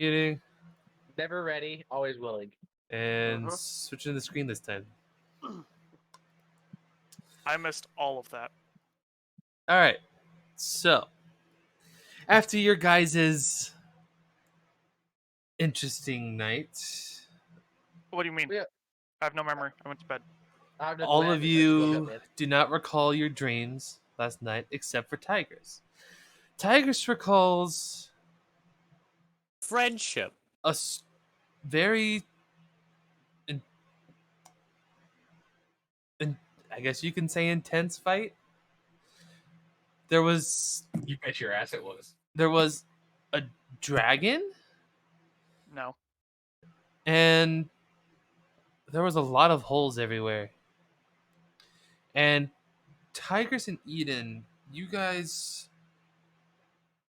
Executing. Never ready, always willing. And switching the screen this time. I missed all of that. All right. So, after your guys' interesting night, What do you mean? Yeah. I have no memory. I went to bed. I'm just all glad of that you woke up, you man. do not recall your dreams last night except for Tigers. Tigers recalls Friendship. a very, I guess you can say, intense fight. There was You bet your ass it was. a dragon, No. and there was a lot of holes everywhere. And Tigers and Eden, you guys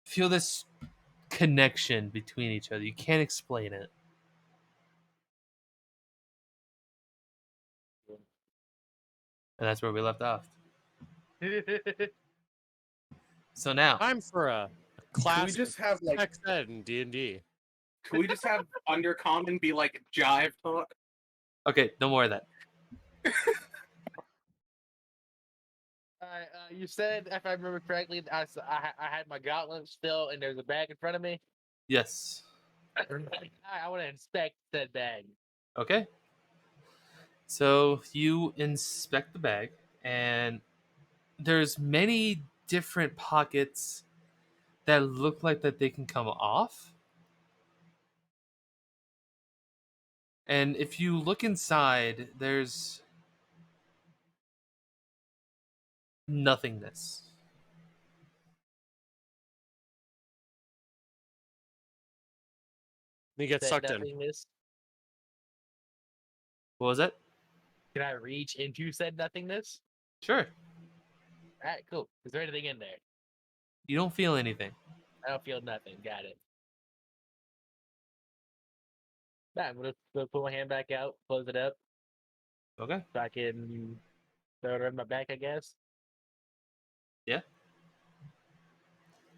feel this connection between each other. You can't explain it. And that's where we left off. So now, Time for a Can class we just have like? sex ed and D&D. Can we just have Undercommon be like jive talk? okay, no more of that. You said, if I remember correctly, I had my gauntlet still, and there's a bag in front of me. Yes. I want to inspect that bag. Okay. So you inspect the bag, and there's many different pockets that look like that they can come off. And if you look inside, there's nothingness. You get Said sucked in. nothingness. What was it? Can I reach into said nothingness? Sure. All right, cool. Is there anything in there? You don't feel anything. I don't feel nothing. Got it. Nah, I'm gonna pull my hand back out, close it up, Okay. so I can throw it around my back, I guess. Yeah.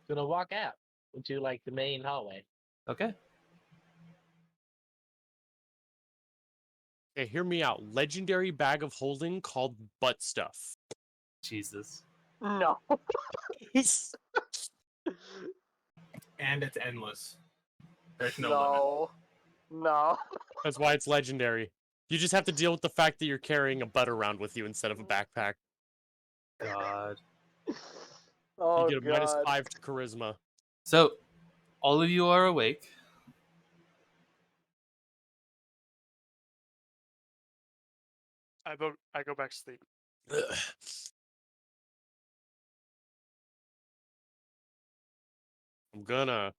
Gonna walk out into like the main hallway. Okay. Okay, hear me out. Legendary bag of holding called butt stuff. Jesus. No. And it's endless. There's no limit. No. No. That's why it's legendary. You just have to deal with the fact that you're carrying a butt around with you instead of a backpack. God. Oh, You get a God. -5 to charisma. So, all of you are awake. I go back to sleep. I'm gonna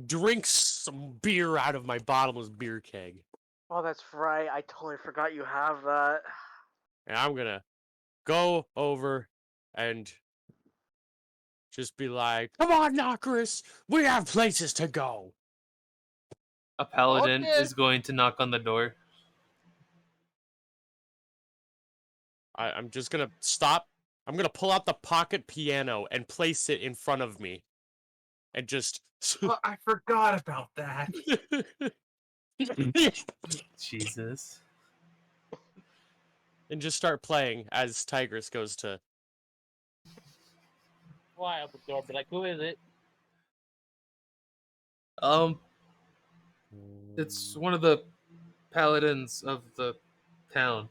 drink some beer out of my bottomless beer keg. Oh, that's right. I totally forgot you have that. And I'm gonna go over and just be like, "Come on, Knockers! We have places to go!" A paladin Okay. is going to knock on the door. I'm just gonna stop. I'm gonna pull out the pocket piano and place it in front of me. And just... Oh, I forgot about that. Jesus. and just start playing as Tigress goes to... Fly up the door, be like, who is it? It's one of the paladins of the town.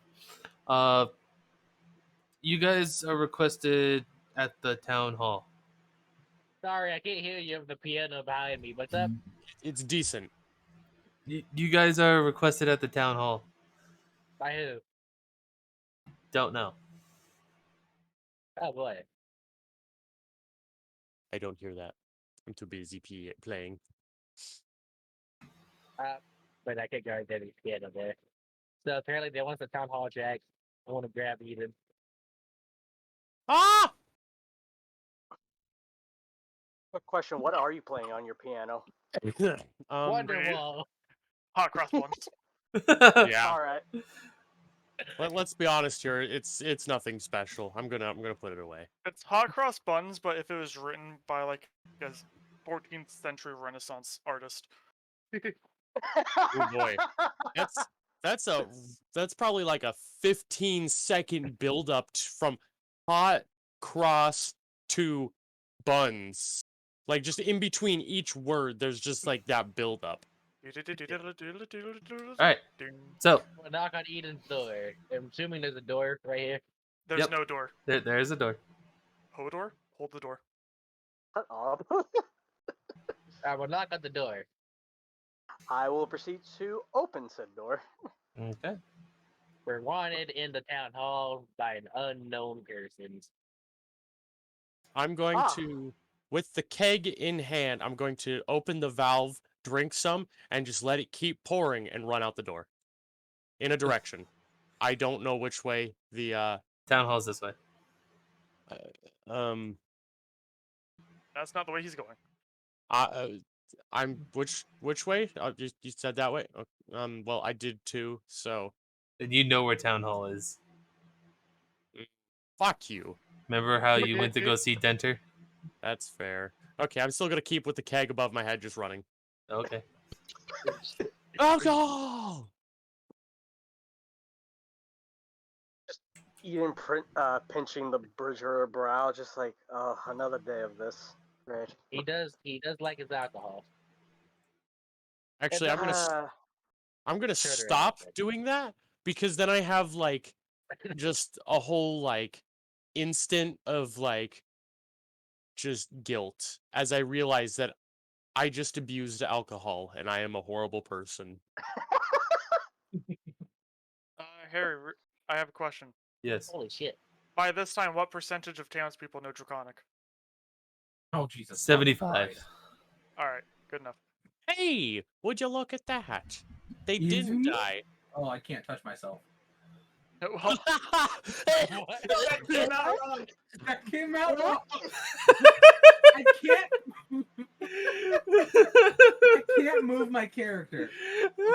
You guys are requested at the town hall. Sorry, I can't hear you over the piano behind me. What's up? It's decent. You guys are requested at the town hall. By who? Don't know. Oh boy. I don't hear that. I'm too busy playing. But I can't guarantee any piano there. So apparently they want the town hall jack. I want to grab Eden. Ah! Quick question. What are you playing on your piano? Wonderwall. Hot cross buns. Yeah. All right. Let's be honest here. It's nothing special. I'm gonna put it away. It's hot cross buns, but if it was written by like a 14th century Renaissance artist. Oh boy. That's a that's probably like a 15-second build up from hot cross to buns. Like just in between each word, there's just like that build up. All right. So We'll knock on Eden's door. I'm assuming there's a door right here. There's Yep. no door. there's a door. Hodor, hold the door. Shut up. We'll knock on the door. I will proceed to open said door. Okay. We're wanted in the town hall by an unknown person. I'm going Ah. to, with the keg in hand, I'm going to open the valve, drink some, and just let it keep pouring and run out the door. In a direction. I don't know which way the Town hall's this way. um That's not the way he's going. I'm which way? You said that way. Well, I did too. So And you know where town hall is. fuck you. Remember how you went to go see Denter? That's fair. Okay, I'm still gonna keep with the keg above my head, just running. Okay. Alcohol. Eden pinching the bridge of her brow, just like, oh, another day of this. Right. He does like his alcohol. Actually, I'm gonna Sure, there is. stop doing that because then I have like just a whole like instant of like just guilt as I realize that I just abused alcohol and I am a horrible person. Harry, I have a question. Yes. Holy shit. By this time, what percentage of townspeople know Draconic? Oh Jesus. 75. Christ. All right, good enough. Hey, would you look at that? They Excuse didn't me? die. Oh, I can't touch myself. Well, That came out wrong. That came out wrong. I can't move my character.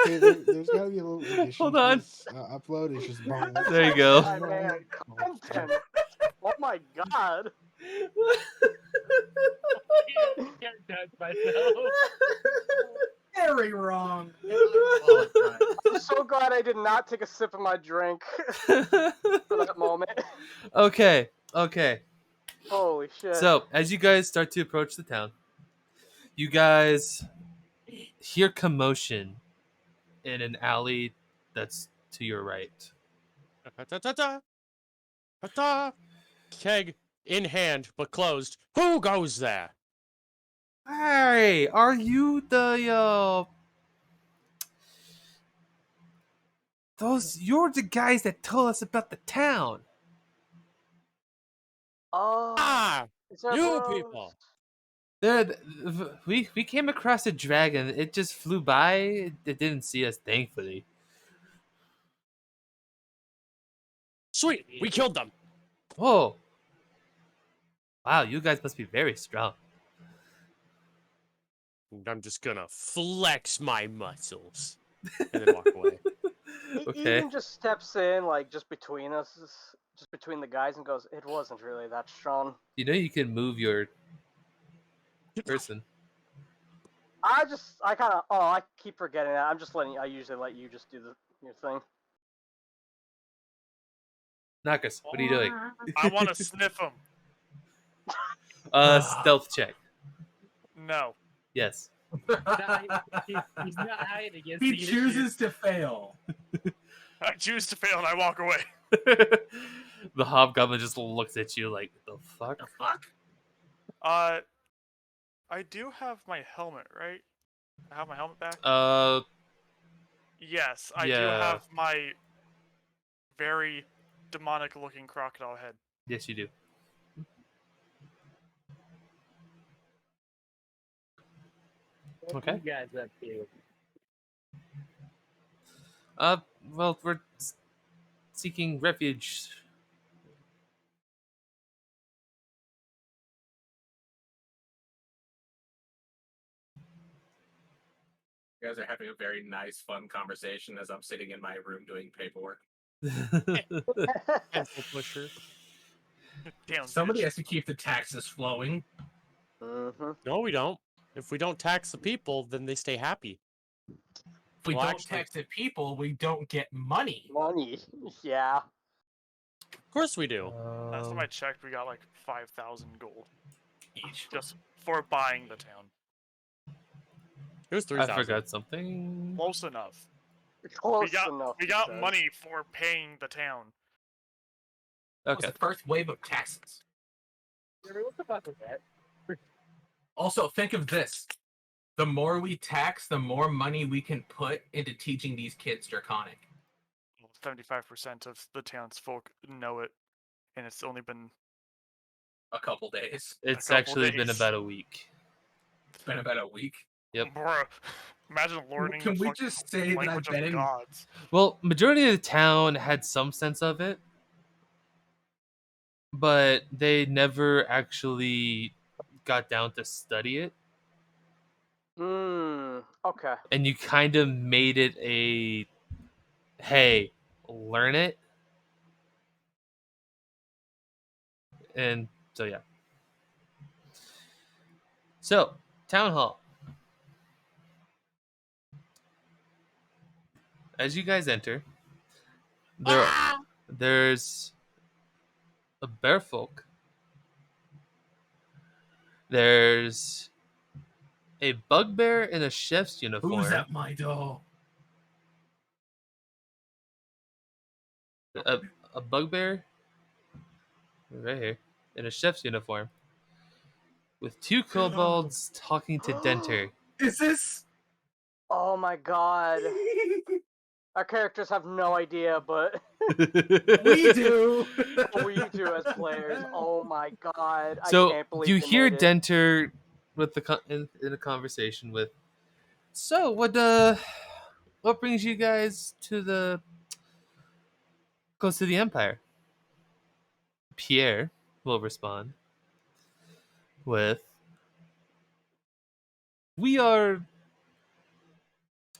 Okay, there's gotta be a little addition. Hold on. This, upload is just bone. There you go. My man, content. Oh my god. Can't touch myself. Very wrong. Oh, God. I'm so glad I did not take a sip of my drink for that moment. Okay. Holy shit. So, as you guys start to approach the town, you guys hear commotion in an alley that's to your right. Keg in hand but closed. Who goes there? Hey, are you the you're the guys that told us about the town. Oh, Ah, is there you bros? people. We came across a dragon. It just flew by. It didn't see us, thankfully. Sweet, we killed them. Whoa! Wow, you guys must be very strong. I'm just gonna flex my muscles and then walk away. Okay. Eden just steps in, like, just between us, just between the guys, and goes, it wasn't really that strong. You know you can move your person. I keep forgetting that. I usually let you just do your thing. Knockers, what are you doing? I want to sniff him. Stealth check. No. Yes. He's not hiding. Yes, He is. chooses to fail. I choose to fail and I walk away. The hobgoblin just looks at you like, the fuck? The fuck? I do have my helmet, right? I have my helmet back? Yes, I do yeah. have my very demonic-looking crocodile head. Yes, you do. What Okay. you guys up to? Well, we're seeking refuge. You guys are having a very nice, fun conversation as I'm sitting in my room doing paperwork. Pencil pusher. Damn, Somebody bitch. has to keep the taxes flowing. Mm-hmm. No, we don't. If we don't tax the people, then they stay happy. If we Well, don't actually- tax the people, we don't get money. Money. Yeah. Of course we do. Last time I checked, we got like 5,000 gold each just for buying the town. It was I 3,000. forgot something. Close enough. Close We enough. We he got says. money for paying the town. That was Okay. the first wave of taxes. What the fuck was that? Also, think of this. The more we tax, the more money we can put into teaching these kids Draconic. 75% of the townsfolk know it, and it's only been A couple days. It's couple actually been days. about a week. It's been about a week. Yep. Bruh, imagine learning Can the we fucking just say that I've language been of in? gods. Well, majority of the town had some sense of it, but they never actually got down to study it. Okay. And you kind of made it a, hey, learn it. And so, yeah. So, town hall. As you guys enter, there's a bear folk. There's a bugbear in a chef's uniform. Who's at my door? A bugbear right here in a chef's uniform with two kobolds talking to Denter. Is this? Oh my god. Our characters have no idea, but We do. we do as players. Oh my god. I So can't believe you they hear made it. Denter with in a conversation with. So what brings you guys to the close to the Empire? Pierre will respond with, "We are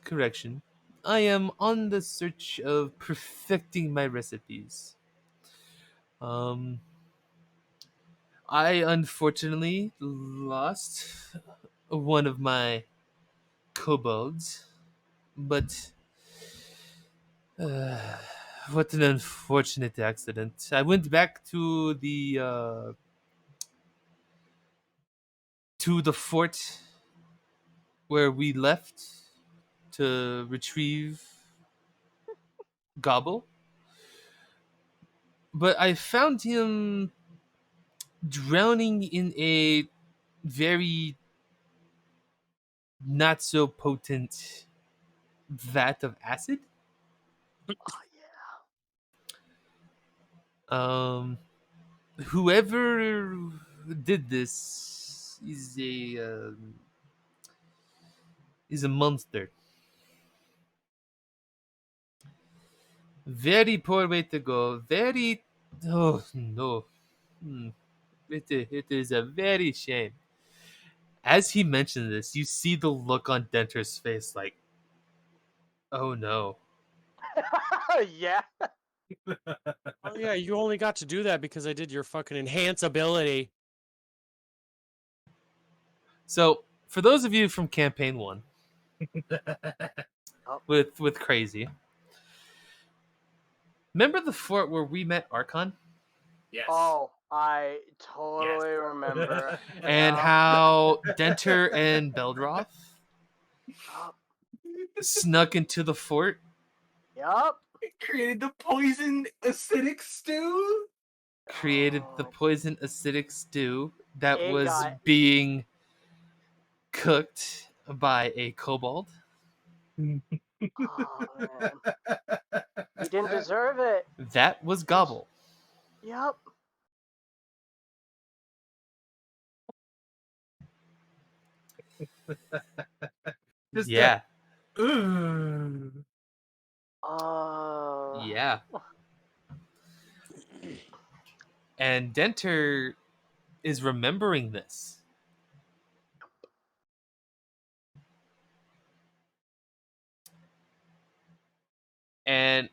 correction. I am on the search of perfecting my recipes. Um, I unfortunately lost one of my kobolds, but uh, what an unfortunate accident. I went back to the fort where we left to retrieve Gobble, but I found him drowning in a very not so potent vat of acid. Oh, yeah. Whoever did this is a monster. Very poor way to go. Very, oh no. It is a very shame. As he mentioned this, you see the look on Denter's face like, oh no. Yeah. Oh yeah, you only got to do that because I did your fucking enhance ability. So, for those of you from campaign 1 Oh. with Crazy, remember the fort where we met Archon? Yes. Oh, I totally Yes. remember. And Yeah. how Denter and Beldroth Yup. snuck into the fort. Yup. It created the poison acidic stew. Created the Oh, poison acidic stew that It was got- being cooked by a kobold. oh man. He didn't deserve it. That was Gobble. Yup. Just Yeah. Ugh. Yeah. And Denter is remembering this. And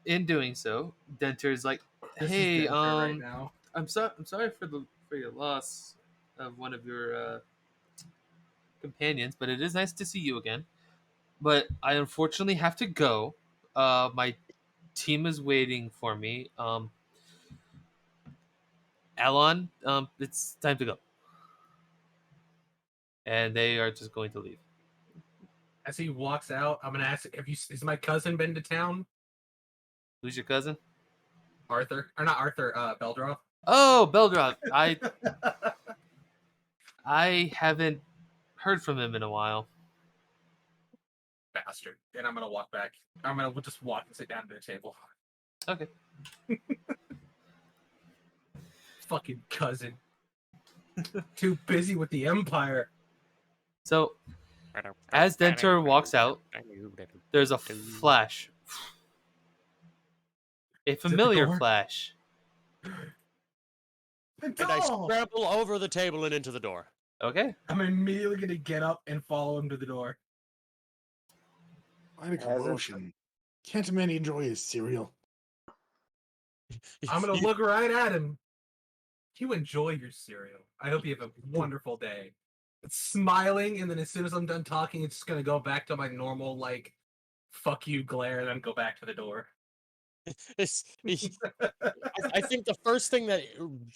in doing so, Denter's like, This "Hey, is Denver right now. I'm sorry for your loss of one of your companions, but it is nice to see you again. but I unfortunately have to go. My team is waiting for me. Alon, it's time to go. And they are just going to leave. As he walks out, I'm gonna ask, has my cousin been to town? Who's your cousin? Arthur, or not Arthur? Beldroth. Oh, Beldroth. I haven't heard from him in a while. Bastard. And I'm gonna walk back. We'll just walk and sit down at the table. Okay. Fucking cousin. Too busy with the Empire. So, as Dentor walks out, there's a flash. A familiar door? flash. And I scramble over the table and into the door. Okay. I'm immediately gonna get up and follow him to the door. Quite a commotion. Can't a man enjoy his cereal? I'm gonna look right at him. You enjoy your cereal. I hope you have a wonderful day. It's smiling, and then as soon as I'm done talking, it's just gonna go back to my normal, like, fuck you glare, and then go back to the door. I think the first thing that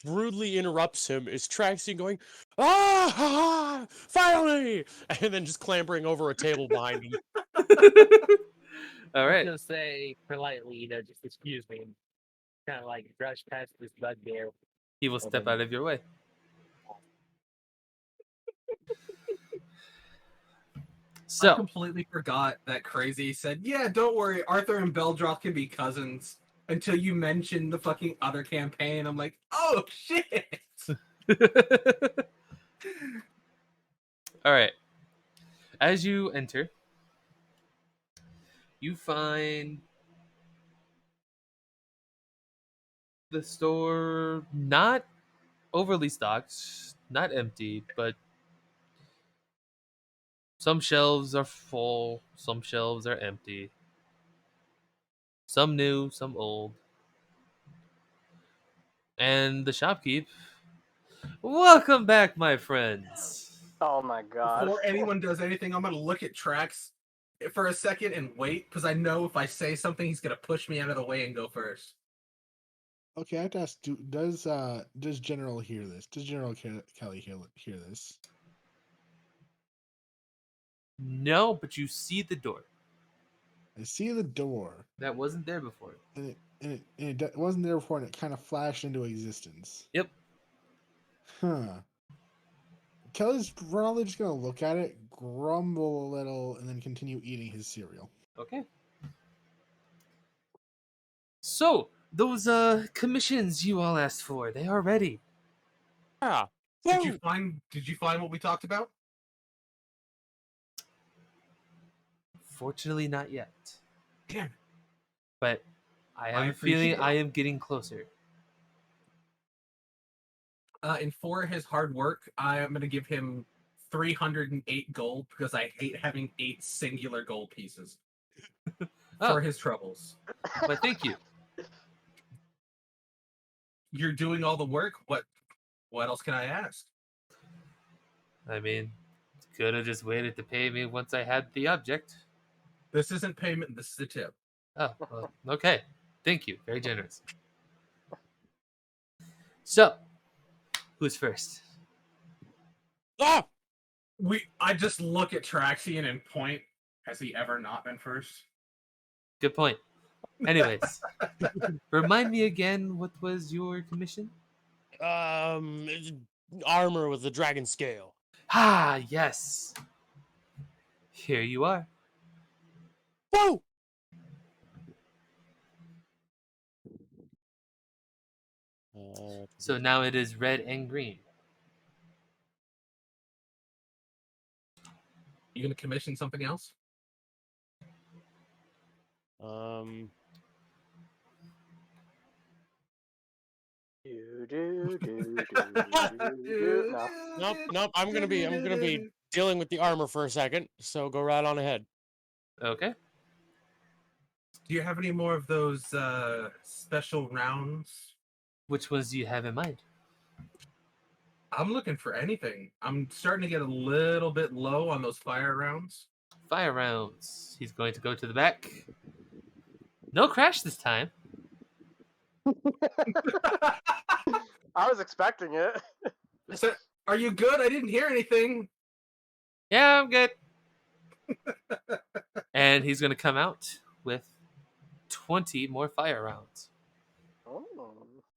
rudely interrupts him is Traxie going, ah, finally! And then just clambering over a table behind him. All right. Just say politely, just excuse me. Kind of like brush past this bugbear. He will step out of your way. I So, completely forgot that Crazy said, yeah, don't worry, Arthur and Beldroth can be cousins, until you mentioned the fucking other campaign. I'm like, oh, shit! all right. As you enter, you find the store not overly stocked, not empty, but some shelves are full, some shelves are empty. Some new, some old. And the shopkeep. Welcome back, my friends. Oh my god. Before anyone does anything, I'm gonna look at Trax for a second and wait, because I know if I say something, he's gonna push me out of the way and go first. Okay, I have to ask: does General hear this? Does General Kelly hear this? No, but you see the door. I see the door, That wasn't there before. and it wasn't there before, and it kind of flashed into existence. Yep. Huh. Kelly's probably just gonna look at it, grumble a little, and then continue eating his cereal. Okay. So, those commissions you all asked for, they are ready. Yeah. Did you find what we talked about? Fortunately, not yet. Damn. But I have I a feeling appreciate it. I am getting closer. And for his hard work, I am going to give him 308 gold, because I hate having 8 singular gold pieces Oh. for his troubles. But thank you. You're doing all the work. What else can I ask? I mean, could have just waited to pay me once I had the object. This isn't payment. This is a tip. Oh, well, okay. Thank you. Very generous. So, who's first? Ah! I just look at Traxian and point. Has he ever not been first? Good point. Anyways, remind me again, what was your commission? Armor with the dragon scale. Ah, yes. Here you are. Whoa! So now it is red and green. You gonna commission something else? Nope. I'm gonna be dealing with the armor for a second. So go right on ahead. Okay. Do you have any more of those special rounds? Which ones do you have in mind? I'm looking for anything. I'm starting to get a little bit low on those fire rounds. fire rounds. He's going to go to the back. No crash this time. I was expecting it. So, are you good? I didn't hear anything. Yeah, I'm good. And he's going to come out with 20 more fire rounds. Oh.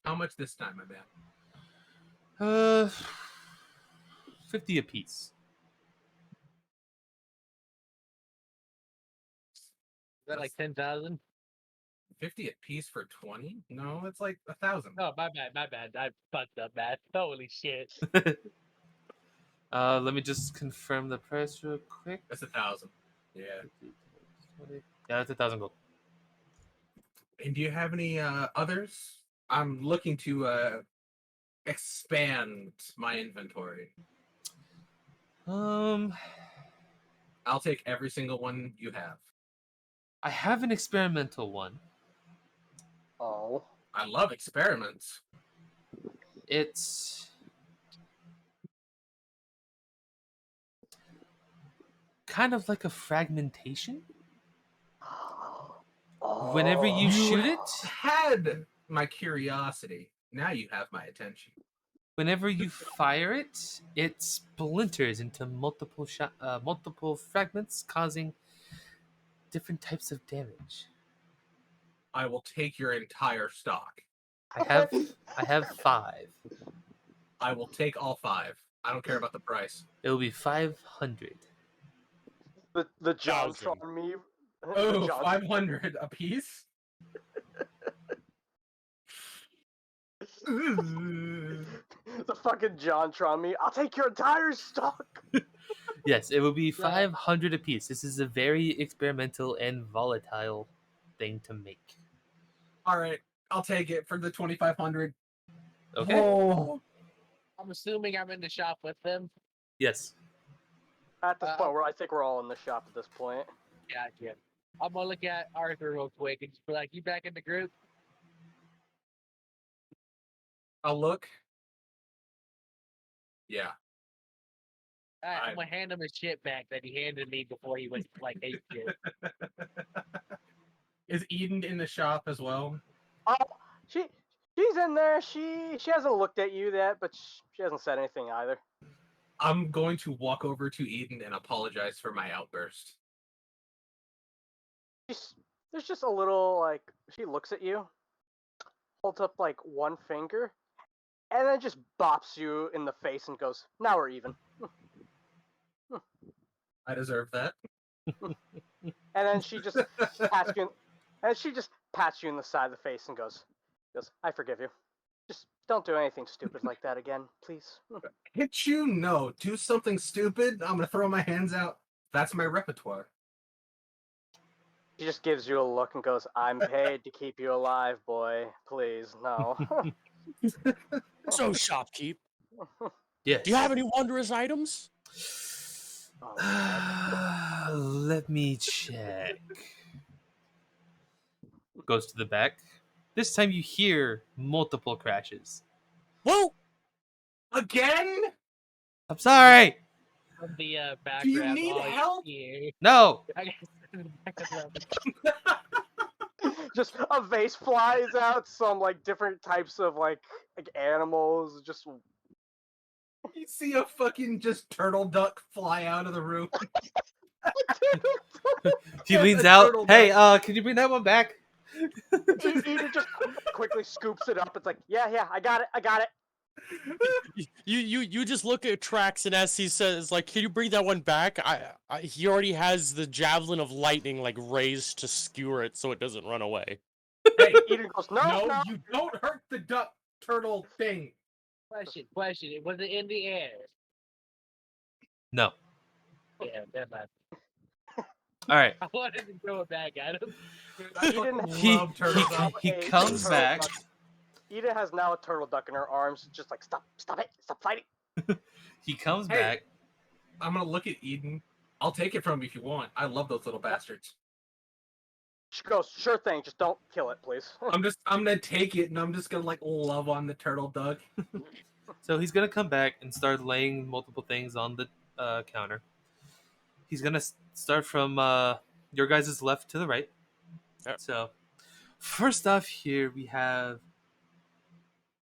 How much this time, my man? 50 apiece. Is that like 10,000? 50 a piece for 20? No, it's like 1,000. Oh, my bad. I fucked up, man. Holy shit. Let me just confirm the price real quick. That's 1,000. Yeah. Yeah, that's 1,000 gold. And do you have any others? I'm looking to expand my inventory. I'll take every single one you have. I have an experimental one. Oh. I love experiments. It's kind of like a fragmentation. Whenever you shoot it, had my curiosity. Now you have my attention. whenever you fire it, it splinters into multiple fragments, causing different types of damage. I will take your entire stock. I have 5. I will take all 5. I don't care about the price. It will be 500. The JonTron meme. Oh, 500 a piece? The fucking JonTron meme. I'll take your entire stock. Yes, it will be 500 apiece. This is a very experimental and volatile thing to make. All right, I'll take it for the 2,500. Okay? Oh. I'm assuming I'm in the shop with them. Yes. At this point, I think we're all in the shop at this point. Gotcha. I'm gonna look at Arthur real quick and just be like, "You back in the group?" I'll look. Yeah. Alright, I'm gonna hand him his shit back that he handed me before he went like ape shit. Is Eden in the shop as well? Oh, she's in there. She hasn't looked at you yet, but she hasn't said anything either. I'm going to walk over to Eden and apologize for my outburst. There's just a little, like, she looks at you, holds up, like, one finger, and then just bops you in the face and goes, "Now we're even." I deserve that. And then she just pats you in the side of the face and goes, "I forgive you. Just don't do anything stupid like that again, please." Hit you? No. Do something stupid? I'm gonna throw my hands out. That's my repertoire. She just gives you a look and goes, "I'm paid to keep you alive, boy. Please, no." So, shopkeep, Yes. do you have any wondrous items? Let me check. Goes to the back. This time you hear multiple crashes. Whoa! Again? I'm sorry. From the background. Do you need help? Here. No. Just a vase flies out, some like different types of like animals. Just You see a fucking just turtle duck fly out of the room. He leans A out. turtle Hey, duck. can you bring that one back? Eden just quickly scoops it up. It's like, yeah, I got it. You just look at Trax, and as he says, like, "Can you bring that one back?" He already has the javelin of lightning like raised to skewer it so it doesn't run away. Hey, Eden goes, no, you don't hurt the duck turtle thing. Question. Was it in the air? No. Yeah, that's not. All right. I wanted to throw it back at him. I Eden, fucking love turtle duck. He comes back. Eden has now a turtle duck in her arms. Just like, stop it, stop fighting. He comes Hey. back. I'm gonna look at Eden. I'll take it from you if you want. I love those little bastards. She goes, sure thing, just don't kill it, please. I'm gonna take it and I'm just gonna like love on the turtle duck. So he's gonna come back and start laying multiple things on the counter. he's gonna start from your guys' left to the right. Yep. So, first off, here we have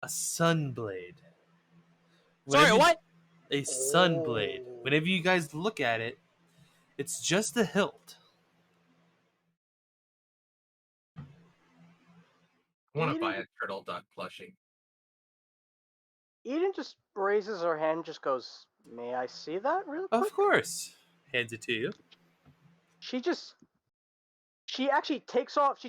a sunblade. Sorry, Whenever- what? A sunblade. Oh. Whenever you guys look at it, it's just a hilt. I want to Eden- buy a turtle duck plushie. Eden just raises her hand, and just goes, "May I see that real quick?" Of course. Hands it to you. She actually takes off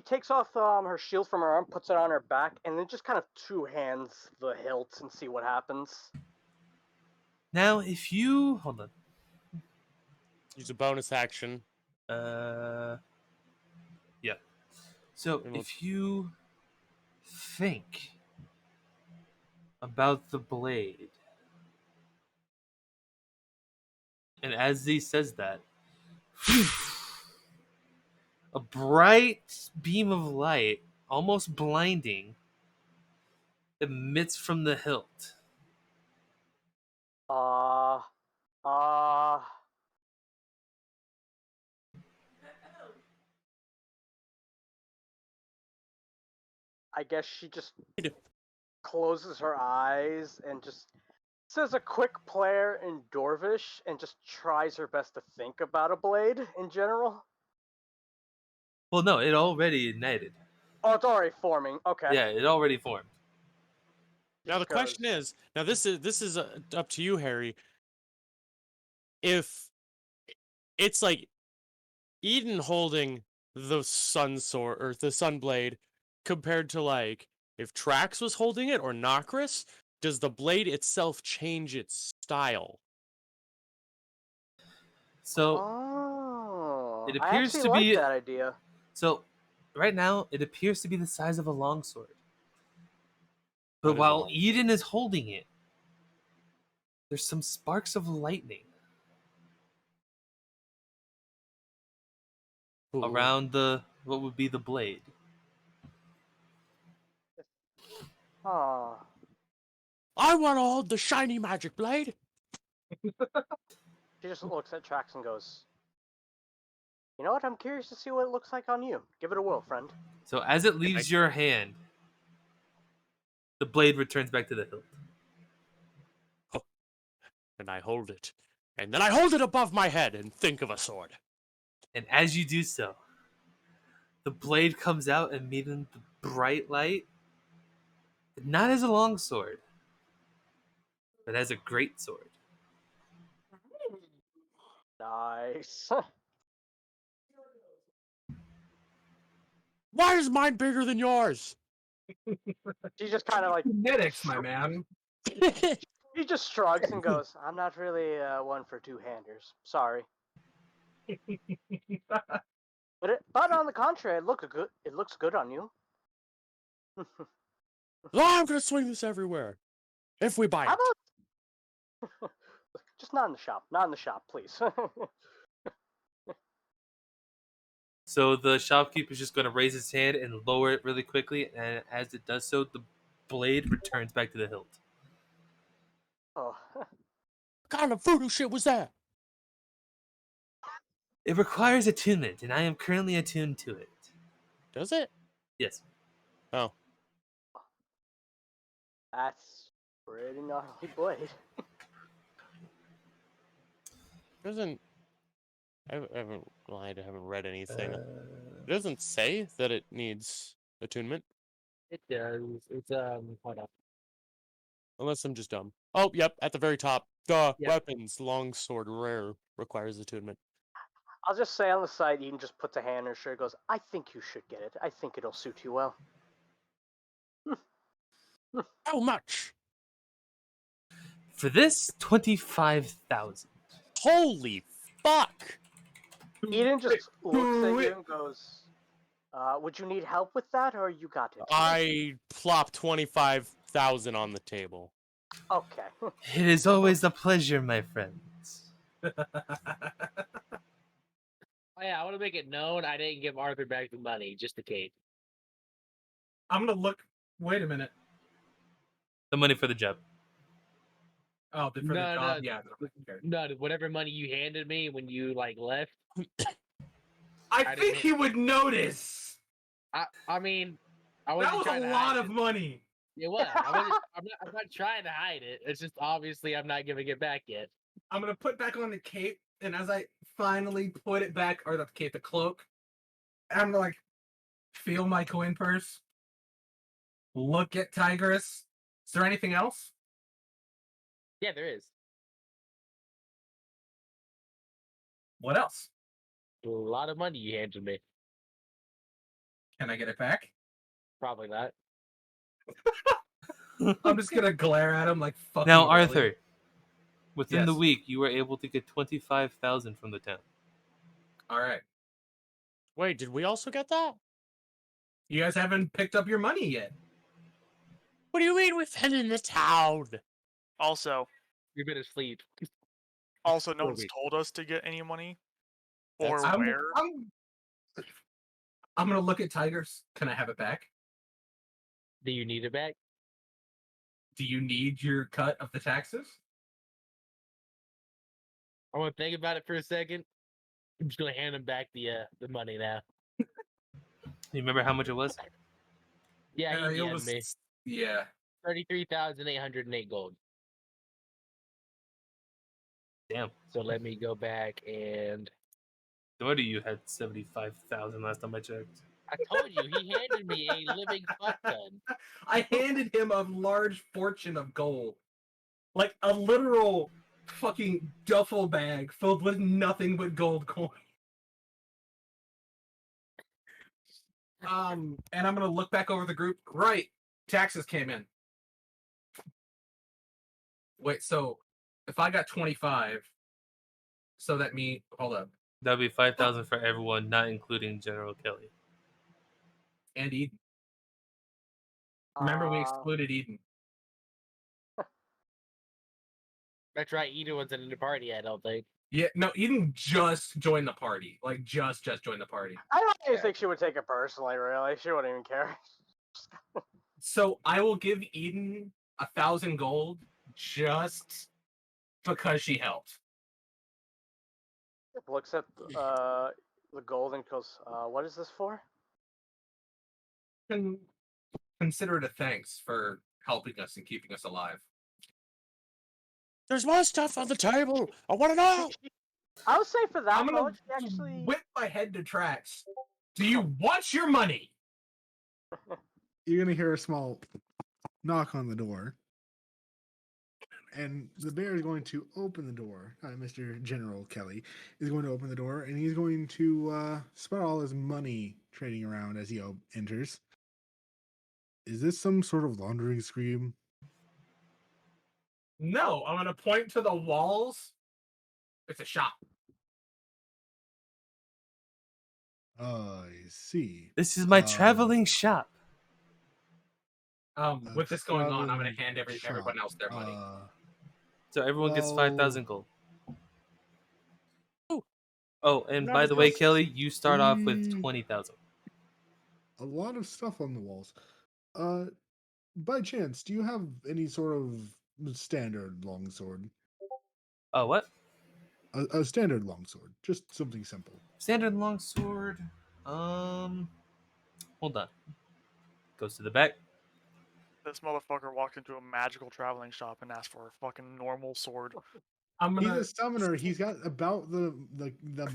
her shield from her arm, puts it on her back, and then just kind of two hands the hilt and see what happens. Now, if you hold on, Use a bonus action. yeah. So And we'll- if you think about the blade, and as he says that, a bright beam of light, almost blinding, emits from the hilt. Uh, uh. I guess she just closes her eyes and just says a quick prayer in Dorvish and just tries her best to think about a blade in general. Well, no, it already ignited. Oh, it's already forming. Okay. Yeah, it already formed. Now the Just question goes, is, now this is up to you, Harry. If it's like Eden holding the sun sword or the sun blade compared to like if Trax was holding it or Nokris, does the blade itself change its style? So oh, it I appears actually to like be. that idea. So right now, it appears to be the size of a longsword. But That is a while long- Eden is holding it, there's some sparks of lightning Ooh. around the what would be the blade. Oh, I want to hold the shiny magic blade. she just looks at Trax and goes, "You know what? I'm curious to see what it looks like on you. Give it a whirl, friend." So as it leaves your hand, the blade returns back to the hilt. And I hold it. And then I hold it above my head and think of a sword. And as you do so, the blade comes out and meeting the bright light, but not as a long sword, but as a great sword. Nice. Why is mine bigger than yours? She just kind of like Genetics, my man. He just shrugs and goes, "I'm not really one for two-handers. Sorry." But on the contrary, it looks good on you. Oh, I'm gonna swing this everywhere. If we buy How it. about just not in the shop? Not in the shop, please. So the shopkeeper's just going to raise his hand and lower it really quickly, and as it does so, the blade returns back to the hilt. Oh, What kind of voodoo shit was that? It requires attunement, and I am currently attuned to it. Does it? Yes. Oh. that's pretty gnarly blade. Doesn't I haven't lied, I haven't read anything. It doesn't say that it needs attunement. It does. It's hold on. Unless I'm just dumb. Oh, yep, at the very top. Duh. Yep. Weapons, longsword, rare, requires attunement. I'll just say on the side, Eden just puts a hand in her shirt and goes, "I think you should get it. I think it'll suit you well." How much? For this, 25,000. Holy fuck! Eden just looks at Do you it. and goes, "Would you need help with that, or you got it?" I plop 25,000 on the table. Okay. It is always a pleasure, my friends. Oh yeah, I want to make it known I didn't give Arthur back the money, just in case. I'm gonna look. Wait a minute. The money for the job. Oh, for the No, job? no. Yeah. Okay. No, whatever money you handed me when you like left. I didn't think hit- he would notice. I mean, I That wasn't was a trying to lot hide of it. money. It was. I'm not trying to hide it. It's just obviously I'm not giving it back yet. I'm gonna put back on the cape, and as I finally put it back, or the cape, the cloak, I'm like, feel my coin purse. Look at Tigress. Is there anything else? Yeah, there is. What else? A lot of money you handed me. Can I get it back? Probably not. I'm just gonna glare at him like fucking. Now, really. Arthur, within the Yes. week, you were able to get 25,000 from the town. All right. Wait, did we also get that? You guys haven't picked up your money yet. What do you mean we've been in the town? Also, You've been asleep. no For a one's week. told us to get any money That's- or I'm, where. I'm gonna look at Tigers. Can I have it back? Do you need it back? Do you need your cut of the taxes? I want to think about it for a second. I'm just gonna hand him back the money now. You remember how much it was? Yeah, he It handed was- me Yeah. 33,808 gold. Damn. So let me go back and What do you had 75,000 last time I checked? I told you he handed me a living fuck ton. I handed him a large fortune of gold. Like a literal fucking duffel bag filled with nothing but gold coin. And I'm gonna look back over the group. Right. Taxes came in. Wait, so if I got 25, so that me hold up. That'd be 5,000 for everyone, not including General Kelly. And Eden. Remember we excluded Eden. That's right, Eden wasn't in the party, I don't think. Yeah, no, Eden just joined the party. Like just joined the party. I don't even think she would take it personally. Really, she wouldn't even care. So I will give Eden 1,000 gold just because she helped. Looks at the gold and goes, "What is this for?" And consider it a thanks for helping us and keeping us alive. There's more stuff on the table. I want to know. I would say for that I'm gonna much, actually. whip my head to tracks. Do you want your money? You're gonna hear a small knock on the door, and the bear is going to open the door. Mr. General Kelly is going to open the door, and he's going to spot all his money trading around as he enters. Is this some sort of laundering scheme? No, I'm gonna point to the walls. It's a shop. I see. This is my Um, traveling shop. With this going on, I'm gonna traveling hand everyone shop. else their money. So everyone gets 5,000 gold. Ooh. Oh, and Not by the way, just Kelly, you start off with three- 20,000. A lot of stuff on the walls. By chance, do you have any sort of standard longsword? What? A standard longsword, just something simple. Standard longsword. Hold on. Goes to the back. This motherfucker walked into a magical traveling shop and asked for a fucking normal sword. I'm He's gonna a summoner. He's got about the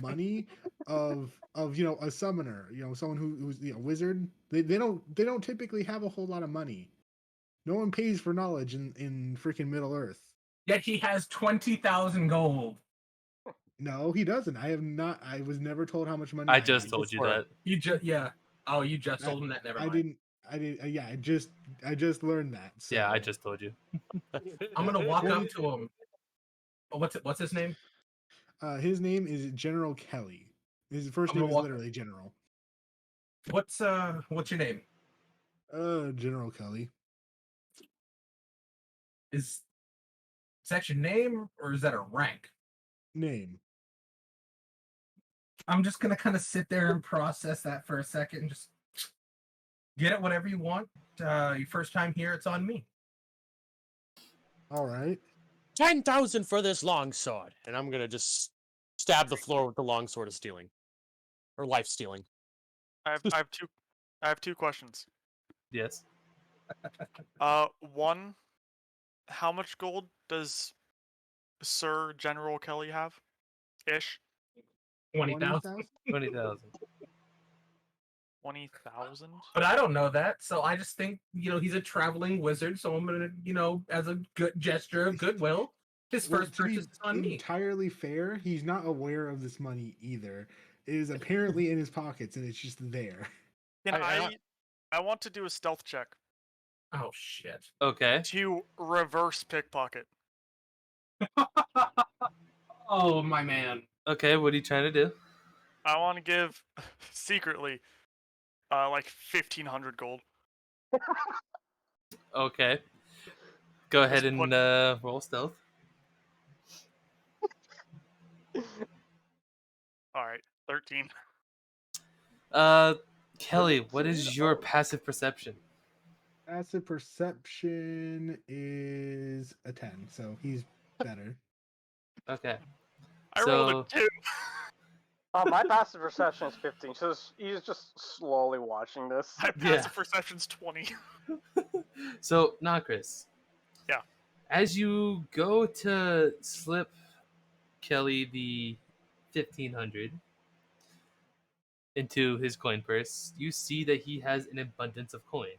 money of a summoner. Someone who's a wizard. They don't typically have a whole lot of money. No one pays for knowledge in freaking Middle Earth. yet he has 20,000 gold. No, he doesn't. I have not. I was never told how much money. I had just told you before. that. You just Oh, you just told him that. Never mind. I didn't. Yeah, I just learned that. So. Yeah, I just told you. I'm gonna walk up to him. Oh, what's his name? His name is General Kelly. His first I'm name gonna is walk- literally General. What's your name? General Kelly. Is that your name or is that a rank? Name. I'm just gonna kind of sit there and process that for a second and just get it whatever you want. Your first time here, it's on me. All right. 10,000 for this longsword, and I'm gonna just stab the floor with the longsword of stealing, or life stealing. I have two questions. Yes. One, how much gold does Sir General Kelly have? Ish. 20,000. 20,000. 20,000? But I don't know that, so I just think he's a traveling wizard. So I'm gonna as a good gesture of goodwill, his Well, first to be purchase is on me. entirely fair, he's not aware of this money either. It is apparently in his pockets, and it's just there. Can I- I want to do a stealth check Oh shit! Okay. to reverse pickpocket. Oh my man! Okay, what are you trying to do? I want to give secretly like 1,500 gold. Okay. Go ahead Just and roll stealth. All right, 13. Kelly, what is your passive perception? Passive perception is a 10, so he's better. Okay. I rolled a 2. My passive perception is 15, so he's just slowly watching this. My Yeah. passive perception's 20. So, Chris. Yeah. As you go to slip Kelly the 1,500 into his coin purse, you see that he has an abundance of coin.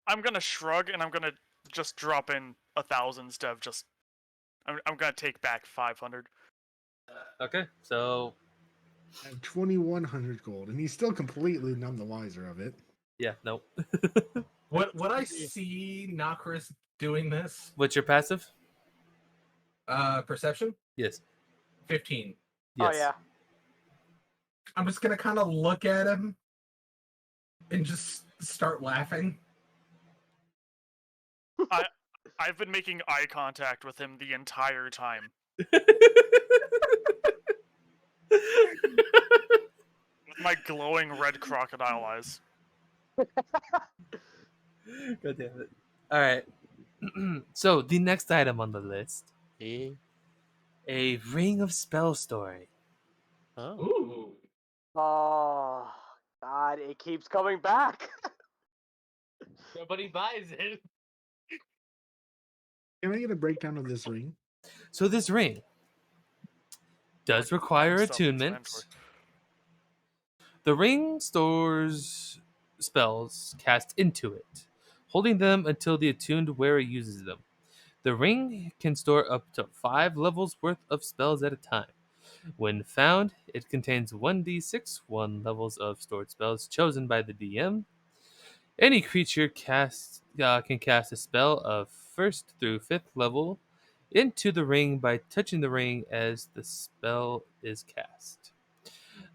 I'm gonna shrug and I'm gonna just drop in 1,000 instead of just. I'm gonna take back 500. Okay, so I have 2,100 gold, and he's still completely none the wiser of it. yeah, nope. Would I see Nokris doing this? What's your passive? Perception Yes. 15. Yes. Oh yeah. I'm just gonna kind of look at him and just start laughing. I've been making eye contact with him the entire time. With my glowing red crocodile eyes. God damn it. All right. So the next item on the list, Eh? a ring of spell story. Oh. Ooh. Oh God, it keeps coming back. Nobody buys it. Can I get a breakdown of this ring? So this ring does require Stuff into attunement. inventory. The ring stores spells cast into it, holding them until the attuned wearer uses them. The ring can store up to 5 levels worth of spells at a time. When found, it contains 1d6 1 levels of stored spells chosen by the DM. Any creature can cast a spell of 1st through 5th level into the ring by touching the ring as the spell is cast.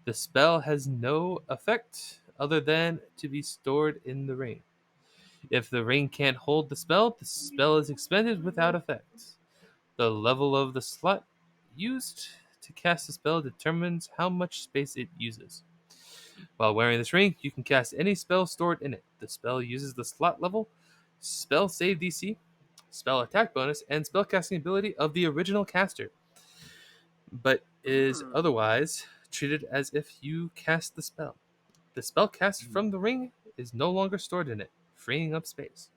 The spell has no effect other than to be stored in the ring. If the ring can't hold the spell is expended without effect. The level of the slot used to cast the spell determines how much space it uses. While wearing this ring, you can cast any spell stored in it. The spell uses the slot level, spell save DC, spell attack bonus, and spell casting ability of the original caster, but is otherwise treated as if you cast the spell. The spell cast from the ring is no longer stored in it, freeing up space.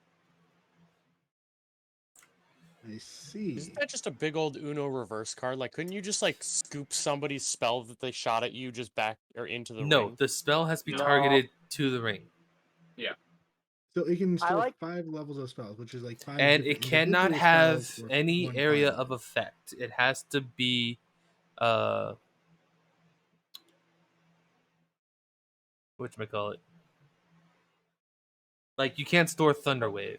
I see. Isn't that just a big old Uno reverse card? Like, couldn't you just like scoop somebody's spell that they shot at you just back or into the No, ring? the spell has to be No. targeted to the ring. So it can I store like- 5 levels of spells, which is like 5 And different it cannot individual have spells for any one area file. of effect. It has to be whatchamacallit. Like you can't store Thunderwave.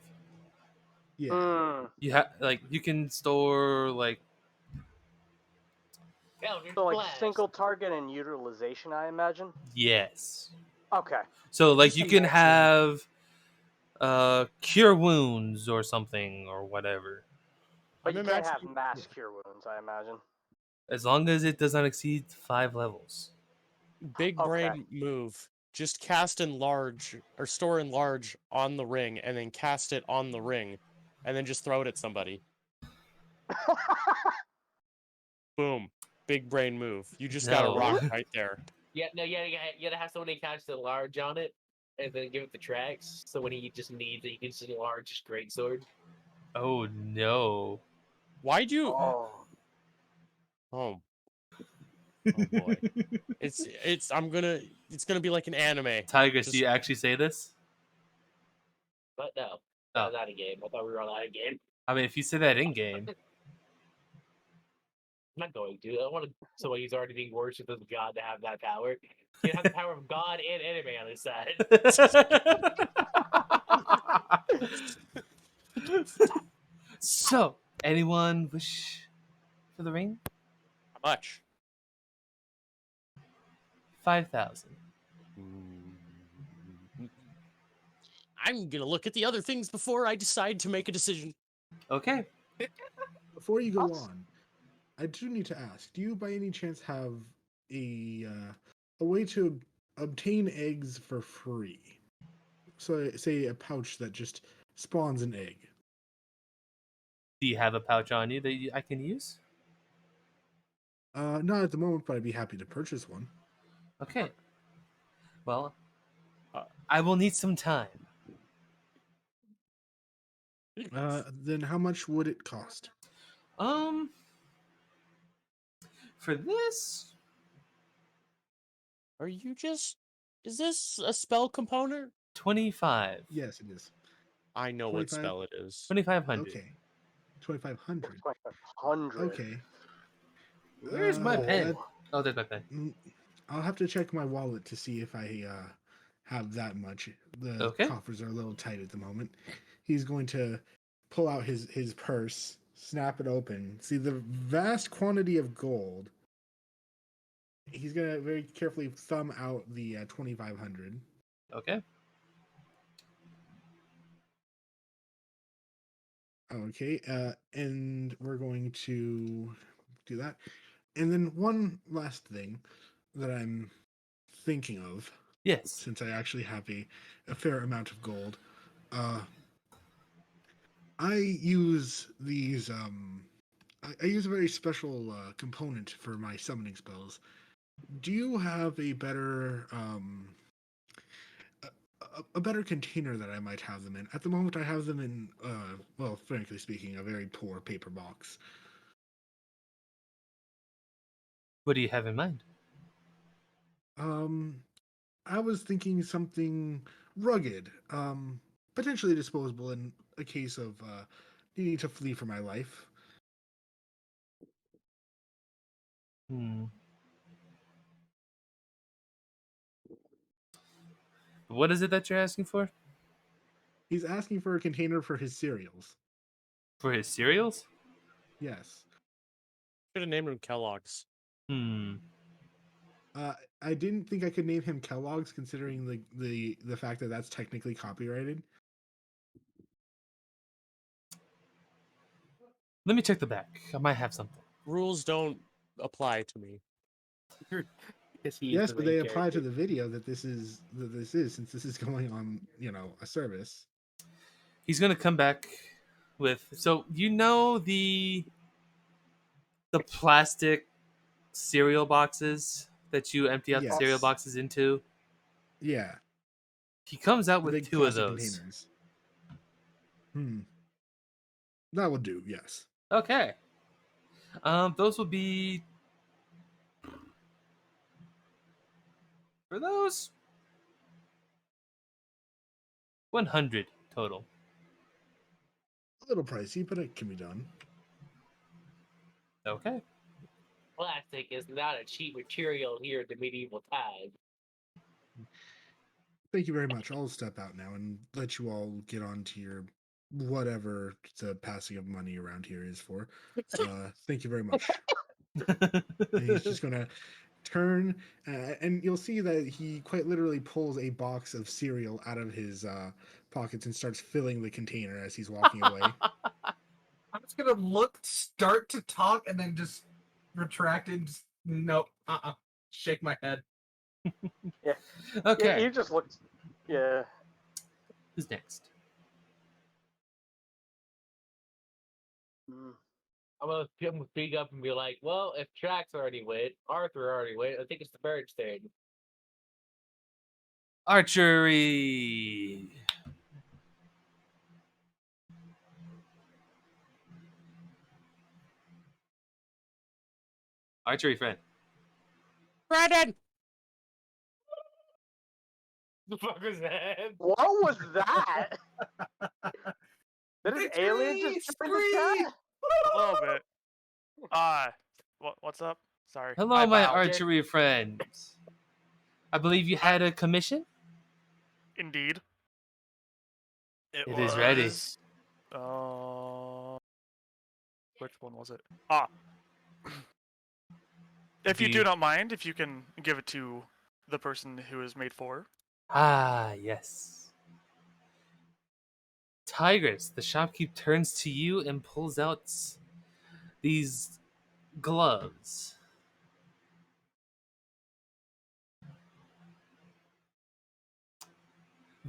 Yeah. Hmm. You can store like Eldritch So like Blast. single target and utilization, I imagine. yes. Okay. So like Just you can imagine- have cure wounds or something or whatever. But I'm you can't have imagining- mass cure wounds, I imagine. As long as it does not exceed 5 levels. Big Okay. brain move. just cast enlarge or store enlarge on the ring, and then cast it on the ring, and then just throw it at somebody. Boom. Big brain move. You just got a No. rock right there. Yeah, no, you gotta have somebody catch the large on it, and then give it the tracks. So when he just needs it, he can just enlarge his greatsword. Oh no. Why'd you? Oh. Oh, oh boy. It's it's gonna be like an anime. Tigress, Just- do you actually say this? But no, Oh. not a game. I thought we were on that game. I mean, if you say that in game, I'm not going to. I want somebody who's already being worshipped as a god to have that power. He have the power of God and anime on his side. So, anyone wish for the ring? How much? 5,000. I'm gonna look at the other things before I decide to make a decision. Okay. Before you go Us? on, I do need to ask: do you, by any chance, have a way to obtain eggs for free? So, say a pouch that just spawns an egg. Do you have a pouch on you that I can use? Not at the moment, but I'd be happy to purchase one. Okay. Well, I will need some time. Then how much would it cost? For this, Are you just? Is this a spell component? 25. Yes, it is. I know what 25? spell it is. 2,500. Okay, 2,500. 2,500. Okay. Where's my Oh. pen? Oh, there's my pen. I'll have to check my wallet to see if I have that much. The Okay. coffers are a little tight at the moment. He's going to pull out his purse, snap it open, see the vast quantity of gold. He's gonna very carefully thumb out the 2,500. Okay. Okay, and we're going to do that. And then one last thing that I'm thinking of, Yes. since I actually have a fair amount of gold, I use these. I use a very special component for my summoning spells. Do you have a better a better container that I might have them in? At the moment, I have them in, well, frankly speaking, a very poor paper box. What do you have in mind? I was thinking something rugged, potentially disposable in a case of needing to flee for my life. Hmm. What is it that you're asking for? He's asking for a container for his cereals. For his cereals? Yes. Should have named him Kellogg's. Hmm. I didn't think I could name him Kellogg's, considering the fact that that's technically copyrighted. Let me check the back. I might have something. Rules don't apply to me. Yes, but they apply to the video that this is since this is going on, a service. He's gonna come back with. So you know the plastic cereal boxes that you empty out the cereal Yes. boxes into. Yeah, He comes out the with big 2 of plastic those. containers. That would do. Yes. Okay. Those will be for those 100 total. A little pricey, but it can be done. Okay. Plastic is not a cheap material here in the medieval times. Thank you very much. I'll step out now and let you all get on to your whatever the passing of money around here is for. Thank you very much. And he's just gonna turn, and you'll see that he quite literally pulls a box of cereal out of his pockets and starts filling the container as he's walking away. I'm just gonna start to talk, and then just retract and just, nope, shake my head. Yeah, Okay. he just looks. Yeah. Who's next? Mm. I'm gonna speak up and be like, well, if Trax already went, Arthur already went, I think it's the bird's turn. Archery. Archery friend. Brandon! The fuck was that? What was that? Did an alien Victory! just jump into Spree! chat? A little bit. What's up? Sorry. Hello, I my bowed. archery friend. I believe you had a commission. Indeed. It is ready. Which one was it? Ah. If you Do do you- not mind, if you can give it to the person who is made for. Ah, yes. Tigress, the shopkeep turns to you and pulls out these gloves.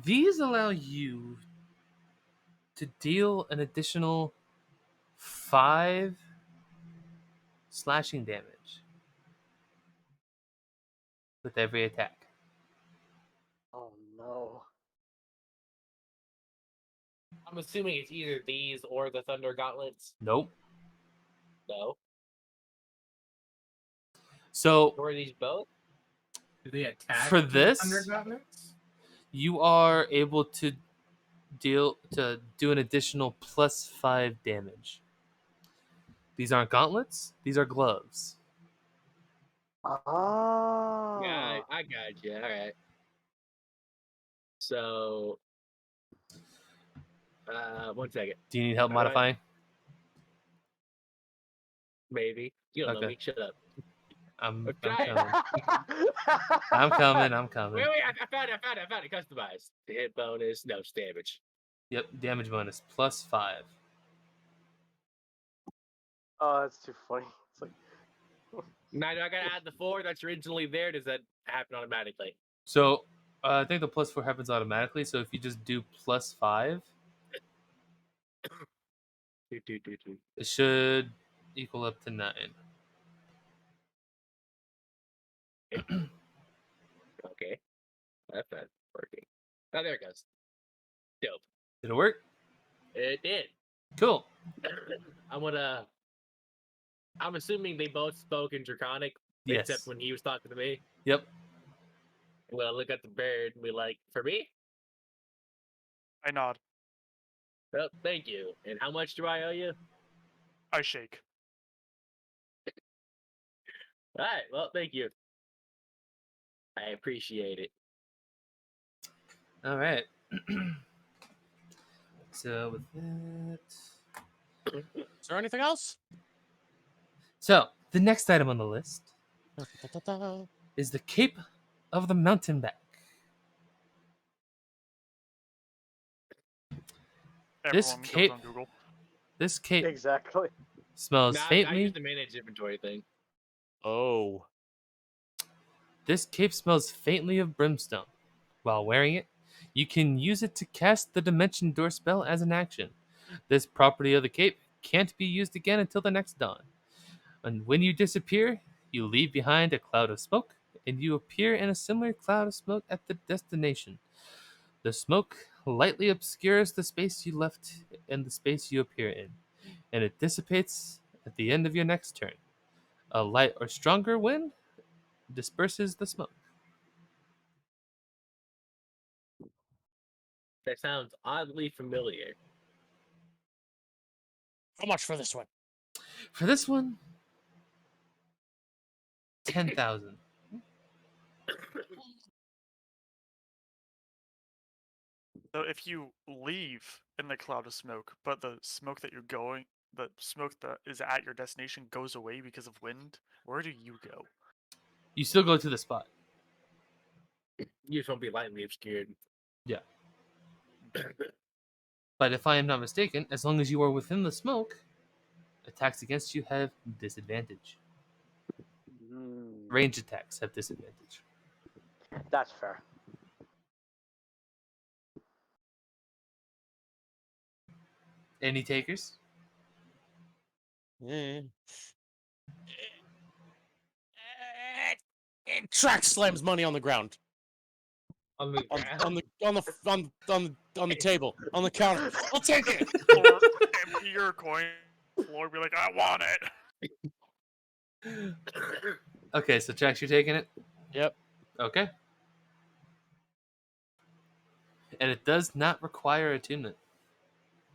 These allow you to deal an additional 5 slashing damage with every attack. Oh no. I'm assuming it's either these or the Thunder Gauntlets. Nope. No. So Or are these both? Do they attack For the this? Thunder Gauntlets? you are able to do an additional plus 5 damage. These aren't gauntlets, these are gloves. Oh. Yeah, I got you. All right. So, 1 second. Do you need help All right. modifying? Maybe. You don't know Okay. me. Shut up. I'm Okay. coming. I'm coming. Wait, I found it. Customized. The hit bonus, no damage. Yep, damage bonus plus 5. Oh, that's too funny. It's like, Now, do I gotta add the 4 that's originally there? Does that happen automatically? So I think the plus 4 happens automatically. So if you just do plus 5, it should equal up to 9. Okay. That's not working. Oh, there it goes. Dope. Did it work? It did. Cool. I'm assuming they both spoke in Draconic, Yes. except when he was talking to me. Yep. I'm gonna look at the bird and be like, for me? I nod. Well, thank you. And how much do I owe you? I shake. All right. Well, thank you. I appreciate it. All right. So with that, Is there anything else? so the next item on the list Da-da-da-da. is the Cape of the Mountainback. This Everyone cape- goes on Google. This cape exactly. smells Nah, I faintly. use the manage inventory thing. Oh. This cape smells faintly of brimstone. While wearing it, you can use it to cast the Dimension Door spell as an action. This property of the cape can't be used again until the next dawn. And when you disappear, you leave behind a cloud of smoke, and you appear in a similar cloud of smoke at the destination. The smoke lightly obscures the space you left and the space you appear in, and it dissipates at the end of your next turn. A light or stronger wind disperses the smoke. That sounds oddly familiar. How much for this one? For this one, 10,000. So if you leave in the cloud of smoke, but the smoke that is at your destination goes away because of wind, where do you go? You still go to the spot. You just won't be lightly obscured. Yeah. But if I am not mistaken, as long as you are within the smoke, attacks against you have disadvantage. Mm. Range attacks have disadvantage. That's fair. Any takers? Eh. Track slams money on the ground. On the On, ground. on the on the on the table. On the counter. I'll take it. Or empty your coin floor, be like, I want it. Okay, so Jax, you're taking it? Yep. Okay. And it does not require attunement.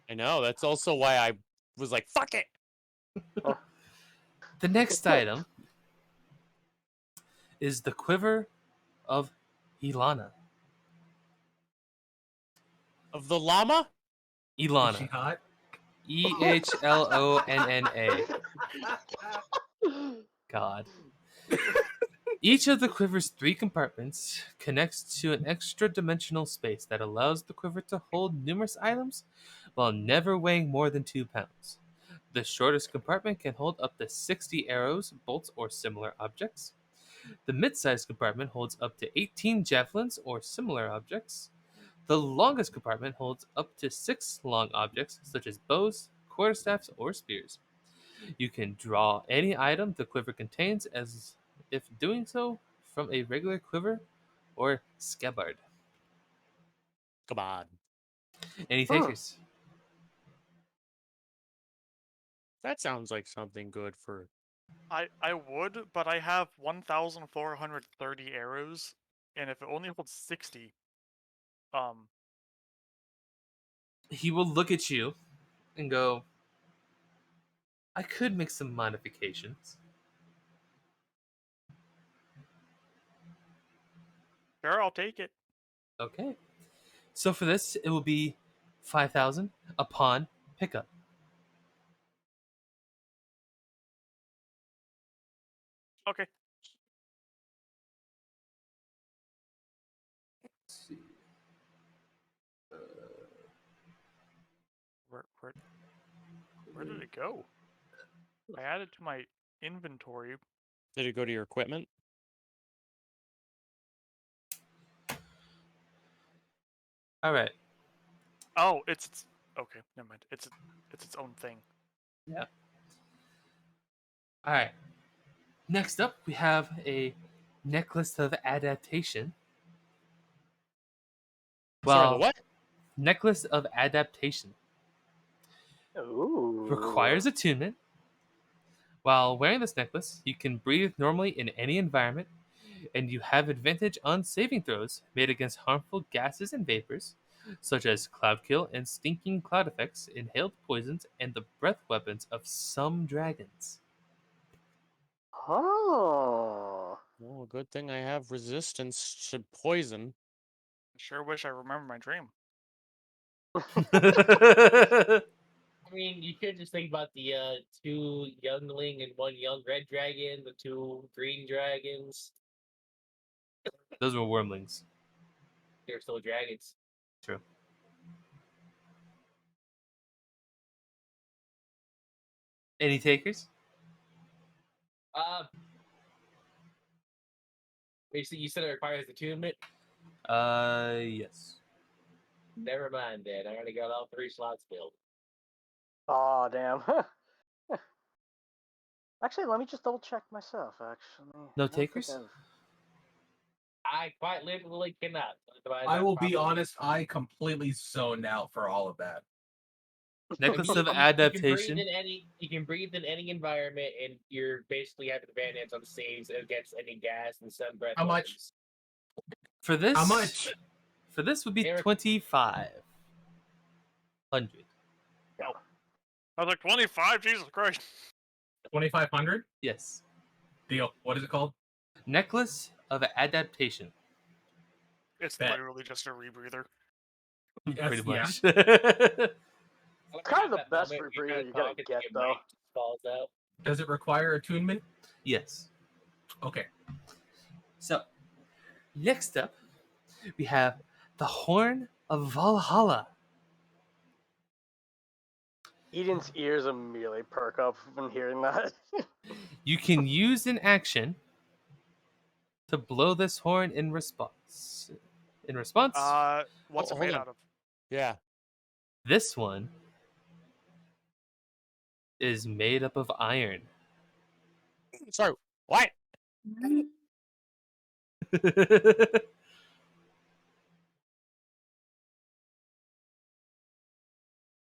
I know. That's also why I was like, fuck it. The next item is the Quiver of Ilana. Of the llama? Is she Ilana. hot? Ehlonna. God. Each of the quiver's 3 compartments connects to an extra dimensional space that allows the quiver to hold numerous items while never weighing more than 2 pounds. The shortest compartment can hold up to 60 arrows, bolts, or similar objects. The mid-sized compartment holds up to 18 javelins or similar objects. The longest compartment holds up to 6 long objects such as bows, quarterstaffs, or spears. You can draw any item the quiver contains as if doing so from a regular quiver or scabbard. Come on. Any Hmm. takers? That sounds like something good for. I would, but I have 1,430 arrows, and if it only holds 60, He will look at you and go, I could make some modifications. sure, I'll take it. Okay. So for this, it will be 5,000 upon pickup. Okay. Let's see. Where did it go? I added to my inventory. Did it go to your equipment? All right. Oh, it's okay. Never mind. It's its own thing. Yeah. All right. Next up, we have a necklace of adaptation. Sorry, the Well, what? necklace of adaptation Ooh. requires attunement. While wearing this necklace, you can breathe normally in any environment, and you have advantage on saving throws made against harmful gases and vapors, such as cloud kill and stinking cloud effects, inhaled poisons, and the breath weapons of some dragons. Oh. Well, good thing I have resistance to poison. I sure wish I remember my dream. I mean, you could just think about the 2 youngling and 1 young red dragon, the 2 green dragons. Those were wormlings. They're still dragons. True. Any takers? Uh, basically, you said it requires attunement. Yes. Never mind, then. I already got all 3 slots filled. Oh, damn. Actually, let me just double check myself. Actually, No I don't think takers? I've- I quite literally cannot. Otherwise, I I'd will be probably- honest, I completely zoned out for all of that. Necklace of You adaptation. can breathe in any environment, and you're basically having advantage on saves against any gas and sun breath. How much? weapons. For this, How much? For this would be Eric- 2,500. I was like 25. Jesus Christ. 2,500? Yes. Deal. What is it called? Necklace of adaptation. It's Bet. literally just a rebreather. Pretty yeah. much. It's kind of the That best moment where rebreather you're you're gonna talking to get, your though. mic just falls out. Does it require attunement? Yes. Okay. So, next up, we have the Horn of Valhalla. Eden's ears immediately perk up when hearing that. You can use an action to blow this horn in response. In response, What's it hold made on. out of? Yeah. this one is made up of iron. Sorry. What?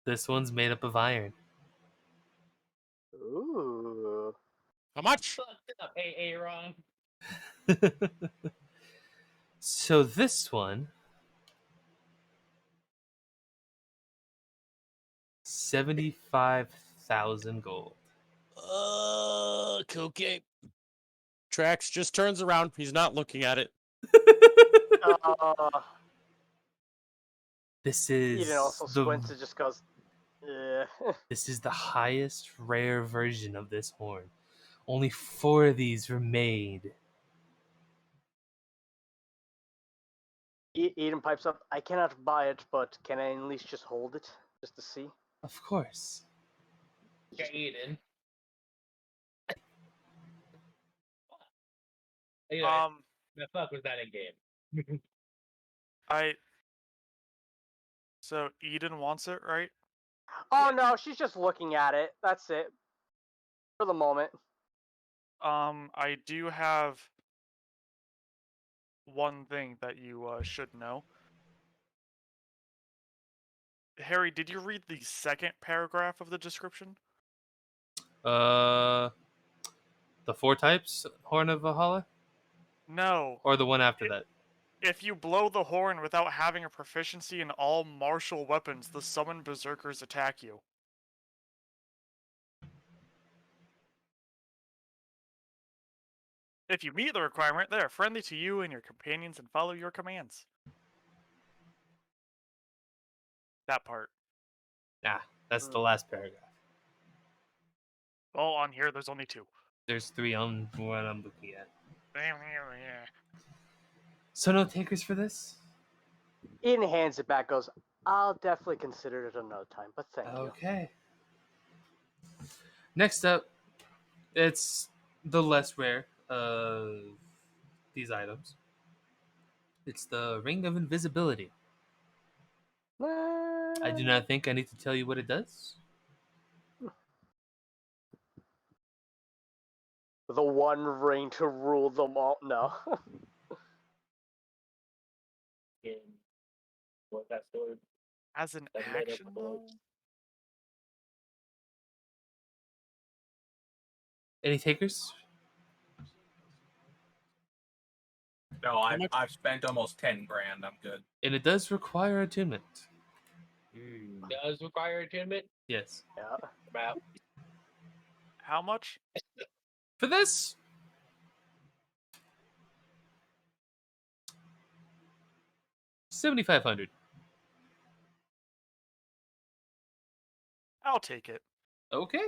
This one's made up of iron. Ooh. How much? Fucked up, Aaron. So this one, 75,000 gold. Okay. Trax just turns around. He's not looking at it. This is Eden also the squints and just goes, yeah. this is the highest rare version of this horn. Only 4 of these were made. Eden pipes up, I cannot buy it, but can I at least just hold it? Just to see? Of course. Yeah, Eden. Anyway, the fuck was that in game? So Eden wants it, right? Oh no, she's just looking at it. That's it. For the moment. I do have one thing that you should know. Harry, did you read the second paragraph of the description? The 4 types Horn of Valhalla, No. or the one after that? If you blow the horn without having a proficiency in all martial weapons, the summoned berserkers attack you. If you meet the requirement, they are friendly to you and your companions and follow your commands. That part. Nah, that's the last paragraph. Well, on here, there's only 2. There's 3 on what I'm looking at. So no takers for this? Eden hands it back, goes, I'll definitely consider it another time, but thank you. Okay. Next up, it's the less rare of these items. It's the Ring of Invisibility. I do not think I need to tell you what it does. The one ring to rule them all. No. In what that story? As an That made up action, for it. though? Any takers? No, much? I've spent almost 10 grand. I'm good. And it does require attunement. Does require attunement? Yes. Yeah. About How much? For this, $7,500. I'll take it. Okay.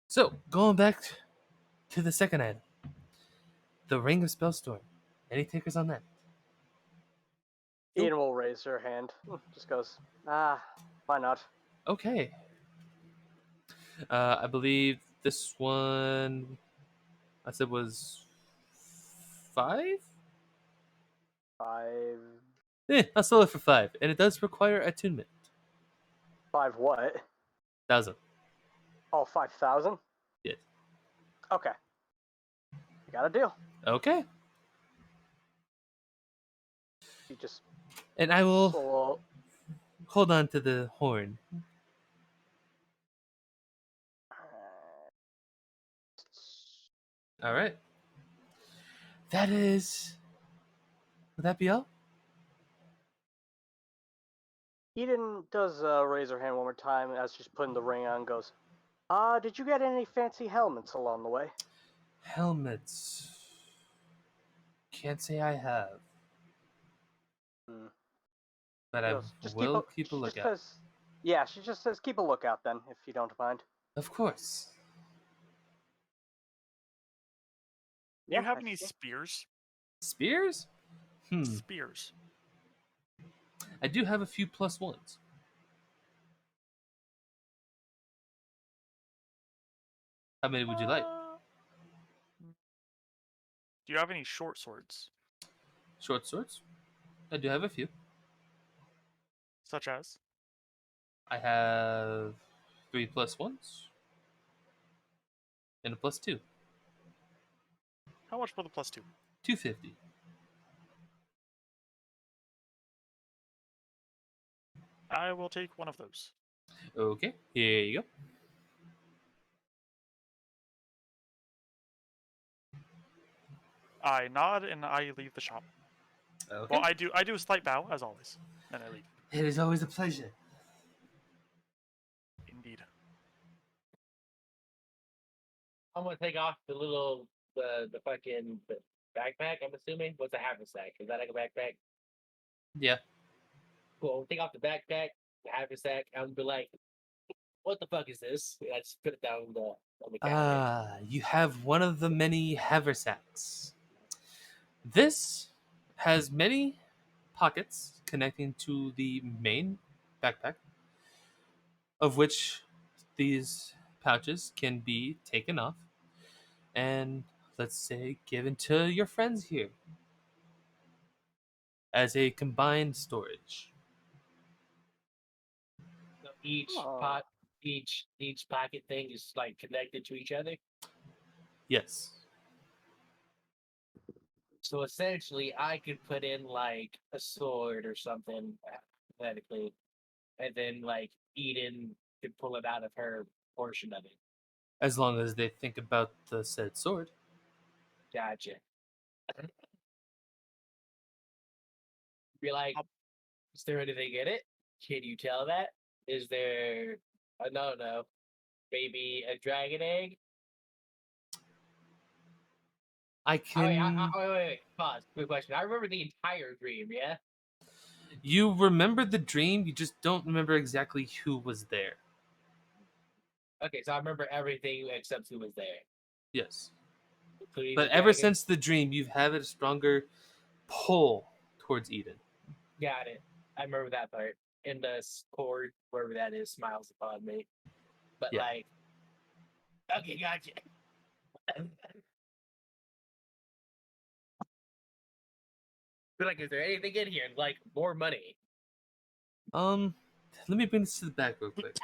So, going back to the second item, the Ring of Spellstorm. Any takers on that? Eden will raise her hand. Just goes, why not? Okay. I believe this one I said was 5? 5. I'll sell it for 5. And it does require attunement. 5 what? 1,000. Oh, 5,000? Yes. Okay. You got a deal. Okay. You just And I will pull. hold on to the horn. All right. That is. Would that be all? Eden does raise her hand one more time as she's putting the ring on. Goes, did you get any fancy helmets along the way? Helmets. Can't say I have. But I will keep a lookout. Yeah, she just says keep a lookout then, if you don't mind. Of course. Do you have I any see. spears? Spears? Spears. I do have a few plus ones. How many would you like? Do you have any short swords, Short swords? I do have a few. such as? I have 3 plus ones and a plus 2. How much for the +2? 250. I will take one of those. Okay, here you go. I nod and I leave the shop. Okay. Well, I do a slight bow as always, and I leave. It is always a pleasure. Indeed. I'm gonna take off the fucking backpack. I'm assuming. What's a haversack? Is that like a backpack? Yeah. Cool. Take off the backpack, the haversack. I'm gonna be like, "What the fuck is this?" And I just put it down on the counter. Ah, you have one of the many haversacks. This has many pockets connecting to the main backpack, of which these pouches can be taken off and, let's say, given to your friends here as a combined storage. So each Oh. each pocket thing is like connected to each other. Yes. So essentially, I could put in like a sword or something, hypothetically, and then like Eden could pull it out of her portion of it. As long as they think about the said sword. Gotcha. Be like, Um, is there anything in it? Can you tell that? Is there no, maybe a dragon egg? I can. Wait. Pause. Quick question. I remember the entire dream. Yeah. You remember the dream, you just don't remember exactly who was there. Okay, so I remember everything except who was there, Yes. including the But ever dragon. since the dream, you've had a stronger pull towards Eden. Got it. I remember that part. And the cord, wherever that is, smiles upon me. But Yeah. like, okay, gotcha. But like, is there anything in here? Like more money? Let me bring this to the back real quick.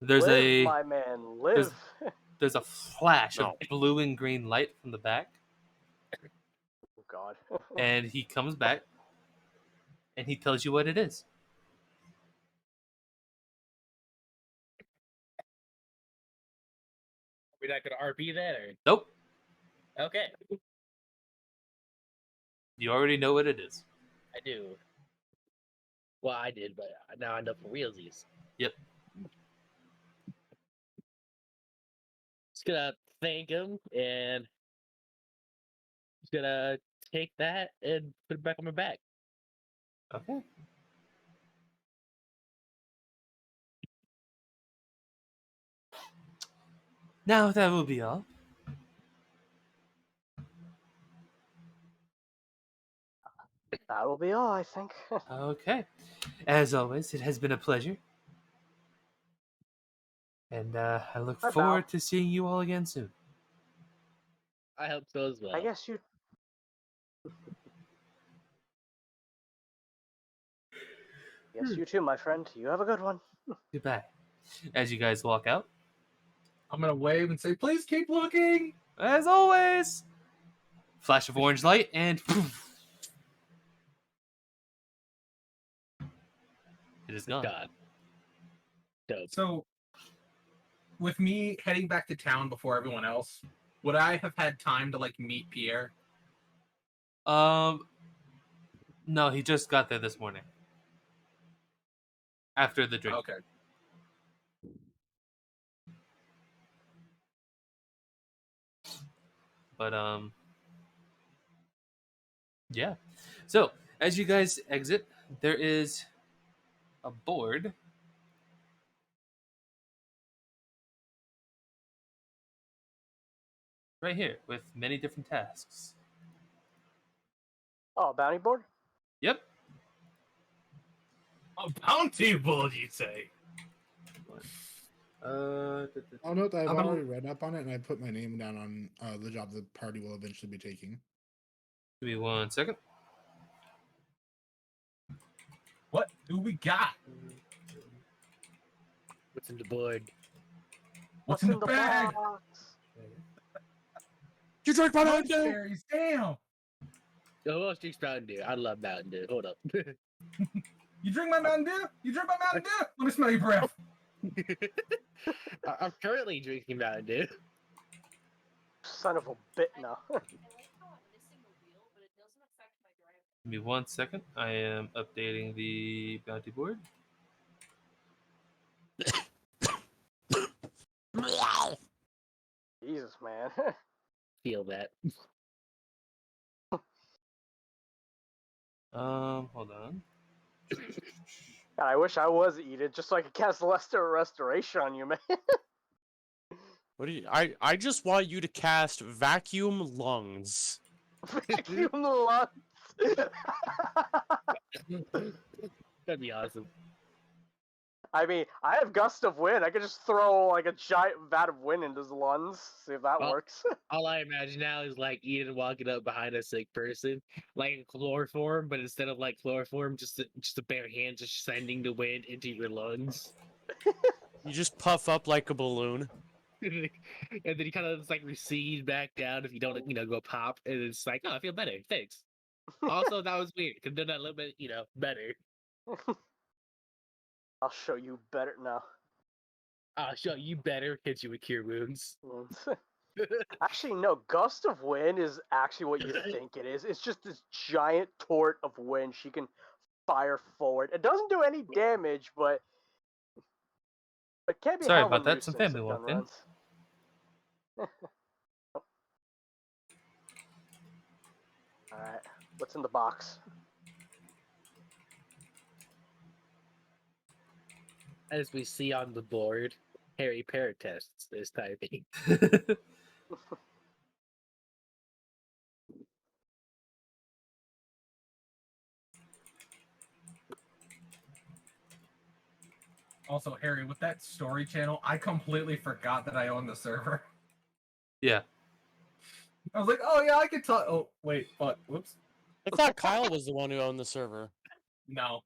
There's Live, a my man, live. there's a flash of No. blue and green light from the back, Oh God. and he comes back, and he tells you what it is. We're not gonna RP that, or Nope, okay? you already know what it is. I do. Well, I did, but now I know for realsies. Yep. Just gonna thank him and just gonna take that and put it back on my back. Okay. Now that will be all. That will be all, I think. Okay. As always, it has been a pleasure. And I look I bow. forward to seeing you all again soon. I hope so as well. I guess you. Yes, you too, my friend. You have a good one. Goodbye. As you guys walk out, I'm gonna wave and say, please keep looking. as always, flash of orange light, and it is gone. God. Dope. So, with me heading back to town before everyone else, would I have had time to like meet Pierre? No, he just got there this morning. After the drink. Okay. But yeah. So as you guys exit, there is a board right here with many different tasks. Oh, bounty board? Yep. A bounty board, you say? I'll note that I've How about- already read up on it, and I put my name down on the job the party will eventually be taking. Give me 1 second. What do we got? What's in the board? What's in the bag? box? You drink my Mountain Dew? Berries, damn! Oh, who drinks Mountain Dew? I love Mountain Dew. Hold up. You drink my Mountain Dew? You drink my Mountain Dew? Let me smell your breath. I'm currently drinking Mountain Dew. Son of a bit, no. Give me 1 second. I am updating the bounty board. Jesus, man. Feel that. Hold on. God, I wish I was Edith, just so I could cast Lesser Restoration on you, man. What do you? I just want you to cast vacuum lungs. Vacuum the lungs. That'd be awesome. I mean, I have Gust of Wind. I could just throw like a giant vat of wind into his lungs. See if that Well- works. All I imagine now is like Eden walking up behind a sick person, like in chloroform, but instead of like chloroform, just a bare hand just sending the wind into your lungs. You just puff up like a balloon. And then you kind of just like recede back down if you don't, go pop, and it's like, oh, I feel better, thanks. Also, that was weird. Could have done that a little bit, better. I'll show you better now. I'll show you better, hit you with cure wounds. Actually, no. Gust of Wind is actually what you think it is. It's just this giant torrent of wind she can fire forward. It doesn't do any damage, but it can't be. Sorry hella about that, some nuisance family at walked gun in. runs. All right, what's in the box? As we see on the board, Harry Paratests is typing. Also, Harry, with that story channel, I completely forgot that I own the server. Yeah. I was like, oh yeah, I can talk. Oh, wait, fuck. Whoops. I thought Kyle was the one who owned the server. No.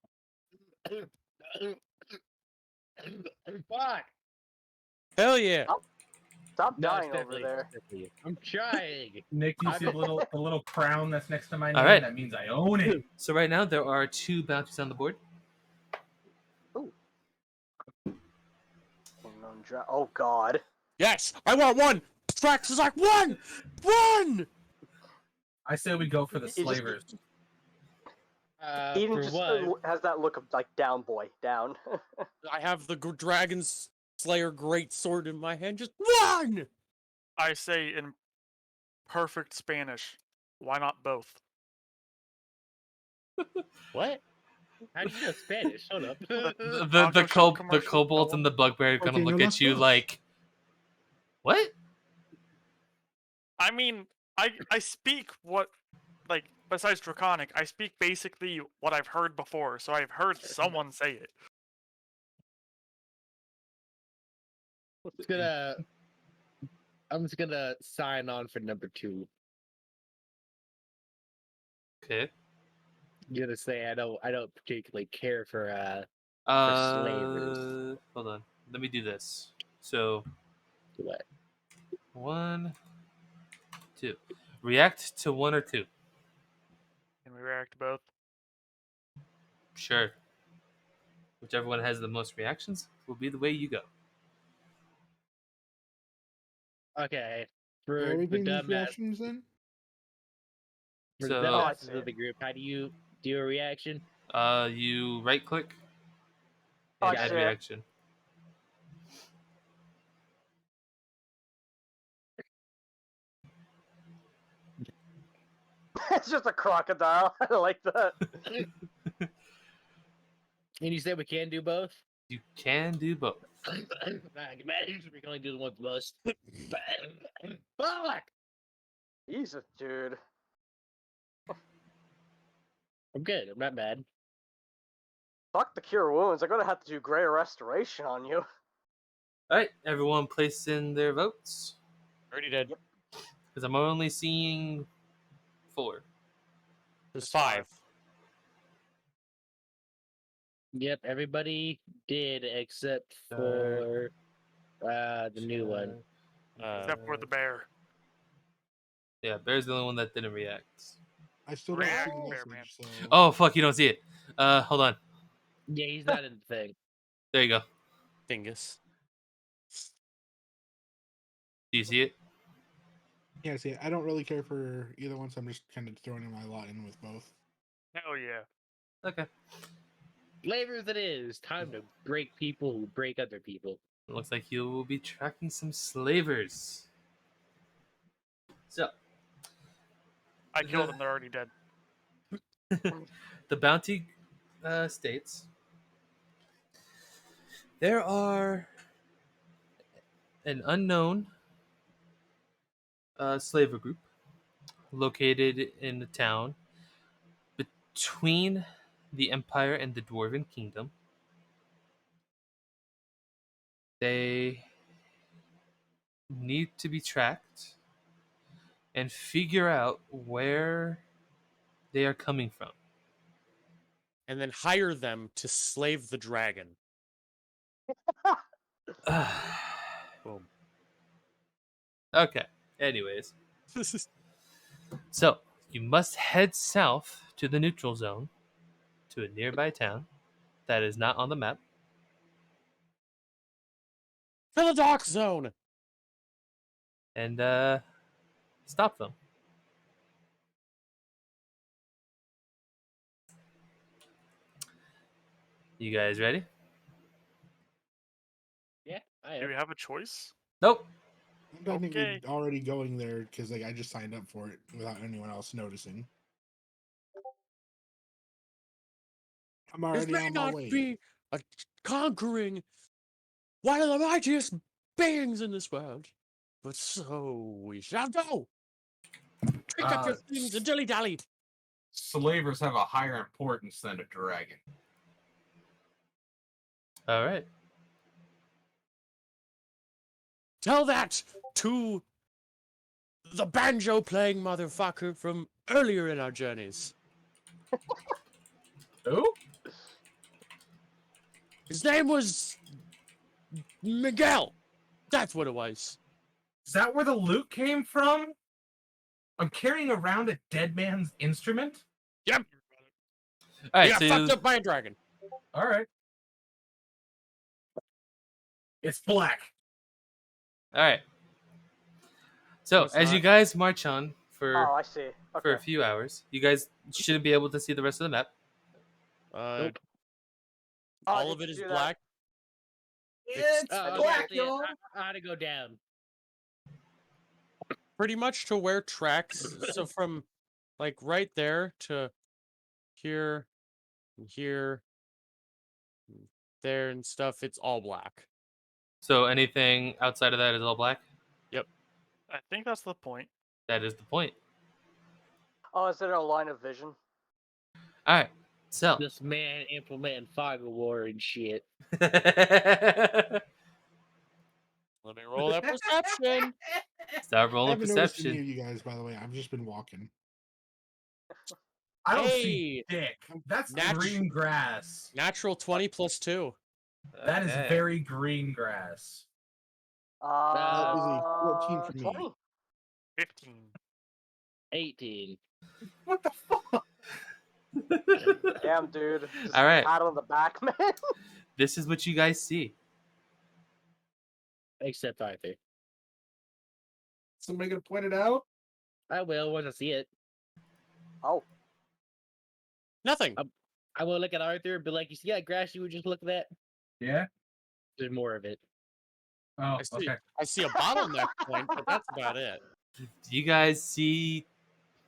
Fuck! Hell yeah! Stop No, it's dying over definitely- there. it's definitely- I'm trying. Nick, do you see the little crown that's next to my name? Alright. That means I own it. So right now there are 2 bounties on the board. Oh God. Yes, I want one. Strax is like one. I say we go for the It just- slavers. Eden For just what? has that look of like down boy, down. I have the Dragon Slayer great sword in my hand. Just one. I say in perfect Spanish, why not both? What? How do you know Spanish? Hold up. The kobold and the bugbear are gonna Okay, look no, at let's you go. like, what? I mean, I speak what, like, besides Draconic, I speak basically what I've heard before, so I've heard someone say it. I'm just gonna sign on for number 2. Okay. I'm gonna say I don't particularly care for slavers. Hold on. Let me do this. So what? 1, 2. React to 1 or 2. Can we react to both? Sure. Whichever one has the most reactions will be the way you go. Okay. Are For we the doing these dumbass, reactions then? for So- the Oh, I dumbasses see. of the group, how do you do a reaction? You right click Oh, and I add see it. reaction. It's just a crocodile. I like that. And you said we can do both? You can do both. Imagine we can only do the one with most. Fuck! Jesus, dude. I'm good. I'm not bad. Fuck the cure wounds. I'm gonna have to do greater restoration on you. All right, everyone place in their votes Already did. Yep. because I'm only seeing 4. There's 5. Yep, everybody did except for the new one. Except for the bear. Yeah, Bear's the only one that didn't react. I still don't see React, the Bear Man. message. So Oh fuck, you don't see it. Hold on. Yeah, he's not in the thing. There you go. Dingus. Do you see it? yeah, see, I don't really care for either one, so I'm just kind of throwing in my lot in with both. Hell yeah. Okay. Flavors it is. Time to break people who break other people. It looks like you will be tracking some slavers. So I killed them, they're already dead. the bounty states there are an unknown slaver group located in the town between the Empire and the Dwarven Kingdom. They need to be tracked and figure out where they are coming from. And then hire them to slave the dragon. Boom. Okay. Anyways, so you must head south to the neutral zone to a nearby town that is not on the map. To the dark zone. And stop them. You guys ready? Yeah, I Do am. we have a choice? Nope. I'm technically Okay. already going there because like I just signed up for it without anyone else noticing. I'm This already may on my not way. be a conquering one of the mightiest beings in this world, but so we shall go. Pick up your things and dilly dally. Slavers have a higher importance than a dragon. All right. Tell that to the banjo playing motherfucker from earlier in our journeys. Who? His name was Miguel. That's what it was. Is that where the loot came from? I'm carrying around a dead man's instrument? All He right. got So fucked up by a dragon. Alright. It's black. all right. So No, it's as you not. guys march on Oh, I see. for a Okay. few hours, you guys shouldn't be able to see the rest of the map. Nope. Oh, All did of it you is do that? black. It's Oh, black, yeah, y'all. I had to go down. Pretty much to where tracks. So from like right there to here, and here, and there, and stuff. It's all black. So anything outside of that is all black. I think that's the point. That is the point. Uh, Oh, is there a line of vision? All right. So This man implementing fog of war and shit. Let me roll that perception. start I rolling haven't noticed any perception. of you guys, by the way. I've just been walking. I don't see Hey, dick. That's Nat- green grass. natural 20 plus 2. That is Okay. very green grass. That is a 14 for me. 20. 15. 18. What the fuck? Damn, dude. Just All right. pat on the back, man. This is what you guys see. Except Arthur. Somebody gonna point it out? I will once I see it. Oh, Nothing. I will look at Arthur and be like, you see that grass you were just looking at? Yeah. There's more of it. Oh, I see. okay. I see a bottleneck point, but that's about it. You guys see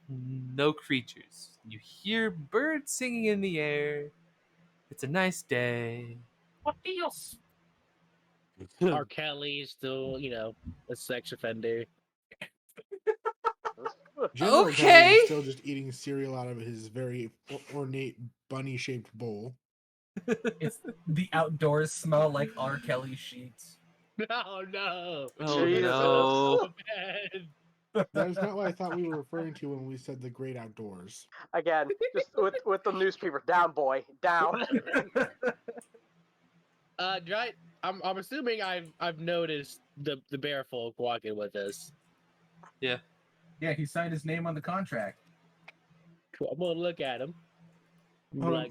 no creatures. You hear birds singing in the air. It's a nice day. What feels? R. Kelly is still, a sex offender. General Kelly Okay. is still just eating cereal out of his very ornate bunny-shaped bowl. It's the outdoors smell like R. Kelly sheets. Oh no! Oh Jesus. no. So bad. That is not what I thought we were referring to when we said the great outdoors. Again, just with the newspaper. Down, boy. Down. Right. I'm assuming I've noticed the bear folk walking with us. Yeah, he signed his name on the contract. Cool. I'm gonna look at him. Hold on, Like,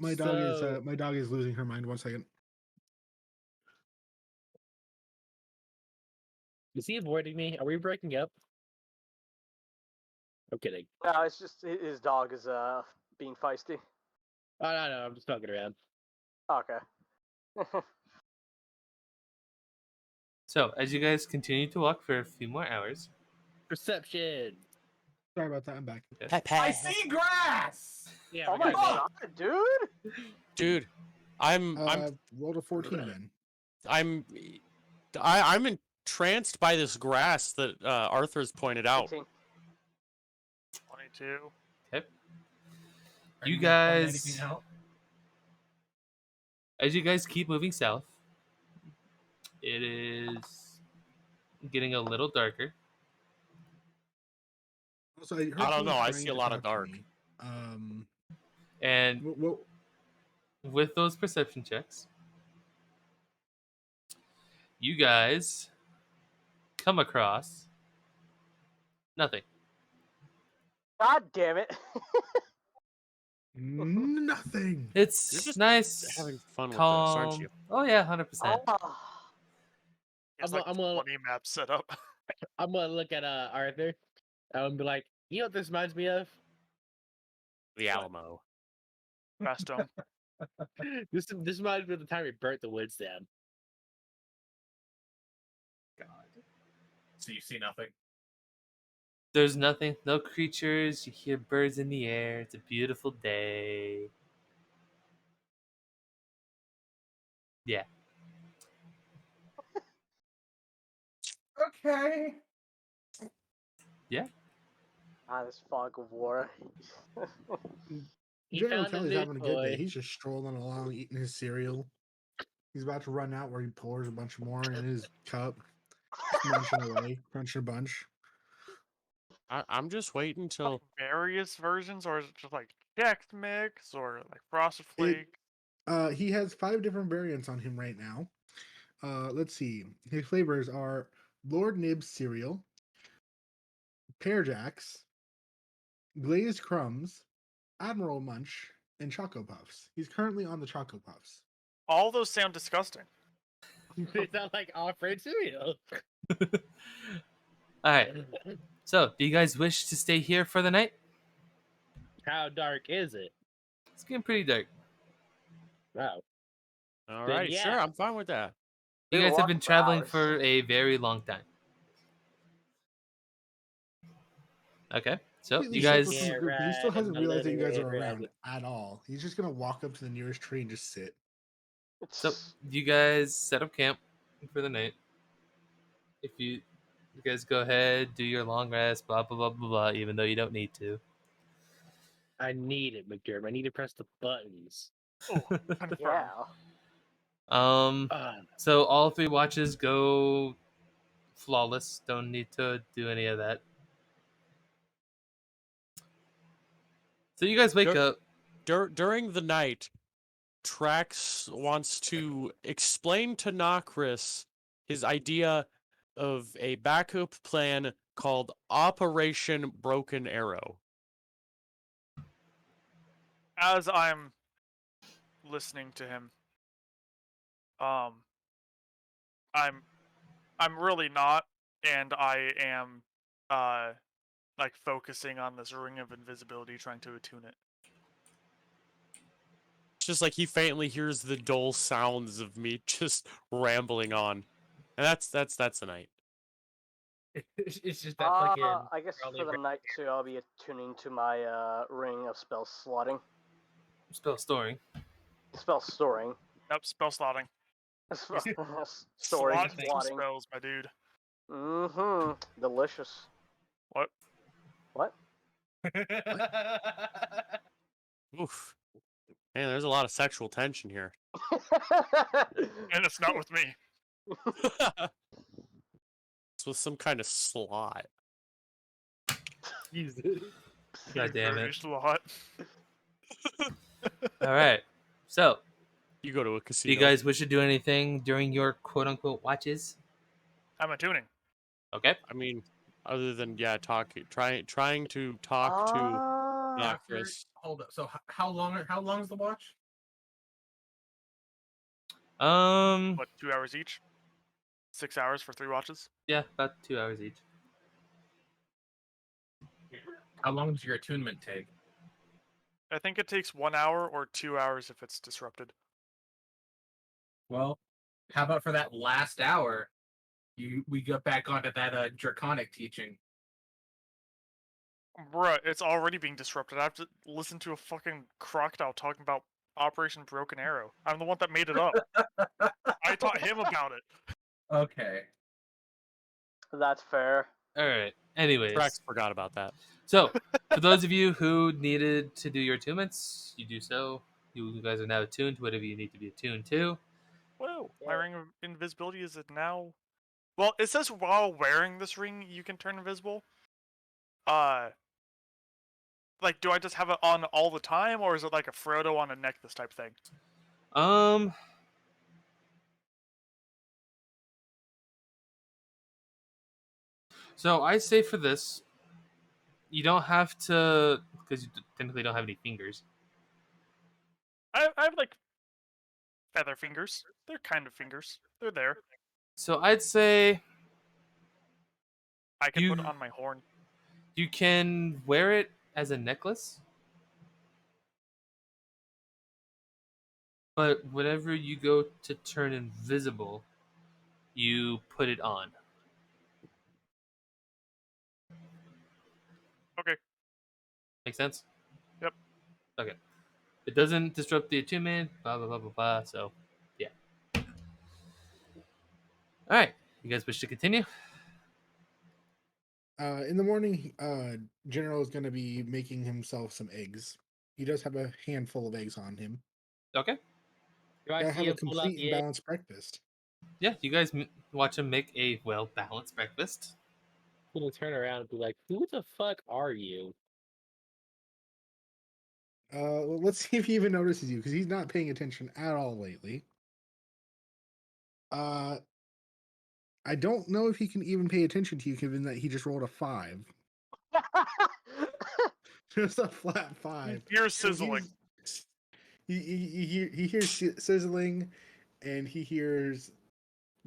my dog is losing her mind. 1 second. is he avoiding me? Are we breaking up? I'm kidding. No, it's just his dog is being feisty. Oh no, I'm just fucking around. Okay. So, as you guys continue to walk for a few more hours, Perception. Sorry about that. I'm back. I see grass. Yeah. Oh we my got god, dude! Dude, I'm Rolled a 14 then. I'm I'm entranced by this grass that Arthur's pointed out. 18. 22. okay. Are You gonna point guys- anything out? As you guys keep moving south, it is getting a little darker. Also, I, heard I don't someone know, I trying see a to lot of talk to dark. me. And Well, with those perception checks, you guys come across nothing. God damn it! nothing. It's You're just nice, having fun with this, calm. aren't you? Oh yeah, 100%. Oh, It's I'm like a- I'm a- 20 maps set up. I'm gonna look at Arthur. I'm be like, you know what this reminds me of? The Alamo. Fastone. This reminds me of the time we burnt the woods down. So you see nothing. There's nothing, no creatures. You hear birds in the air. It's a beautiful day. Yeah. Okay. this fog of war. He General found a Kelly's new having a good day. toy. He's just strolling along, eating his cereal. He's about to run out where he pours a bunch more in his cup, munching away, crunching a bunch. I'm just waiting till Various versions, or is it just like Chex Mix, or like Frosted It- Flake? He has 5 different variants on him right now. Let's see. His flavors are Lord Nibs cereal, Pear Jacks, Glazed Crumbs, Admiral Munch, and Choco Puffs. He's currently on the Choco Puffs. All those sound disgusting. It's not like off-brand cereal. All right. So, do you guys wish to stay here for the night? How dark is it? It's getting pretty dark. Wow. all Then right, sure, yeah. I'm fine with that. You We've been guys have been walking for traveling hours. for a very long time. Okay. So, Completely you separate guys. from the Yeah, group, 'cause he still right, hasn't I'm a realized that you guys little are red around rabbit. at all. He's just gonna walk up to the nearest tree and just sit. So, you guys set up camp for the night. If you guys go ahead, do your long rest, blah blah blah blah blah, even though you don't need to. I need it, McDermott. I need to press the buttons. Oh, confirm. yeah. Ah, So all 3 watches go flawless. Don't need to do any of that. So you guys wake Dur- up. During the night, Trax wants to explain to Nokris his idea of a backup plan called Operation Broken Arrow. As I'm listening to him, I'm really not, and I am like focusing on this ring of invisibility, trying to attune it. It's just like he faintly hears the dull sounds of me just rambling on. And that's the night. it's just that fucking. I guess probably for the ra- night too, I'll be attuning to my ring of spell slotting, Spell storing. spell storing, Nope, spell slotting. storing, Slotting some slotting. spells, my dude. Mm-hmm. Delicious. What? What? Oof. Man, there's a lot of sexual tension here. And it's not with me. It's with some kind of slot. Jesus. God damn it. Dirty slut. All right. So, You go to a do casino. you guys wish to do anything during your quote unquote watches? I'm attuning. Okay. I mean, other than trying to talk to Ah, Chris. Hold up. So how long is the watch? What, 2 hours each? 6 hours for 3 watches? Yeah, about 2 hours each. How long does your attunement take? I think it takes 1 hour or 2 hours if it's disrupted. Well, how about for that last hour, we got back onto that draconic teaching. Bruh, it's already being disrupted. I have to listen to a fucking crocodile talking about Operation Broken Arrow. I'm the one that made it up. I taught him about it. Okay. that's fair. All right. Anyways, Rex forgot about that. so for those of you who needed to do your attunements, you do so. You guys are now attuned to whatever you need to be attuned to. Whoa, my ring of invisibility is it now? Well, it says while wearing this ring, you can turn invisible. Like, do I just have it on all the time, or is it like a Frodo on a necklace type thing? So I say for this, you don't have to, because you technically don't have any fingers. I have like feather fingers. They're kind of fingers. They're there. So I'd say I can put You- it on my horn. you can wear it as a necklace, but whenever you go to turn invisible, you put it on. Okay. Make sense? Yep. Okay. It doesn't disrupt the attunement, blah, blah, blah, blah, blah. So, yeah. All right. You guys wish to continue? In the morning, General is going to be making himself some eggs. He does have a handful of eggs on him. Okay. Do I Gotta see have a him pull out complete the and egg? balanced breakfast. Yeah, you guys watch him make a well-balanced breakfast. I'm gonna turn around and be like, "Who the fuck are you?" Well, let's see if he even notices you, because he's not paying attention at all lately. I don't know if he can even pay attention to you, given that he just rolled a 5. Just a flat 5. Here's So sizzling. he hears sizzling, and he hears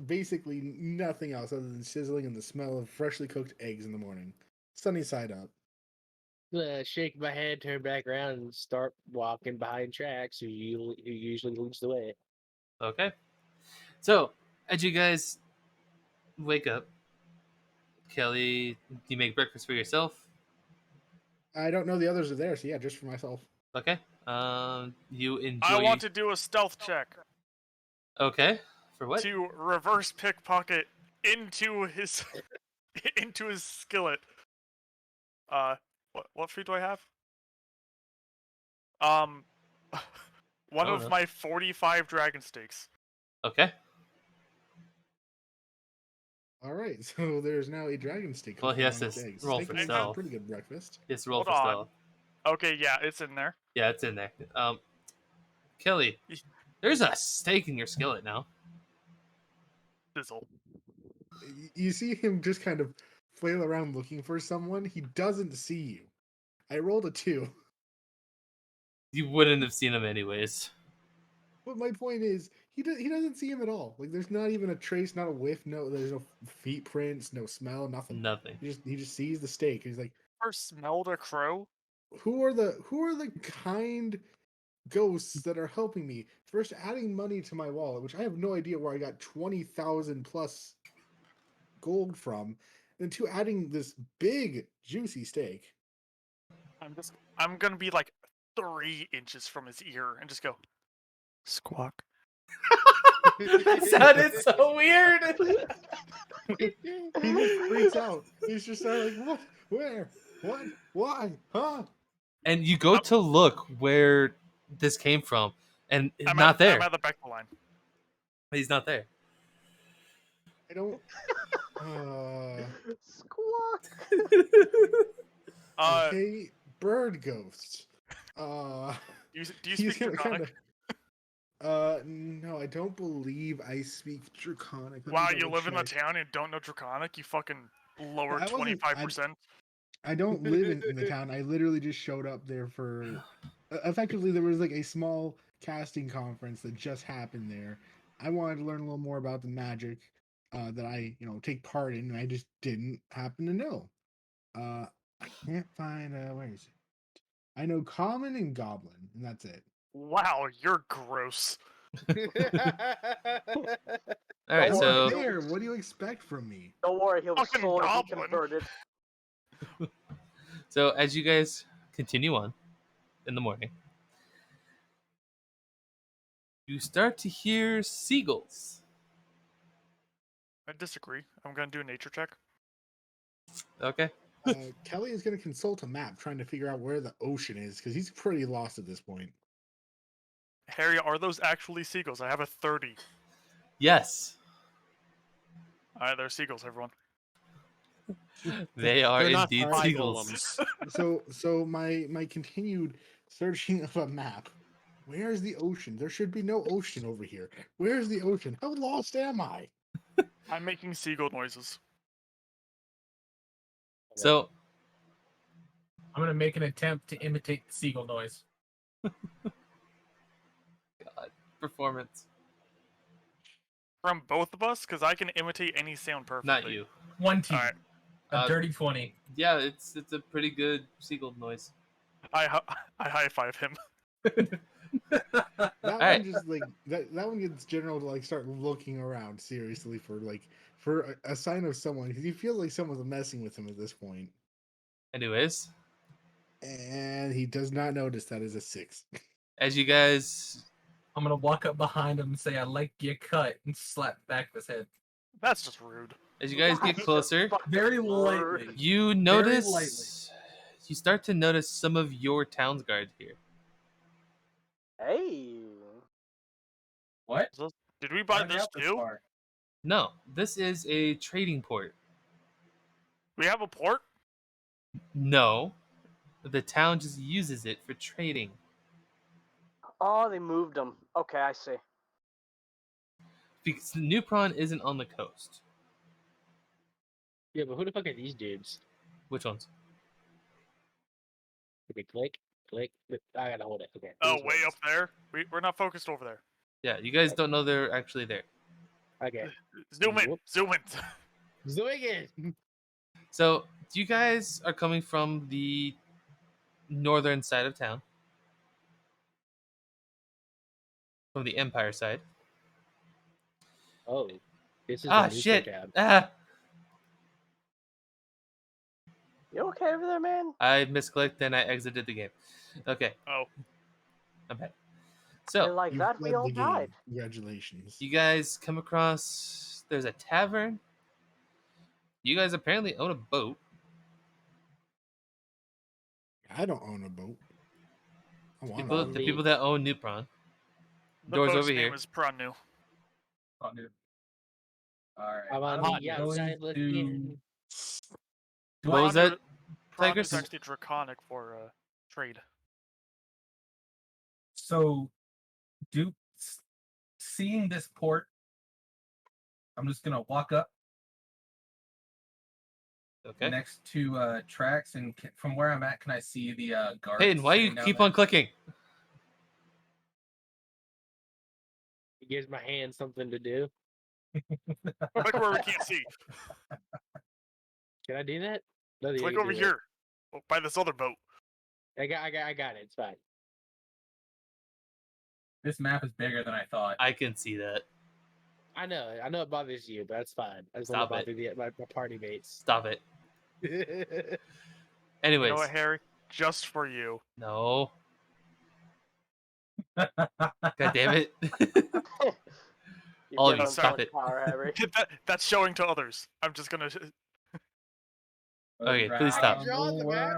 basically nothing else other than sizzling and the smell of freshly cooked eggs in the morning, sunny side up. Shake my head, turn back around, and start walking behind tracks. Who usually leads the way. Okay. So, as you guys wake up, Kelly, do you make breakfast for yourself? I don't know the others are there, so yeah, just for myself. Okay. You enjoy. I want to do a stealth check Okay. For what? to reverse pickpocket into his into his skillet. What food do I have? One Oh, of no. my 45 dragon steaks. Okay. All right, so there's now a dragon steak. Well, he has along to with eggs. roll Steak for makes a stealth. pretty good breakfast. Yes, roll Hold for on. stealth. Okay, yeah, it's in there. Yeah, it's in there. Kelly, there's a steak in your skillet now. Sizzle. You see him just kind of flail around looking for someone. He doesn't see you. I rolled a 2. You wouldn't have seen him anyways. But my point is, he doesn't see him at all. Like, there's not even a trace, not a whiff. No, there's no feet prints, no smell, nothing. Nothing. He just sees the steak. And he's like, First smelled a crow. who are the kind ghosts that are helping me? First, adding money to my wallet, which I have no idea where I got 20,000 plus gold from, and 2, adding this big juicy steak. I'm gonna be like 3 inches from his ear and just go squawk. That sounded so weird. He just freaks out. He's just like, what? Where? What? Why? Huh? And you go to look where this came from, and it's I'm not there. I'm at the back of the line. He's not there. I don't. Uh. Squawk. Okay, bird ghosts. Uh. Do you He's speak gonna Draconic? No, I don't believe I speak Draconic. Let me Wow, you double live in the check. town and don't know Draconic? You fucking lower I wasn't- 25%. I don't live in the town. I literally just showed up there for. Effectively, there was like a small casting conference that just happened there. I wanted to learn a little more about the magic that I, take part in, and I just didn't happen to know. I can't find. Where is it? I know common and goblin, and that's it. Wow, you're gross. All right, Don't so worry, There. What do you expect from me? Don't worry, he'll Fucking slowly be goblin. converted. as you guys continue on in the morning, you start to hear seagulls. I disagree. I'm gonna do a nature check. Okay. Kelly is going to consult a map, trying to figure out where the ocean is, because he's pretty lost at this point. Harry, are those actually seagulls? I have a 30. Yes, Alright, they're seagulls, everyone. they are They're not indeed spy seagulls. So my continued searching of a map. Where's the ocean? There should be no ocean over here. Where's the ocean? How lost am I? I'm making seagull noises. So I'm gonna make an attempt to imitate the seagull noise. performance, From both of us, because I can imitate any sound perfectly. not you. 20. Alright. A dirty 20. Yeah, it's a pretty good seagull noise. I high five him. That Alright. one just like that one gets General to like start looking around seriously for a sign of someone, because he feels like someone's messing with him at this point. Anyways, And he does not notice that is a 6. as you guys, I'm gonna walk up behind him and say, "I like your cut," and slap the back of his head. That's just rude. as you guys get closer, Very lightly. you notice, you start to notice some of your town's guard here. Hey. What? Did we buy Why this out this too? far? No, this is a trading port. We have a port? No, the town just uses it for trading. Oh, they moved him. Okay, I see. Because New Prawn isn't on the coast. Yeah, but who the fuck are these dudes? Which ones? Okay, click. I gotta hold it. Okay. Oh, these way ones. up there? We're not focused over there. Yeah, you guys don't know they're actually there. Okay. Zoom in. Whoop. Zoom in. Zooming in. So, you guys are coming from the northern side of town, from the Empire side. Oh, this is Ah, a new shit! tab. Ah, You okay over there, man? I misclicked and I exited the game. Okay, Oh. I'm back. And So, like You that, we fled all the game. died. Congratulations. you guys come across. There's a tavern. You guys apparently own a boat. I don't own a boat. I want People, a the boat. people that own New Prawn. The Doors boat's over name here. is Pranu. Oh, dude. All right. I'm on I'm the going outside to- looking. What was that? Pranu Tigris? is actually draconic for trade. So, seeing this port, I'm just gonna walk up Okay. next to tracks, and from where I'm at, can I see the guards? Hayden, why you sitting down keep there? on clicking? It gives my hand something to do. Click where we can't see. Can I do that? No, you Click can over do it. here. By this other boat. I got it. It's fine. This map is bigger than I thought. I can see that. I know it bothers you, but that's fine. I just Stop don't bother my party mates. Stop it. You Anyways, know what, Harry? Just for you. no. God damn it. You've All of given you, him so stop much it. power, Harry. That's showing to others. I'm just gonna. Okay, please stop. I draw the map.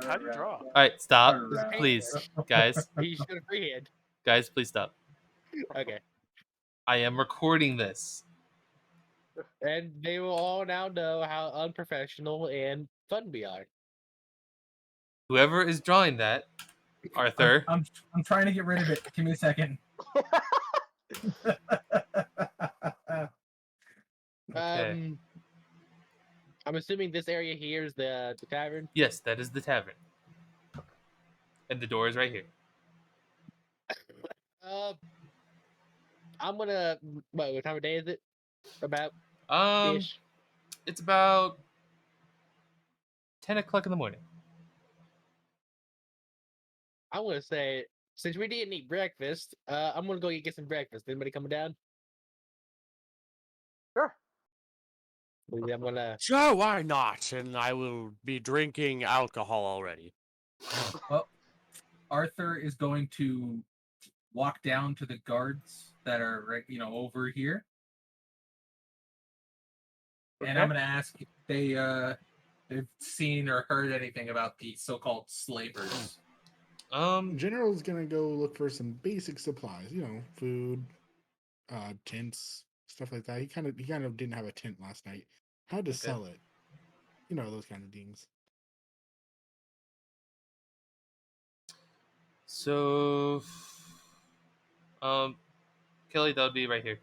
How do you draw? All right, stop, Just paint please, it. guys. He should have freehand. Guys, please stop. Okay. I am recording this. And they will all now know how unprofessional and fun we are. Whoever is drawing that, Arthur. I'm trying to get rid of it. Give me a second. Okay. I'm assuming this area here is the tavern. Yes, that is the tavern. And the door is right here. I'm gonna. What time of day is it? About Um, ish. it's about 10 o'clock in the morning. I'm gonna say since we didn't eat breakfast, I'm gonna go get some breakfast. Anybody coming down? Sure. Maybe I'm gonna. Sure, why not? And I will be drinking alcohol already. Well, Arthur is going to walk down to the guards that are right, over here, and I'm going to ask if they've seen or heard anything about the so-called slavers. General's gonna go look for some basic supplies, food, tents, stuff like that. He kind of didn't have a tent last night. Had to sell it. Those kind of things. So, Kelly, that would be right here.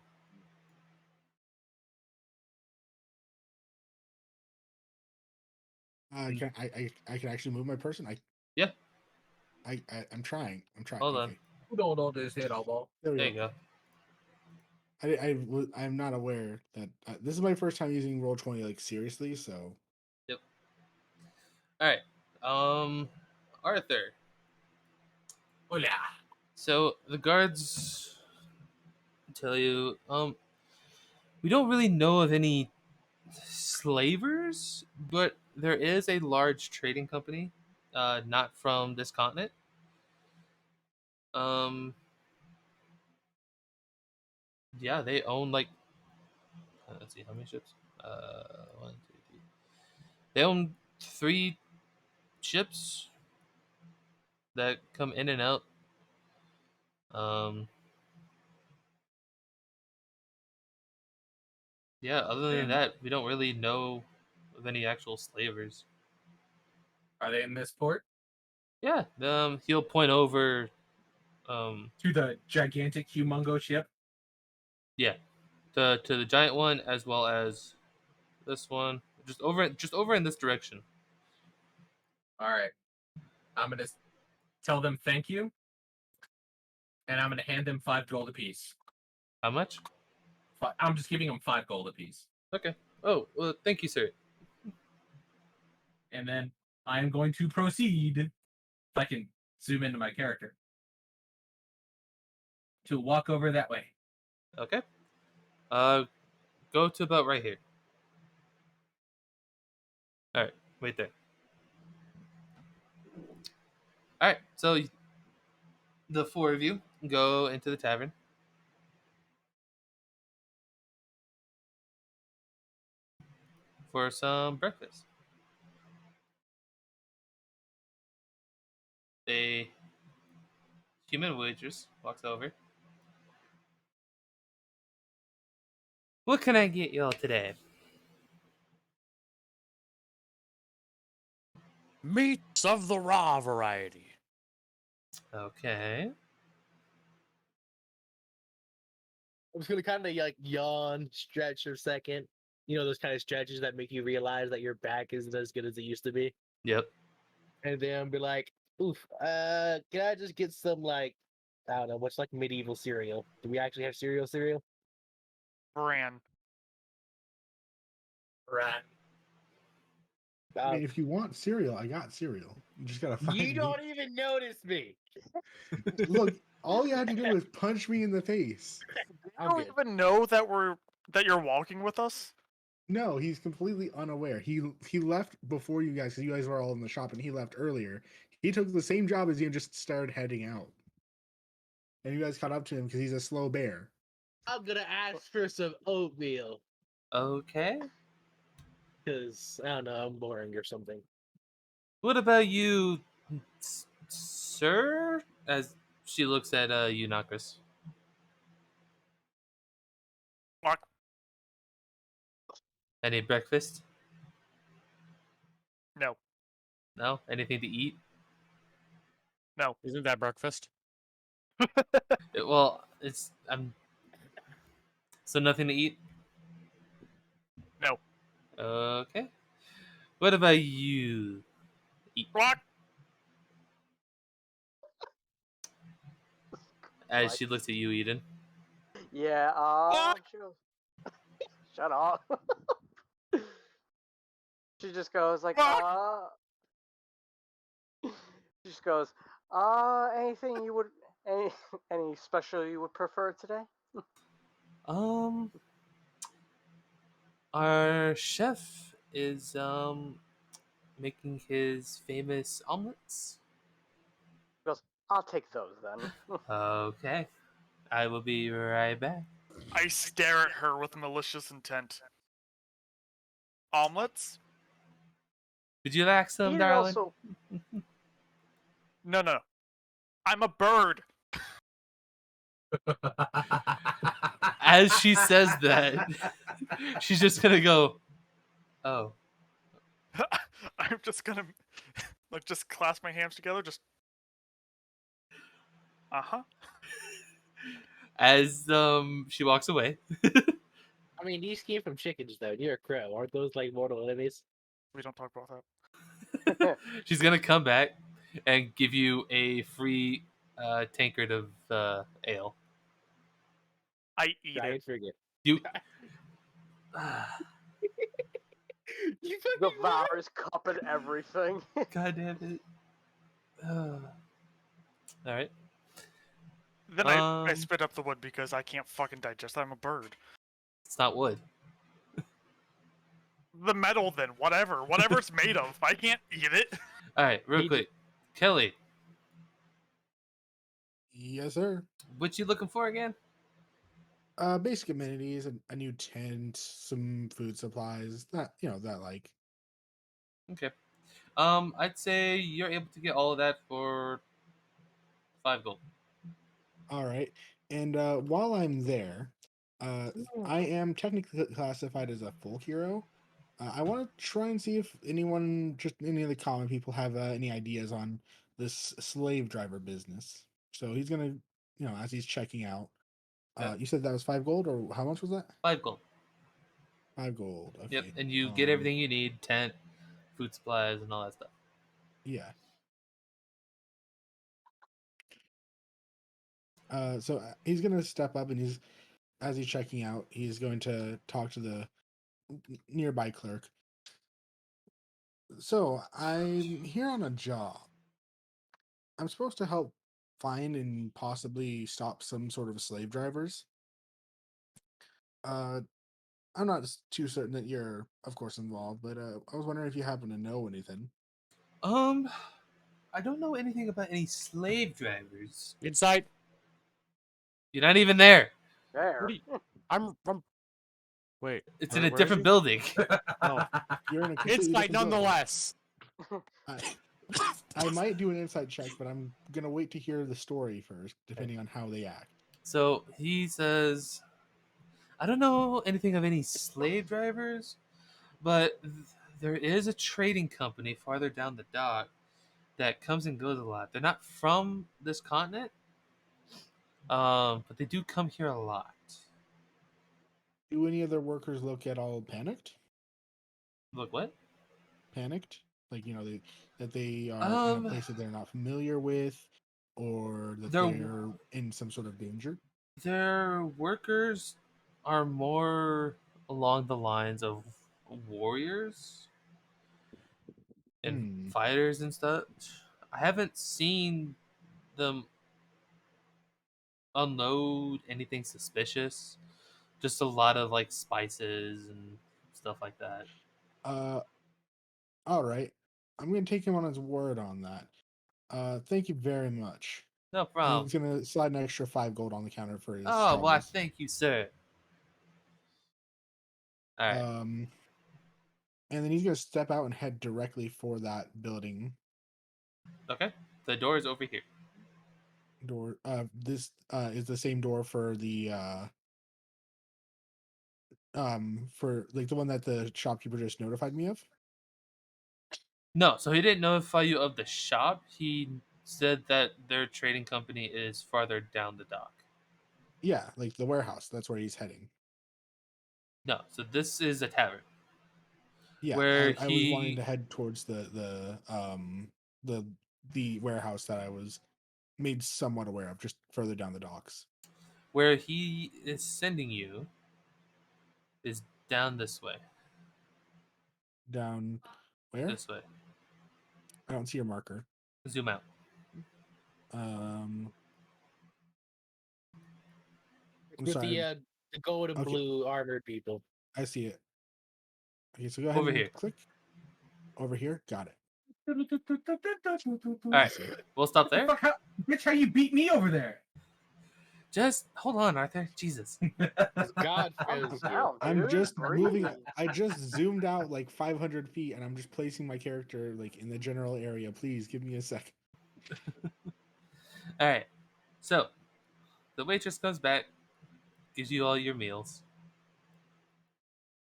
I can actually move my person. Yeah. I'm trying. Hold on. Don't hold his head elbow. There you go. I'm not aware that this is my first time using Roll20 like seriously. So. Yep. All right. Arthur. Hola. So the guards tell you, we don't really know of any slavers, but there is a large trading company, not from this continent. Yeah, they own like, let's see how many ships. 1, 2, 3. They own 3 ships that come in and out. Yeah, other than that, we don't really know of any actual slavers. Are they in this port? Yeah, he'll point over. To the gigantic, humongo ship. Yeah, to the giant one as well as this one. Just over in this direction. All right. I'm gonna tell them thank you, and I'm gonna hand them 5 gold apiece. How much? I'm just giving them 5 gold apiece. Okay. Oh, well, thank you, sir. And then I am going to proceed, if I can zoom into my character, to walk over that way. Okay. Go to about right here. All right, wait there. All right, so the 4 of you go into the tavern. For some breakfast. A human waitress walks over. What can I get y'all today? Meats of the raw variety. Okay. I'm just gonna kind of like yawn, stretch for a second. You know those kind of stretches that make you realize that your back isn't as good as it used to be. Yep. And then be like, "Oof, can I just get some like, I don't know, what's like medieval cereal? Do we actually have cereal? Bran. Right. I mean, if you want cereal, I got cereal. You just gotta find You me. don't even notice me. Look, all you had to do was punch me in the face. You I'm don't good. even know that you're walking with us. No, he's completely unaware. He left before you guys, because you guys were all in the shop, and he left earlier. He took the same job as you and just started heading out. And you guys caught up to him because he's a slow bear. I'm gonna ask for some oatmeal. Okay. Because I don't know, I'm boring or something. What about you, sir? As she looks at Eunuchus. Fuck. Any breakfast? No. No? Anything to eat? No. Isn't that breakfast? Well, it's so nothing to eat. No. Okay. What about you? Eat. Fuck. As she looks at you, Eden. Yeah, Fuck. she goes, shut up. She just goes like, Fuck. she just goes, anything you would, any, any special you would prefer today? Um, our chef is making his famous omelets. She goes, I'll take those then. Okay. I will be right back. I stare at her with malicious intent. Omelets? Would you like some, Eden darling? also, No. I'm a bird. As she says that, she's just gonna go, oh. I'm just gonna like just clasp my hands together, just uh-huh. As she walks away. I mean, these came from chickens, though. You're a crow. Aren't those like mortal enemies? We don't talk about that. She's gonna come back and give you a free tankard of ale. I eat Try it. and forget. You You fucking devours cup and everything. God damn it. Alright. Then I Um, spit up the wood because I can't fucking digest. I'm a bird. It's not wood. The metal then, whatever. Whatever it's made of. I can't eat it. Alright, real He quick. Kelly, Yes, sir. what you looking for again? Basic amenities, a new tent, some food supplies. That that like. Okay. I'd say you're able to get all of that for 5 gold. All right. And while I'm there, I am technically classified as a full hero. I want to try and see if any of the common people have any ideas on this slave driver business. So he's gonna, as he's checking out. Yeah. You said that was 5 gold, or how much was that? 5 gold. 5 gold. Okay. Yep, and you get everything you need, tent, food supplies, and all that stuff. Yeah. So he's gonna step up, and as he's checking out, he's going to talk to the nearby clerk. So I'm here on a job. I'm supposed to help find and possibly stop some sort of slave drivers. Uh, I'm not too certain that you're, of course, involved, but I was wondering if you happen to know anything. I don't know anything about any slave drivers. Inside. You're not even there. There. I'm. Wait. It's where- in a where is different he? building. Oh, You're in a completely inside different building. nonetheless. I might do an insight check, but I'm gonna wait to hear the story first, depending on how they act. So he says, I don't know anything of any slave drivers, but there is a trading company farther down the dock that comes and goes a lot. They're not from this continent, but they do come here a lot. Do any other workers look at all panicked? Look, what? Panicked, like that they are in a place that they're not familiar with, or that they're in some sort of danger. Their workers are more along the lines of warriors and fighters and stuff. I haven't seen them unload anything suspicious. Just a lot of like spices and stuff like that. All right, I'm gonna take him on his word on that. Thank you very much. No And problem. he's gonna slide an extra 5 gold on the counter for his Oh, well, troubles. thank you, sir. All right. and then he's gonna step out and head directly for that building Okay. The door is over here. door. This is the same door for the for like the one that the shopkeeper just notified me of. No, so he didn't notify you of the shop. He said that their trading company is farther down the dock. Yeah, like the warehouse. That's where he's heading. No, so this is a tavern Yeah, where I was wanting to he head towards the the warehouse that I was made somewhat aware of, just further down the docks. where he is sending you is down this way. Down where? This way. I don't see a marker. Zoom out. I'm With sorry. the gold and Okay. blue armored people. I see it. Okay, so go ahead Over and here. click over here. Got it. All right, we'll stop there. Fuck, bitch, how you beat me over there? Just hold on, Arthur. Jesus. God Calm froze you. down, I'm dude. just moving. Breathe. I just zoomed out like 500 feet, and I'm just placing my character like in the general area. Please give me a second. All right. So the waitress comes back, gives you all your meals,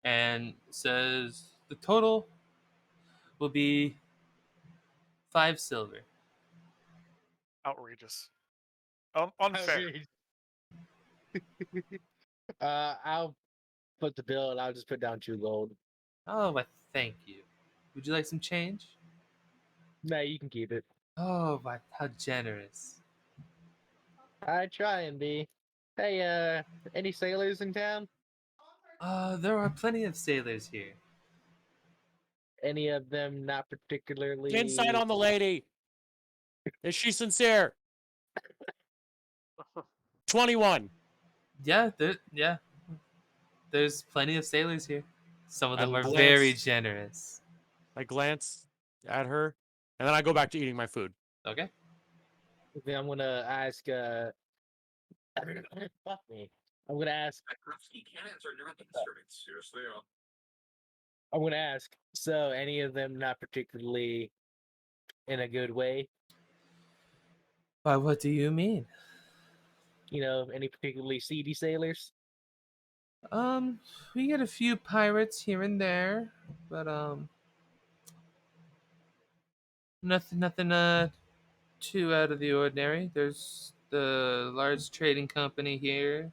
and says the total will be 5 silver. Outrageous. Unfair. I'll put the bill and I'll just put down 2 gold. Oh, but thank you. Would you like some change? No, you can keep it. Oh, but how generous. I try and be. Hey, any sailors in town? There are plenty of sailors here. Any of them not particularly Insight on the lady. Is she sincere? 21. Yeah, there's plenty of sailors here. Some of I them are glance- very generous. I glance at her, and then I go back to eating my food. Okay. Then I'm gonna ask fuck me. I'm gonna ask I'm gonna ask, so any of them not particularly in a good way? By what do you mean? You know, any particularly seedy sailors? We get a few pirates here and there, but nothing too out of the ordinary. There's the large trading company here.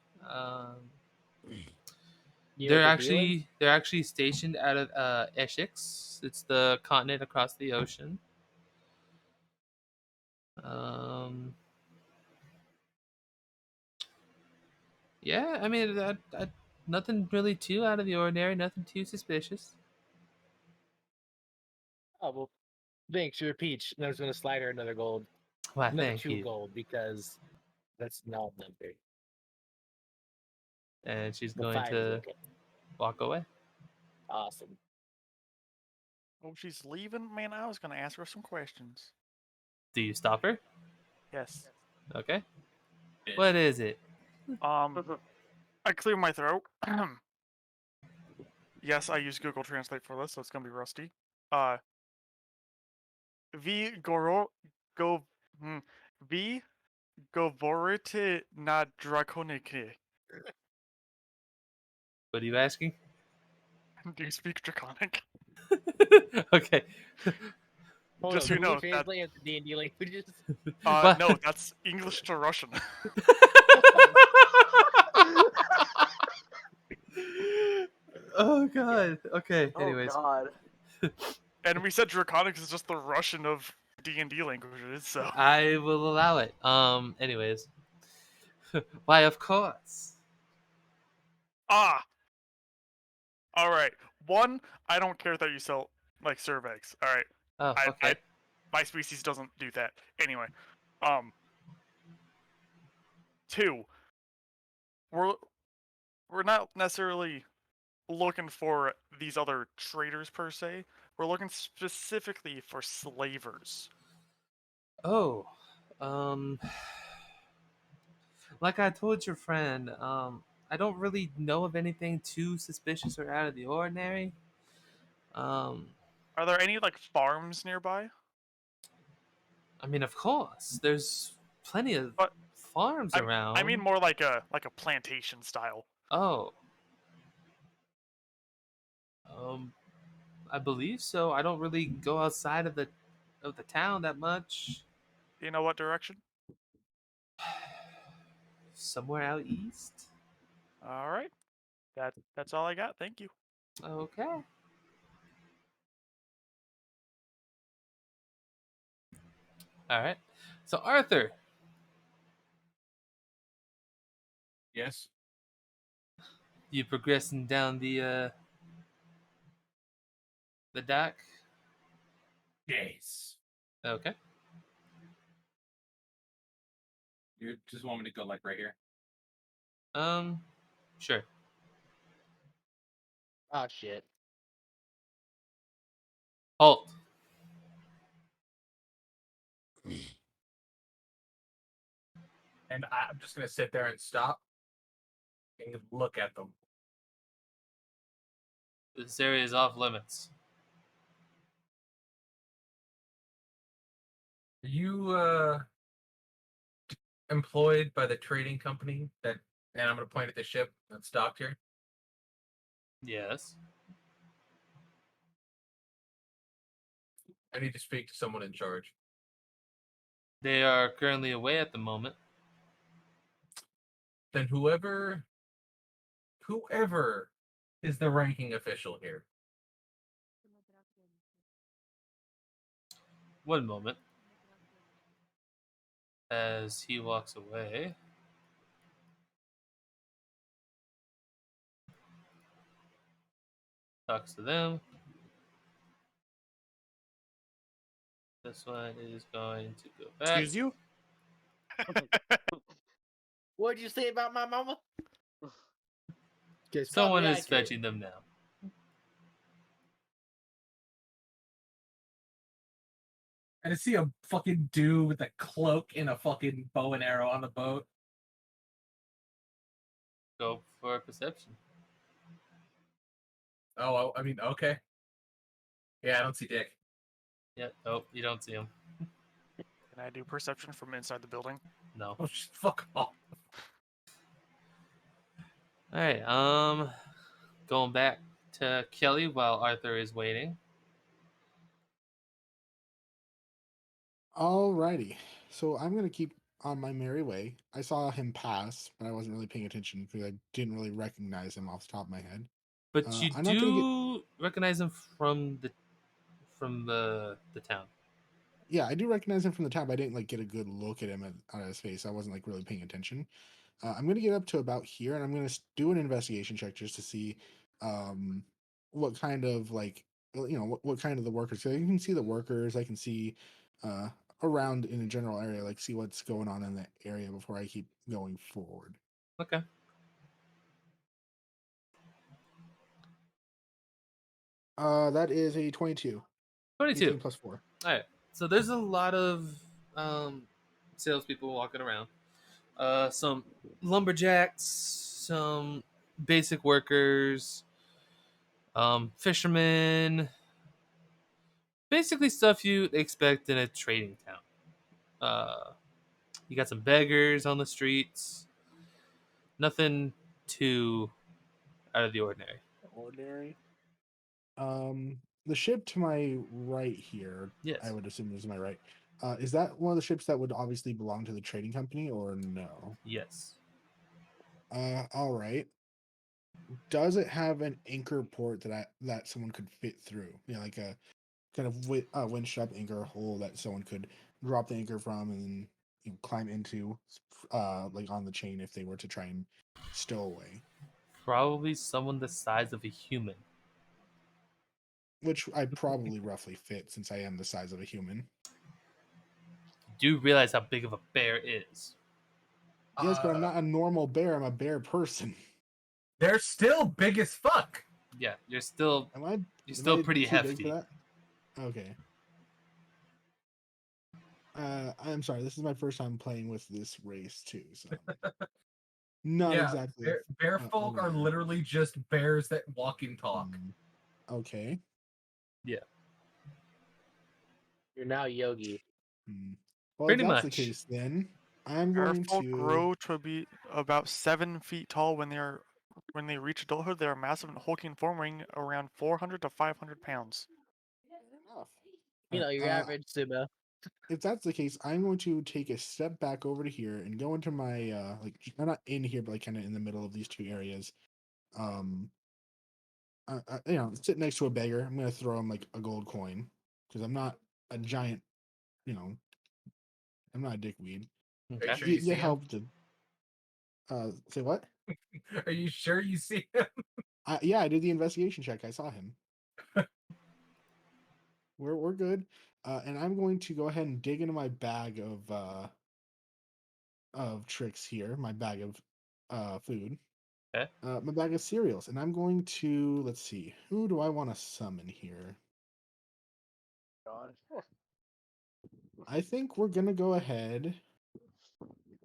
You know what they're doing? They're actually stationed out of Essex. It's the continent across the ocean. Um, yeah, I mean nothing really too out of the ordinary. Nothing too suspicious. Oh well, thanks, you're a peach. And I was gonna slide her another gold. Why, Another thank 2 you. gold because that's not number. And she's Well, going 5 is to okay. walk away. Awesome. Oh, she's leaving? Man, I was gonna ask her some questions. Do you stop her? Yes. Okay. What is it? I clear my throat. Yes, I use Google Translate for this, so it's gonna be rusty. Vi goro go vi govorite na drakonike. What are you asking? Do you speak Draconic? Okay. Hold Just on, so you Google know, that Translate has the D&D languages. What? no, that's English to Russian. Oh god. Okay. Oh Anyways. God. And we said Draconic is just the Russian of D&D languages, so I will allow it. Anyways. Why, of course. ah. All right. One, I don't care that you sell like serve eggs. All right. Oh, okay. My species doesn't do that. Anyway, two, we're not necessarily looking for these other traders per se. We're looking specifically for slavers. Oh. Um like I told your friend, I don't really know of anything too suspicious or out of the ordinary. Um, Are there any like farms nearby? I mean, of course, there's plenty of But farms around. I mean more like a plantation style. Oh. I believe so. I don't really go outside of the town that much. Do you know what direction? Somewhere out east. All right. That's all I got. Thank you. Okay. All right. So Arthur, Yes. you progressing down the dock? Yes. Okay. You just want me to go like right here? Sure. Oh shit. Halt. And I'm just gonna sit there and stop and look at them. This area is off limits. Are you employed by the trading company that? And I'm gonna point at the ship that's docked here. Yes. I need to speak to someone in charge. They are currently away at the moment. Then whoever is the ranking official here. One moment. As he walks away. Talks to them. This one is going to go back. Excuse you? What'd you say about my mama? Guess Someone probably is accurate. fetching them now. And to see a fucking dude with a cloak and a fucking bow and arrow on the boat. Go for perception. Oh, I mean, okay. Yeah, I don't see Dick. Yeah. Oh, you don't see him. Can I do perception from inside the building? No. Oh, fuck off. All right. Going back to Kelly while Arthur is waiting. Alrighty. So I'm gonna keep on my merry way. I saw him pass, but I wasn't really paying attention because I didn't really recognize him off the top of my head. But you I'm not gonna get. do recognize him from the town. Yeah, I do recognize him from the top. I didn't like get a good look at him out of his face. I wasn't like really paying attention. I'm gonna get up to about here, and I'm gonna do an investigation check just to see um, what kind of like what kind of the workers. So you can see the workers. I can see uh, around in a general area, like see what's going on in that area before I keep going forward. Okay. That is a 22. 22. 18 plus 4. All right. So there's a lot of salespeople walking around. Some lumberjacks, some basic workers, fishermen. Basically stuff you'd expect in a trading town. You got some beggars on the streets. Nothing too out of the ordinary. Ordinary. The ship to my right here, Yes. I would assume is to my right. Is that one of the ships that would obviously belong to the trading company or no? Yes. All right. Does it have an anchor port that someone could fit through? You know, like a kind of winch up anchor hole that someone could drop the anchor from and then climb into, like on the chain if they were to try and stow away. Probably someone the size of a human. Which I probably roughly fit since I am the size of a human. You do realize how big of a bear is. Yes, but I'm not a normal bear. I'm a bear person. They're still big as fuck. Yeah, you're still Am I? you're still pretty too big hefty. for that? Okay. I'm sorry. This is my first time playing with this race too, so not Yeah, exactly. bear folk are aware. literally just bears that walk and talk. Okay. You're now Yogi. Hmm. Well, if Pretty that's the much. case, then I'm going Merfolk to. grow to be about 7 feet tall when they reach adulthood. They are massive and hulking form, weighing around 400 to 500 pounds. Enough. You know, your average sumo. If that's the case, I'm going to take a step back over to here and go into my like I'm not in here, but like kind of in the middle of these two areas. Um, sit next to a beggar. I'm gonna throw him like a gold coin because I'm not a giant. You know, I'm not a dickweed. Are you Okay. sure you You see him? help to say what? Are you sure you see him? Yeah, I did the investigation check. I saw him. We're good. And I'm going to go ahead and dig into my bag of tricks here, my bag of food, Okay. my bag of cereals, and I'm going to let's see, who do I want to summon here? God. I think we're gonna go ahead.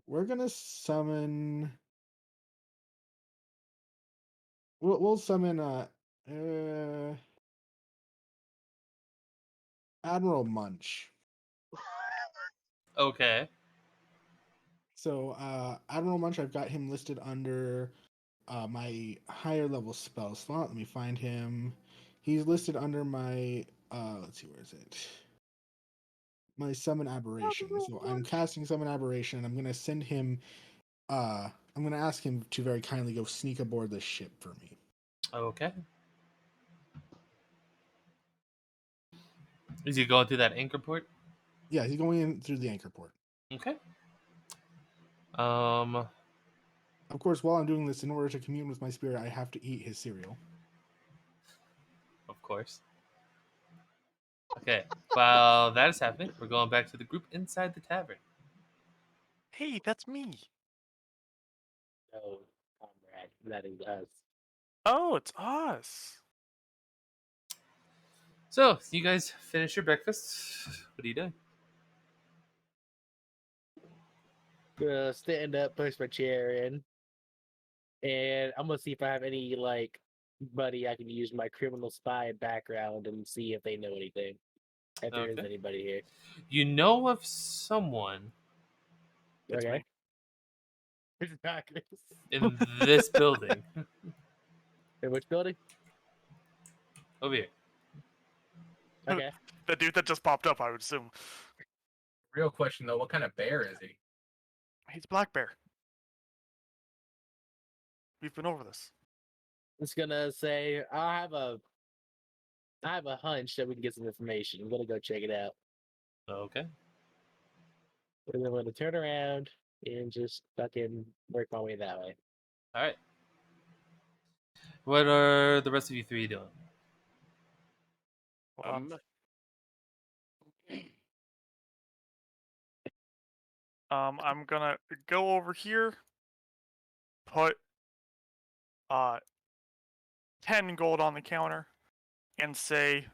We're gonna summon. We'll summon uh Admiral Munch. Okay. So Admiral Munch, I've got him listed under my higher level spell slot. Let me find him. He's listed under my let's see, where is it? My summon aberration. So I'm casting summon aberration. I'm gonna send him. I'm gonna ask him to very kindly go sneak aboard the ship for me. Okay. Is he going through that anchor port? Yeah, he's going in through the anchor port. Okay. Um. Of course, while I'm doing this, in order to commune with my spirit, I have to eat his cereal. Of course. Okay. While that is happening, we're going back to the group inside the tavern. Hey, that's me. No, comrade, that is us. Oh, it's us. So, you guys finish your breakfast. What are you doing? Gonna stand up, push my chair in, and I'm gonna see if I have any like buddy I can use my criminal spy background and see if they know anything. If there is Okay. anybody here. You know of someone It's Okay. me. Exactly. in this building In which building? over here. Okay. The dude that just popped up, I would assume. Real question though, what kind of bear is he? He's Black Bear. We've been over this. It's gonna say I have a hunch that we can get some information. I'm gonna go check it out. Okay. And then I'm gonna turn around and just fucking work my way that way. All right. What are the rest of you three doing? Hold on. I'm gonna go over here, put 10 gold on the counter, and say,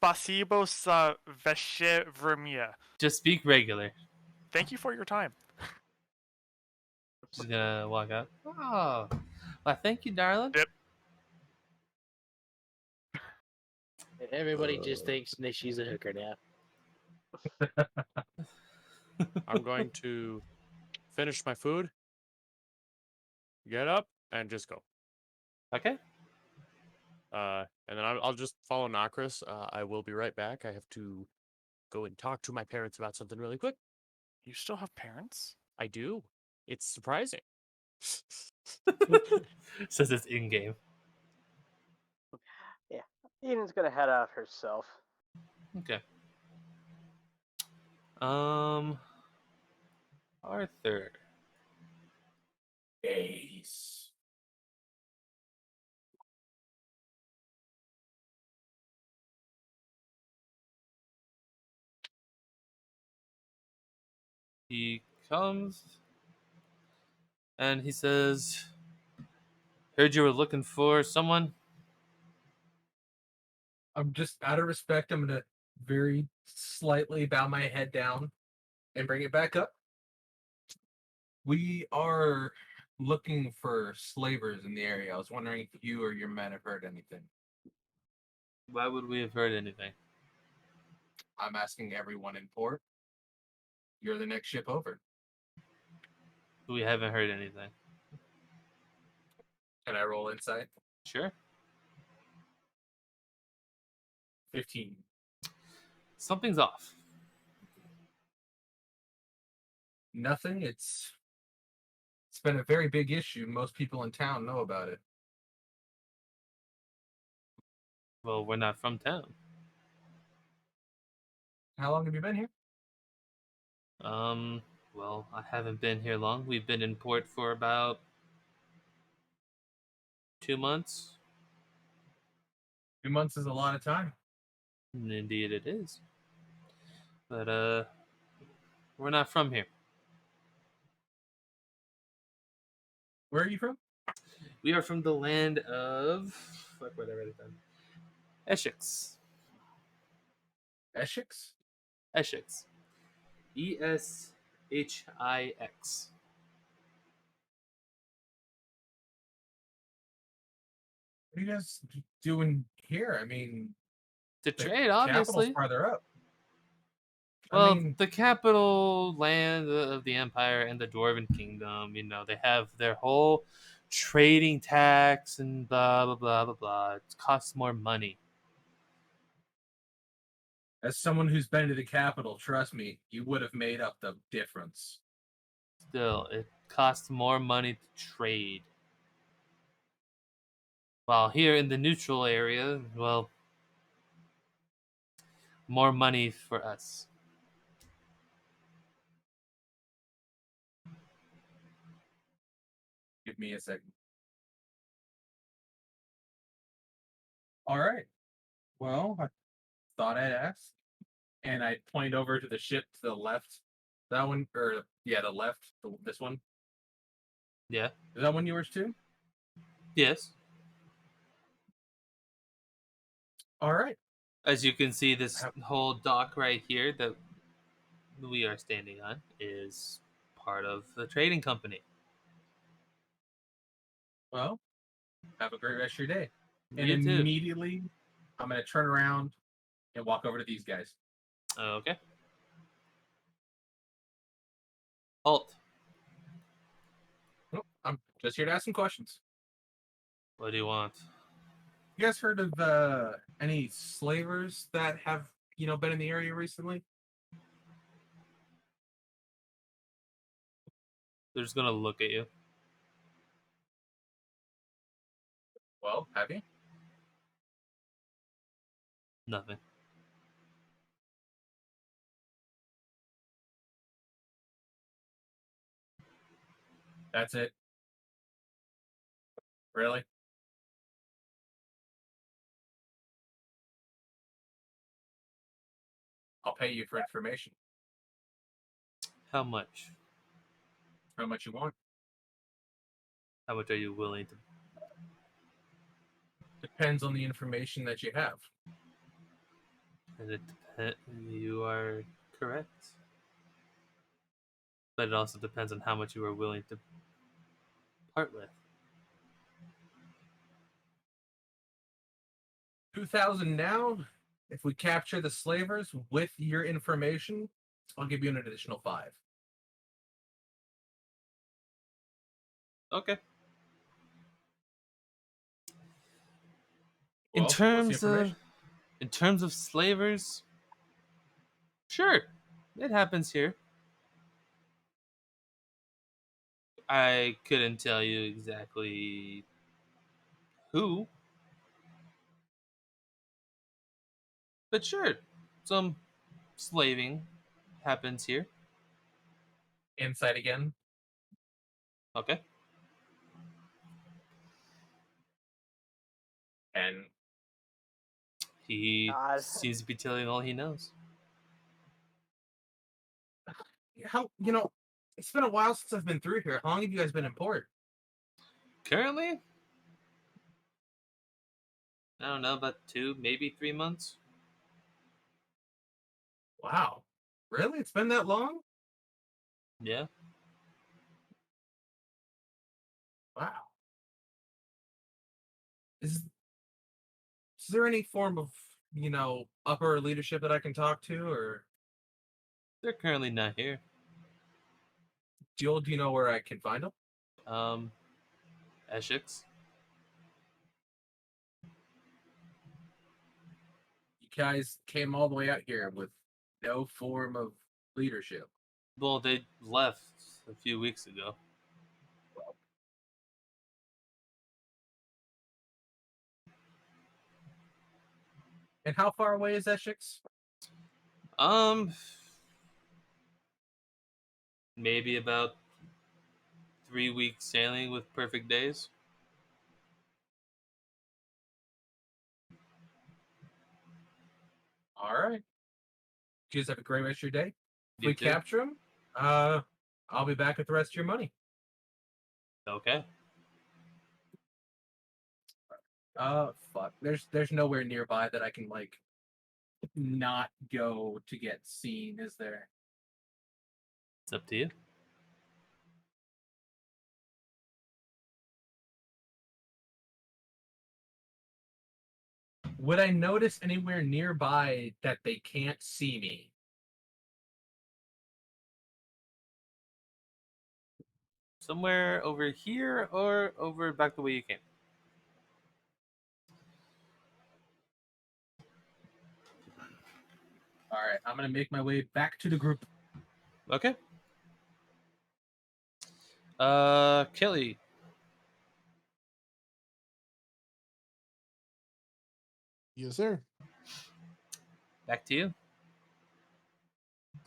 Spasibo za vaše vremya. Just speak regular. Thank you for your time. Just gonna walk out. Oh, well, thank you, darling. Yep. And everybody just thinks that she's a hooker now. I'm going to finish my food, get up, and just go. Okay. And then I'll just follow Nokris. I will be right back. I have to go and talk to my parents about something really quick. You still have parents? I do. It's surprising. Says it's in game. Yeah. Eden's gonna head out herself. Okay. Arthur. Ace. He comes and he says, "Heard you were looking for someone." I'm just out of respect, I'm gonna very slightly bow my head down and bring it back up. We are looking for slavers in the area. I was wondering if you or your men have heard anything. Why would we have heard anything? I'm asking everyone in port. You're the next ship over. We haven't heard anything. Can I roll insight? Sure. 15. Something's off. Nothing. It's been a very big issue. Most people in town know about it. Well, we're not from town. How long have you been here? Well, I haven't been here long. We've been in port for about 2 months. 2 months is a lot of time. Indeed it is. But we're not from here. Where are you from? We are from the land of fuck, what did I write it down? Essex. Essex? Essex. Eshix. What are you guys doing here? I mean, To the trade, capital's obviously. farther up. Well, I mean, the capital land of the empire and the Dwarven Kingdom, they have their whole trading tax and blah blah blah blah blah. It costs more money. as someone who's been to the capital, trust me, you would have made up the difference. Still, it costs more money to trade. While here in the neutral area, well, more money for us. Give me a second. All right. Well, I thought I'd ask. And I point over to the ship to the left. That one, or yeah, the left, this one. Yeah. Is that one yours too? Yes. All right. As you can see, this whole dock right here that we are standing on is part of the trading company. Well, have a great rest of your day. And You too. immediately, I'm going to turn around and walk over to these guys. Okay. Halt. Nope, I'm just here to ask some questions. What do you want? You guys heard of any slavers that have, been in the area recently? They're just gonna look at you. Well, have you? Nothing. That's it. Really? I'll pay you for information. How much? How much you want? How much are you willing to? Depends on the information that you have. And you are correct. But it also depends on how much you are willing to part with. 2,000 now. If we capture the slavers with your information, I'll give you an additional 5. Okay. Well, in what's the terms of information? in terms of slavers, sure, it happens here. I couldn't tell you exactly who, but sure, some slaving happens here. Insight again. Okay. And He God. seems to be telling all he knows. it's been a while since I've been through here. How long have you guys been in port? Currently, I don't know, about 2, maybe 3 months. Wow. Really? It's been that long? Yeah. Wow. This there any form of, upper leadership that I can talk to, or They're currently not here. do you know where I can find them? Essex. You guys came all the way out here with no form of leadership. Well, they left a few weeks ago. And how far away is Essex? Maybe about 3 weeks sailing with perfect days. All right. You guys have a great rest of your day. If You we too? capture him, I'll be back with the rest of your money. Okay. Fuck. There's nowhere nearby that I can not go to get seen, is there? It's up to you. Would I notice anywhere nearby that they can't see me? Somewhere over here or over back the way you came. All right, I'm gonna make my way back to the group. Okay. Kelly. Yes, sir. Back to you.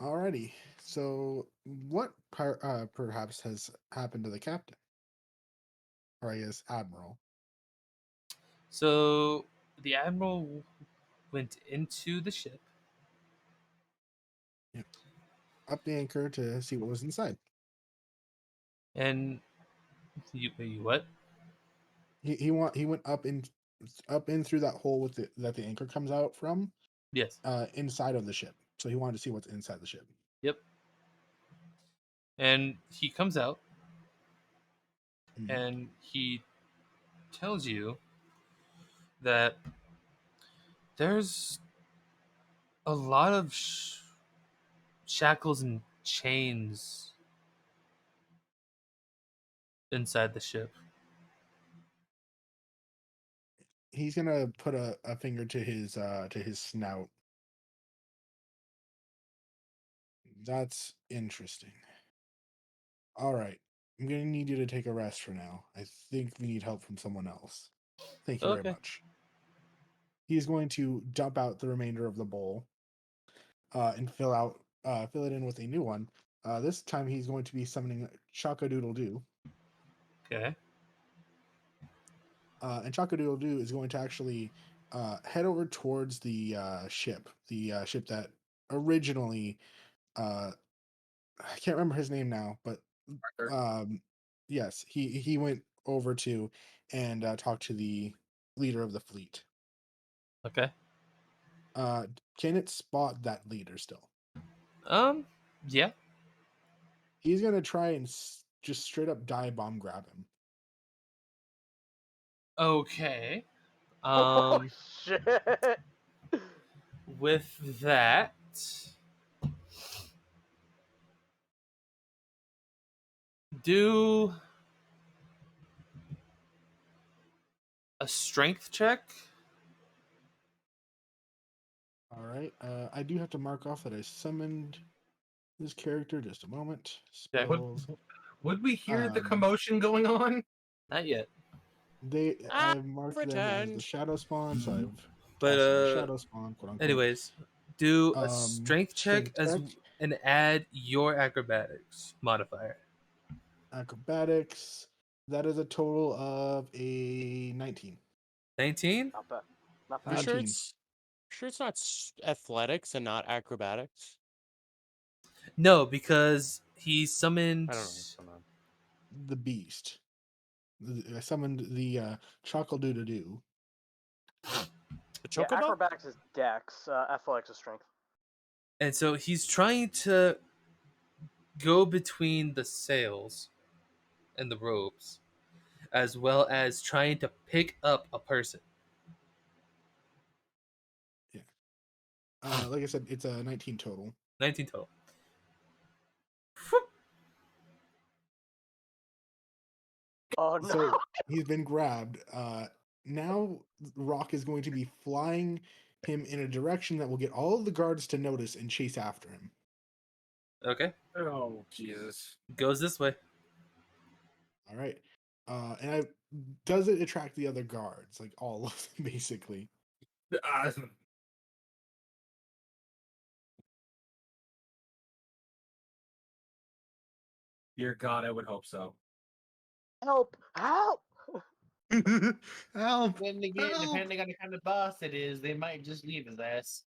Alrighty. So, what perhaps has happened to the captain, or I guess admiral? So the admiral went into the ship. Up the anchor to see what was inside. And you what? He went up in through that hole with that the anchor comes out from, Yes. inside of the ship. So he wanted to see what's inside the ship. Yep. And he comes out Mhm. and he tells you that there's a lot of shackles and chains inside the ship. He's gonna put a finger to his snout. That's interesting. All right. I'm gonna need you to take a rest for now. I think we need help from someone else. Thank you very Okay. much. He's going to dump out the remainder of the bowl, and fill it in with a new one. This time he's going to be summoning Chaka-Doodle Doo. Okay. And Chaka-Doodle Doo is going to actually head over towards the ship that originally, I can't remember his name now, but yes, he went over to and talked to the leader of the fleet. Okay. Can it spot that leader still? Yeah. He's gonna try and just straight up dive bomb grab him. Okay. Oh shit! With that, do a strength check. All right. I do have to mark off that I summoned this character. Just a moment. Okay. Spells. Would we hear the Um, commotion going on? Not yet. I've marked them as the Pretend. shadow spawn, so I've But cast them as shadow spawn, quote unquote. anyways, do a strength check Strength check, and add your acrobatics modifier. acrobatics. That is a total of a 19. 19? Not bad. Not You bad. sure 19. it's not athletics and not acrobatics? No, because he summoned. I don't know. Hold on. The beast. I summoned the Chockle-Doo-Doo. The Yeah, chocobo? acrobatics is dex, athletics is strength. And so he's trying to go between the sails and the ropes, as well as trying to pick up a person. Like I said, it's a 19 total. 19 total. Oh no! So he's been grabbed. Now Rock is going to be flying him in a direction that will get all of the guards to notice and chase after him. Okay. Oh Jesus! Goes this way. All right. Does it attract the other guards? Like all of them, basically. Dear God, I would hope so. Help! Help! Help! Then again, Help! depending on the kind of boss it is, they might just leave his ass.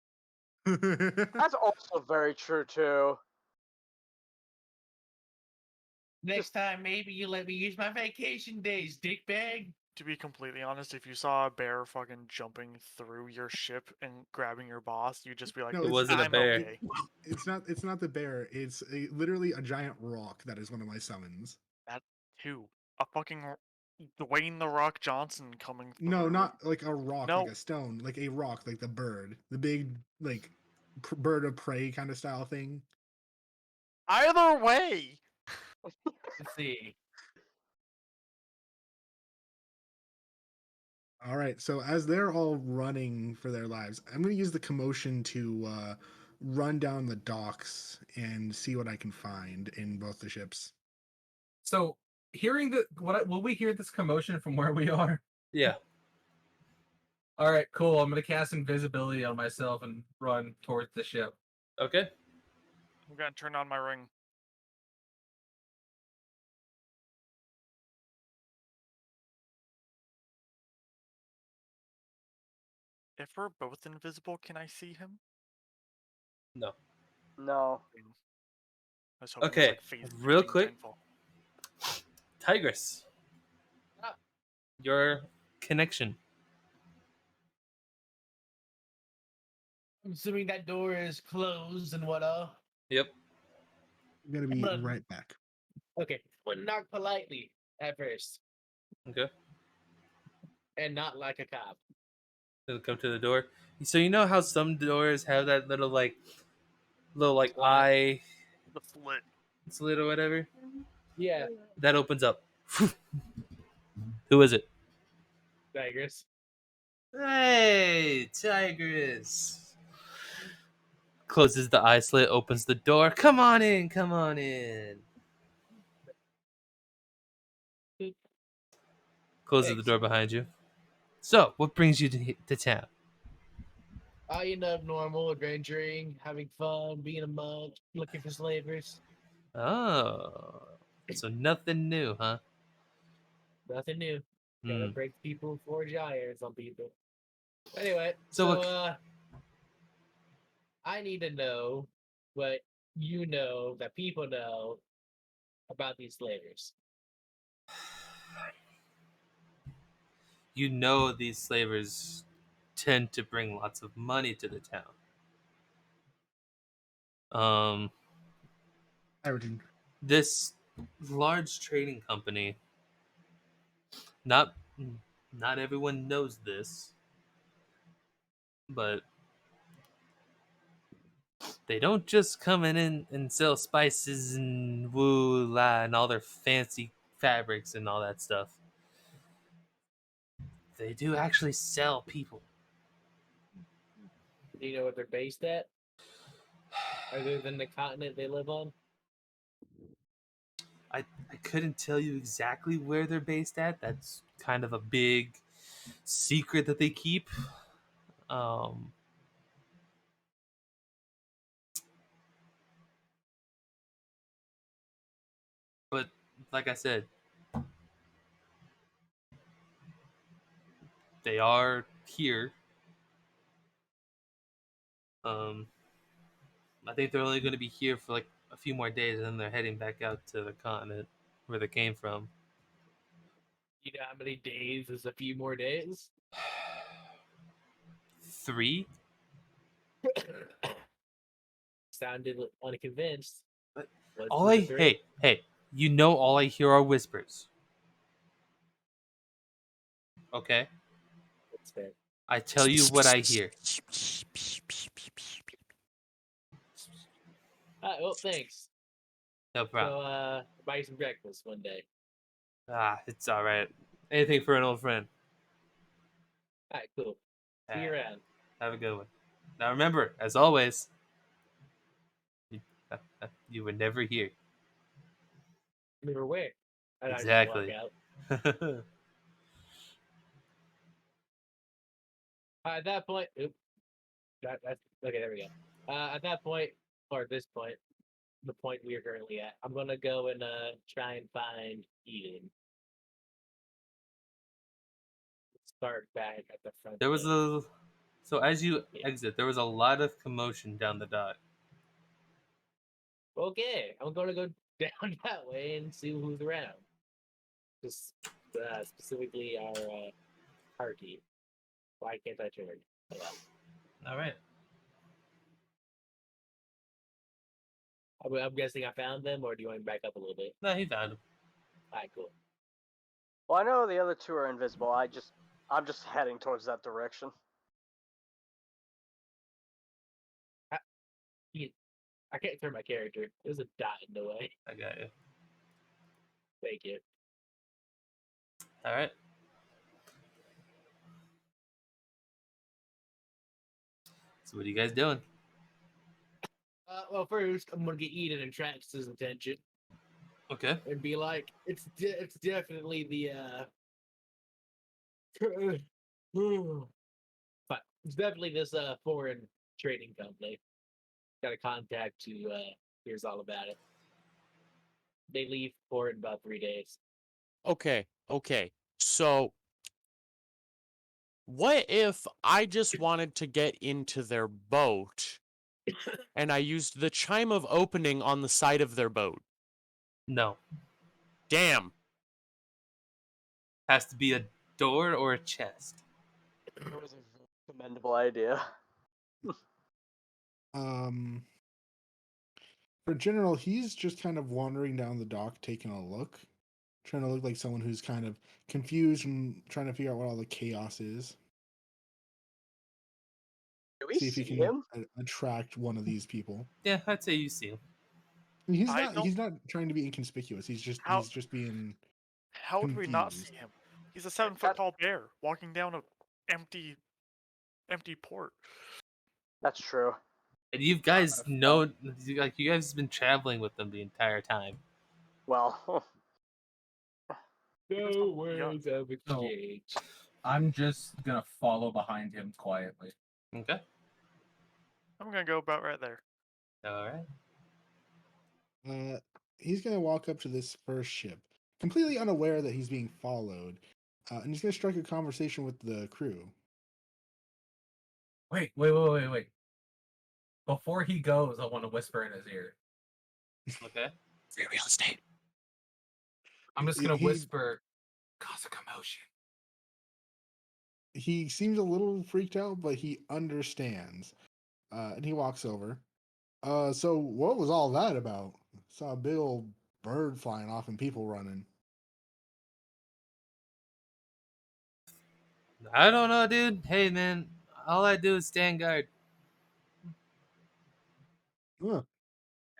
That's also very true too. Next time, maybe you let me use my vacation days, dickbag. To be completely honest, if you saw a bear fucking jumping through your ship and grabbing your boss, you'd just be like, No, It wasn't a I'm bear. okay. It's not. It's not the bear. It's literally a giant rock that is one of my summons. That too. A fucking Dwayne the Rock Johnson coming through. No, not like a rock, No. like a stone, like a rock, like the bird, the big like bird of prey kind of style thing. Either way! Let's see. All right, so as they're all running for their lives, I'm going to use the commotion to run down the docks and see what I can find in both the ships. So, hearing will we hear this commotion from where we are? Yeah. All right, cool. I'm gonna cast invisibility on myself and run towards the ship. Okay. I'm gonna turn on my ring. If we're both invisible, can I see him? No. No. I was hoping Okay, it was like phase real 15 quick. Titanfall. Tigress. Ah. Your connection. I'm assuming that door is closed and what all. Yep. I'm going to be Run. right back. Okay, but knock politely at first, Okay. and not like a cop. They'll come to the door. So you know how some doors have that little Slit. eye The slit. slit or whatever? Yeah, That opens up. Who is it? Tigers. Hey, Tigress. Closes the eye slit, opens the door. Come on in, come on in. Closes the door behind you. So, what brings you to town? You know, normal adventuring, having fun, being a monk, looking for slavers. Oh, so nothing new, huh? Nothing new. Gotta Hmm. break people, forge irons on people. Anyway, So so what- I need to know what you know that people know about these slavers. You know these slavers tend to bring lots of money to the town. Everything. This large trading company, not not everyone knows this, but they don't just come in and sell spices and woo la and all their fancy fabrics and all that stuff. They do actually sell people. Do you know what they're based at? Other than the continent they live on? I couldn't tell you exactly where they're based at. That's kind of a big secret that they keep. Um, but like I said, they are here. Um, I think they're only going to be here for like a few more days, and then they're heading back out to the continent where they came from. You know how many days is a few more days? 3. Sounded unconvinced. But What's all with I the three? hey, you know all I hear are whispers. Okay, That's fair. I tell you what I hear. Well, thanks. No problem. So, buy you some breakfast one day. It's all right. Anything for an old friend. All right, cool. See you Alright, around. have a good one. Now remember, as always, you, you were never here. Remember where? And I just walk Exactly. out. At that point, that's okay. There we go. At that point, or at this point, the point we are currently at, I'm gonna go and try and find Eden. Start back at the front. There was desk. so as you Yeah. exit, there was a lot of commotion down the dock. Okay, I'm gonna go down that way and see who's around. Just specifically our party. Why can't I turn? All right. I'm guessing I found them, or do you want me to back up a little bit? No, he found him. Alright, cool. Well, I know the other two are invisible. I'm just heading towards that direction. I can't turn my character. There's a dot in the way. I got you. Thank you. All right. So what are you guys doing? Well, first I'm gonna get Eden and attract his attention Okay. and be like, it's definitely the but it's definitely this foreign trading company. Got a contact who hears all about it. They leave for in about 3 days. Okay. So, what if I just wanted to get into their boat and I used the chime of opening on the side of their boat? No. Damn. Has to be a door or a chest. It was a very commendable idea. Um, for general, he's just kind of wandering down the dock, taking a look, trying to look like someone who's kind of confused and trying to figure out what all the chaos is. Do we See if he see can him? attract one of these people. Yeah, I'd say you see him. And he's I not. don't- He's not trying to be inconspicuous. He's How- just being. How would we not see confused. him? He's a 7 foot tall bear walking down a empty port. That's true. And you guys know, like you guys have been traveling with them the entire time. Well, No words of exchange. I'm just gonna follow behind him quietly. Okay. I'm gonna go about right there. All right. He's gonna walk up to this first ship, completely unaware that he's being followed, and he's gonna strike a conversation with the crew. Wait. Before he goes, I want to whisper in his ear. Okay. Free real estate. I'm just gonna He- whisper, cause a commotion. He seems a little freaked out, but he understands, and he walks over. So what was all that about? Saw a big old bird flying off and people running. I don't know, dude. Hey, man. All I do is stand guard. Huh,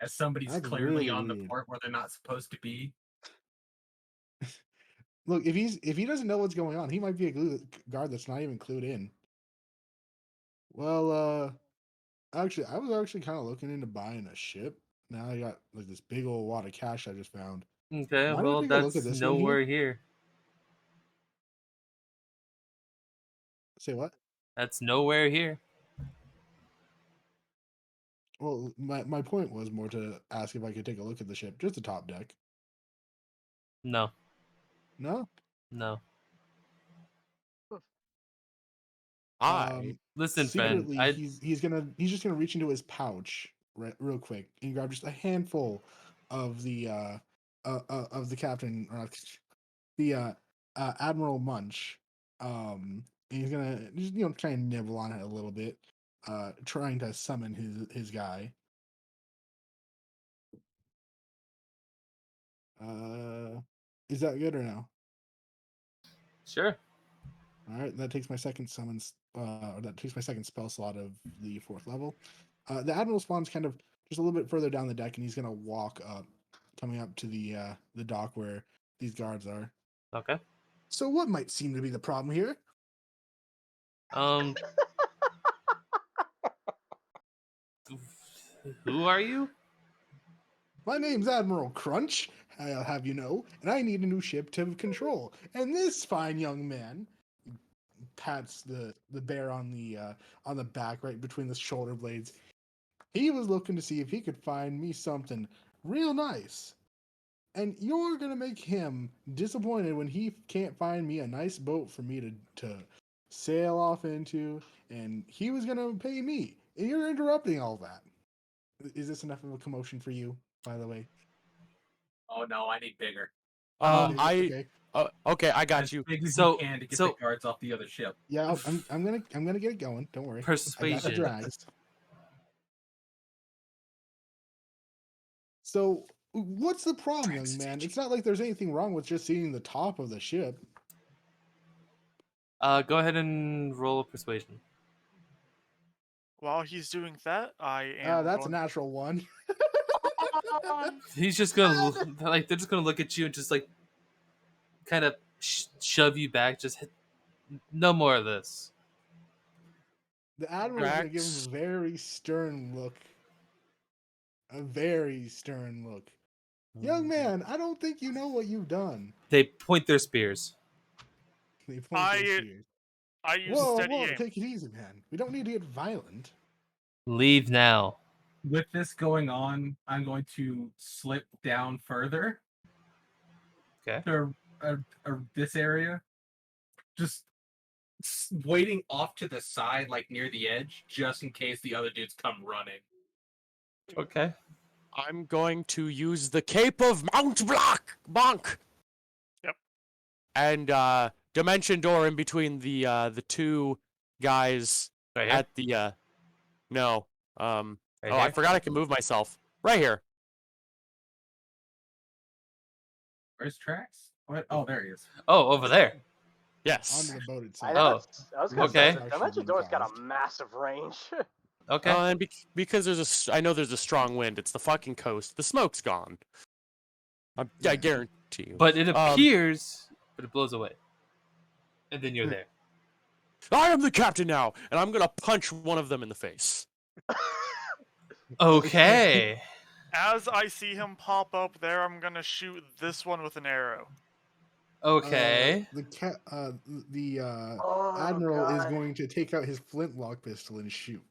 As somebody's that's clearly really on the weird. port where they're not supposed to be. Look, if he doesn't know what's going on, he might be a guard that's not even clued in. Well, actually, I was actually kind of looking into buying a ship. Now I got like this big old wad of cash I just found. Okay, Why don't well, we take a look at that's this one here? nowhere here. Say what? That's nowhere here. Well, my point was more to ask if I could take a look at the ship, just the top deck. No, No. no. Listen, friend. Secretly, he's just gonna reach into his pouch real quick and grab just a handful of the captain, or the Admiral Munch. And he's gonna just try and nibble on it a little bit, trying to summon his guy. Is that good or no? Sure. All right, that takes my second summons. Or that takes my second spell slot of the 4th level. The Admiral spawns kind of just a little bit further down the deck, and he's gonna walk up, coming up to the dock where these guards are. Okay. So, what might seem to be the problem here? Um, who are you? My name's Admiral Crunch, I'll have you know, and I need a new ship to control. And this fine young man pats the bear on the back, right between the shoulder blades. He was looking to see if he could find me something real nice. And you're gonna make him disappointed when he can't find me a nice boat for me to sail off into, and he was gonna pay me. And you're interrupting all that. Is this enough of a commotion for you, by the way? Oh no, I need bigger. Okay. Okay, I got As you. big as So- you can to get so- the guards off the other ship. Yeah, I'm gonna get it going. Don't worry. I got the Persuasion. drags. So what's the problem, young man? It's not like there's anything wrong with just seeing the top of the ship. Go ahead and roll a persuasion. While he's doing that, I am. That's a going... natural one. He's just gonna like they're just gonna look at you and just like kind of shove you back. Just hit, no more of this. The admiral's gonna give him Drax. a very stern look. A very stern look. Young man, I don't think you know what you've done. They point their spears. They point their spears. I use Whoa, steady whoa, aim. take it easy, man. We don't need to get violent. Leave now. With this going on, I'm going to slip down further Okay. to this area. Just waiting off to the side, like near the edge, just in case the other dudes come running. Okay. I'm going to use the Cape of Mount Blanc. Yep. And dimension door in between the two guys Right here. at the no. Right I here? forgot I can move myself. Right here. Where's Trax? What? Oh, there he is. Oh, over there. Yes. Onto the boat I, itself. Oh, I was gonna okay. say, the dimension door's got a massive range. Okay. And because I know there's a strong wind. It's the fucking coast. The smoke's gone. I Yeah. guarantee you. But it appears, but it blows away, and then you're there. I am the captain now, and I'm gonna punch one of them in the face. Okay. As I see him pop up there, I'm gonna shoot this one with an arrow. Okay. The Oh, admiral is God. going to take out his flintlock pistol and shoot.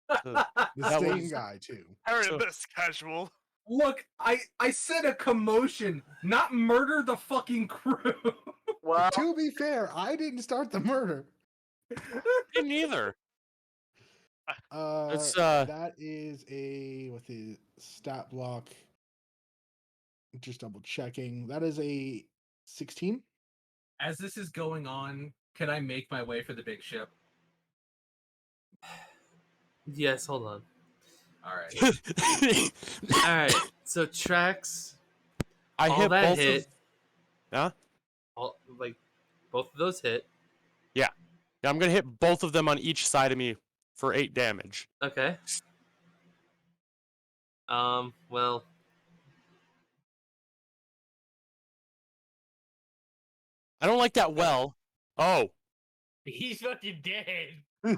Uh, The That same was- guy too. Harry, So- this casual. Look, I said a commotion, not murder the fucking crew. Well, To be fair, I didn't start the murder. Didn't either. It's, That is a with the stat block. Just double checking. That is a 16. As this is going on, can I make my way for the big ship? Yes. Hold on. All right. All right. So tracks. I All hit that both hit. of. Huh? All like both of those hit. Yeah, I'm gonna hit both of them on each side of me for 8 damage. Okay. Well. I don't like that. Well. Oh. He's fucking dead. damn,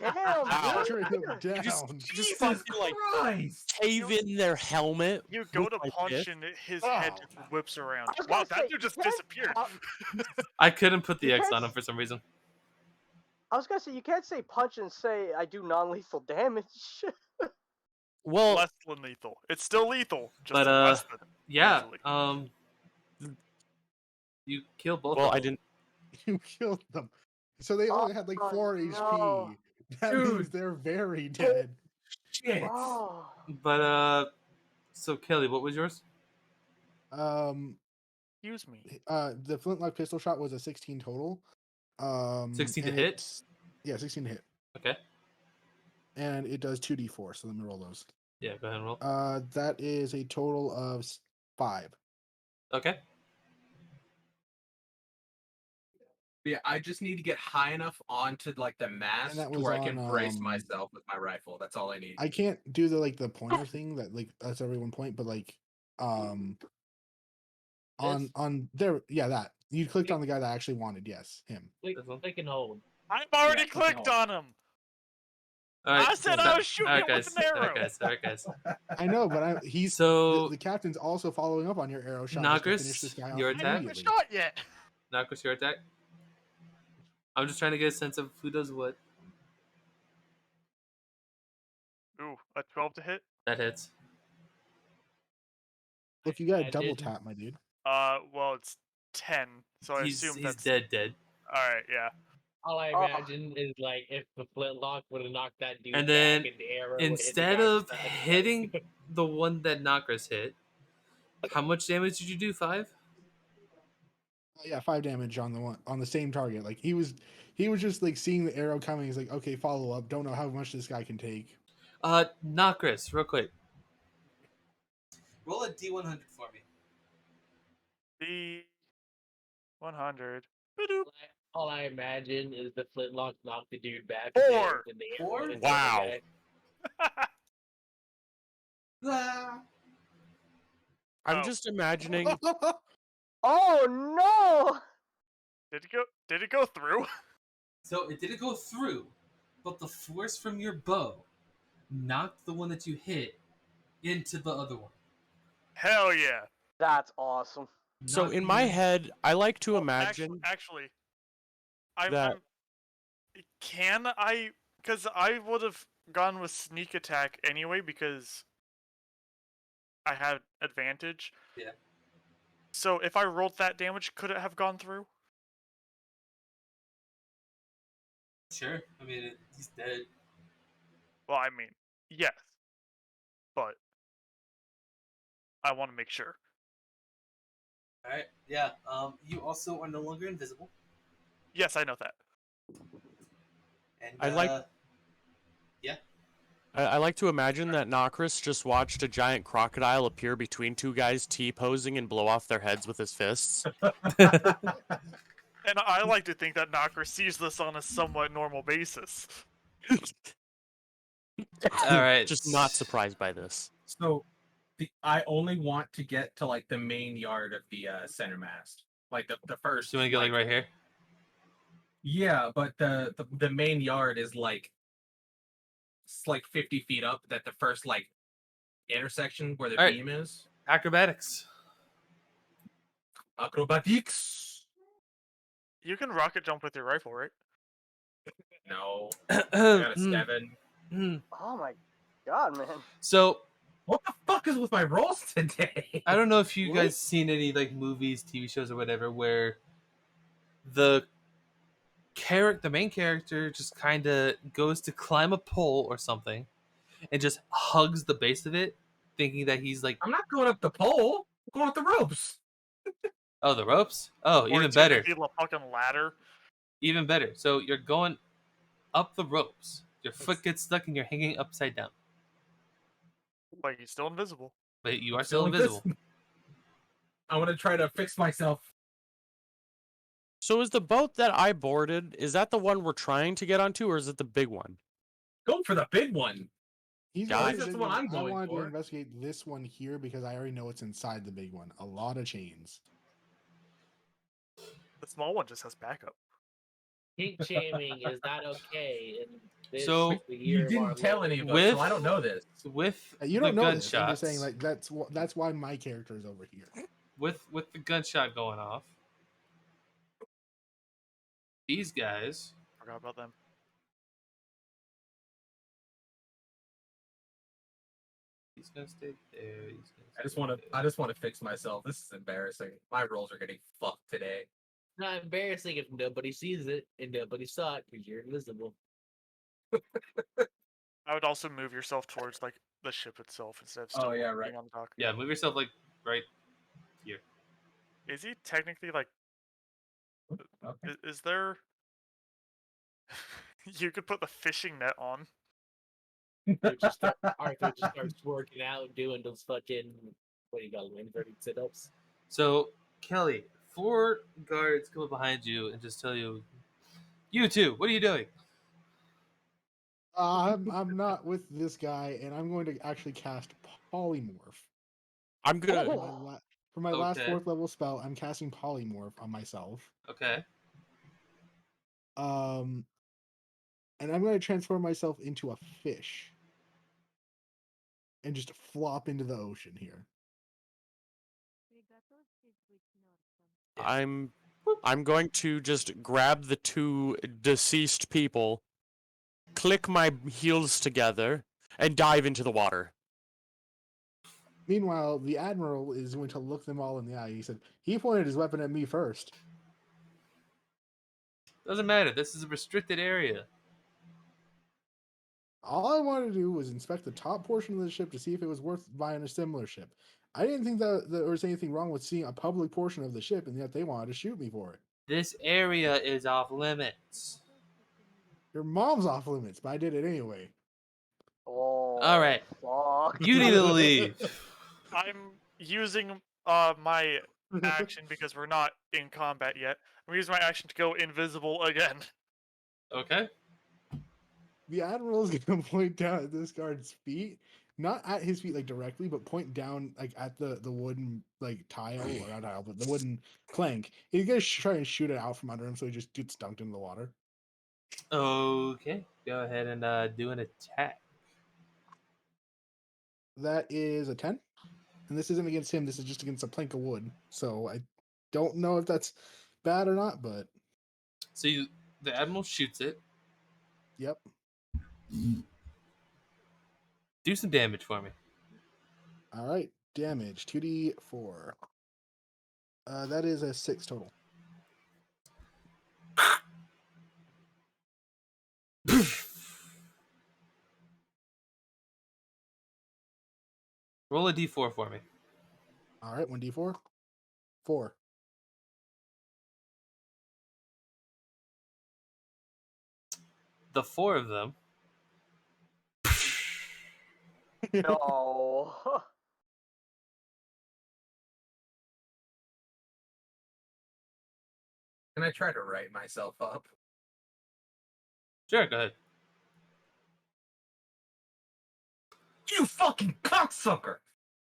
Ow. dude. Straight up down. just Jesus fucking like Christ! cave in their helmet. You go with to my punch fist. and his head Oh. just whips around. I was Wow, gonna that say, dude just you can't- disappeared. I couldn't put the You X can't on him for some reason. I was gonna say, you can't say punch and say I do non-lethal damage. Well, Less than lethal. It's still lethal, just But, less than. Yeah. usually. You kill both. well, of I them. didn't. You killed them. So they only had like Oh, 4 no. HP. That means Dude. they're very dead. Shit. Oh, But so Kelly, what was yours? Excuse me. The flintlock pistol shot was a 16 total. 16 to and hit? it's- Yeah, 16 to hit. Okay. And it does 2d4, so let me roll those. Yeah. Go ahead and roll. That is a total of 5. Okay. Yeah, I just need to get high enough onto like the mast that to was where I can on, brace myself with my rifle. That's all I need. I can't do the pointer thing that like that's every 1 point, but like on there, yeah, that you clicked on the guy that I actually wanted. Yes, him. Click, This one? click and hold. I've already Yeah, clicked on him. All right. I said so- I was shooting him with an arrow. All right, guys. I know, but he's So the captain's also following up on your arrow shot just to finish this Nagris, guy your off I haven't attack. even immediately. shot yet. Nagris, your attack. I'm just trying to get a sense of who does what. Ooh, a 12 to hit. That hits. Look, you got a I double did- tap, my dude. Well, it's 10, so I assume He's that's dead. all right. Yeah. All I Oh. imagine is like if the flintlock would have knocked that dude And then back and the arrow would hit the instead guy of beside. hitting the one that Nagris hit, how much damage did you do? 5? Yeah, 5 damage on the same target. Like he was just like seeing the arrow coming. He's like, okay, follow up. Don't know how much this guy can take. Nagris, real quick. Roll a D100 for me. The 100. All I imagine is the flintlock knocked the dude back. Four. And the arrow Four? hit the other Wow. guy. I'm Oh. just imagining. Oh no! Did it go through? So it didn't go through, but the force from your bow knocked the one that you hit into the other one. Hell yeah. That's awesome. So Not in my even- head, I like to Well, imagine Actually, that- can I? Because I would have gone with sneak attack anyway because I had advantage. Yeah. So if I rolled that damage, could it have gone through? Sure. I mean, he's dead. Well, I mean, yes, but I want to make sure. All right. Yeah. You also are no longer invisible. Yes, I know that. And I like- Yeah. I like to imagine that Nokris just watched a giant crocodile appear between two guys T-posing and blow off their heads with his fists. And I like to think that Knocker sees this on a somewhat normal basis. All right. Just not surprised by this. So, I only want to get to like the main yard of the center mast, like the first. So you want to go like right here? Yeah, but the main yard is like it's like 50 feet up. That the first like intersection where the All right. beam is. Acrobatics. Acrobatics. You can rocket jump with your rifle, right? No, I got a 7. Oh my god, man. So What the fuck is with my rolls today? I don't know if you What? guys seen any like movies, TV shows, or whatever, where the main character, just kind of goes to climb a pole or something, and just hugs the base of it, thinking that he's like, I'm not going up the pole. I'm going up the ropes. oh, the ropes. Oh, Or even it's gonna better, be a fucking ladder. even better. So you're going up the ropes. Your foot gets stuck, and you're hanging upside down. Like he's still invisible. But you are I'm still invisible. I want to try to fix myself. So is the boat that I boarded, is that the one we're trying to get onto, or is it the big one? Go for the big one. He's Yeah, already that's been- what I'm I going wanted to for. investigate this one here because I already know what's inside the big one. A lot of chains. The small one just has backup. Kink shaming is not okay. In this So, the You year of our didn't tell Lord. any of us, With- so I don't know this. With You don't the know this. I'm gunshots, just saying, like that's why my character is over here. with the gunshot going off, these guys. Forgot about them. He's gonna stay there. He's gonna I just stay want to. there. I just want to fix myself. This is embarrassing. My rolls are getting fucked today. It's not embarrassing if nobody sees it and nobody saw it because you're invisible. I would also move yourself towards like the ship itself instead of Oh, still yeah, right. being on the dock. Yeah, move yourself like right here. Is he technically like? Okay. Is there? You could put the fishing net on. Arthur just starts working out and doing those fucking what do you got, inverted sit-ups. So Kelly, 4 guards come up behind you and just tell you, "You two, what are you doing?" I'm not with this guy, and I'm going to actually cast polymorph. I'm gonna. For my last Okay. 4th level spell, I'm casting polymorph on myself. Okay. And I'm going to transform myself into a fish and just flop into the ocean here. I'm going to just grab the 2 deceased people, click my heels together, and dive into the water. Meanwhile, the admiral is going to look them all in the eye. He said he pointed his weapon at me first. Doesn't matter. This is a restricted area. All I wanted to do was inspect the top portion of the ship to see if it was worth buying a similar ship. I didn't think that there was anything wrong with seeing a public portion of the ship, and yet they wanted to shoot me for it. This area is off limits. Your mom's off limits, but I did it anyway. Oh, All right. fuck. You need to leave. I'm using my action because we're not in combat yet. I'm using my action to go invisible again. Okay. The admiral is going to point down at this guard's feet, not at his feet like directly, but point down like at the wooden like tile or not tile, but the wooden plank. He's going to try and shoot it out from under him, so he just gets dunked into the water. Okay. Go ahead and do an attack. That is a 10. And this isn't against him, this is just against a plank of wood. So I don't know if that's bad or not, but So the admiral shoots it. yep. Do some damage for me. All right, damage 2d4. That is a 6 total. Roll a d4 for me. All right, 1d4. 4. The 4 of them. No. Can I try to write myself up? Sure, go ahead. You fucking cocksucker!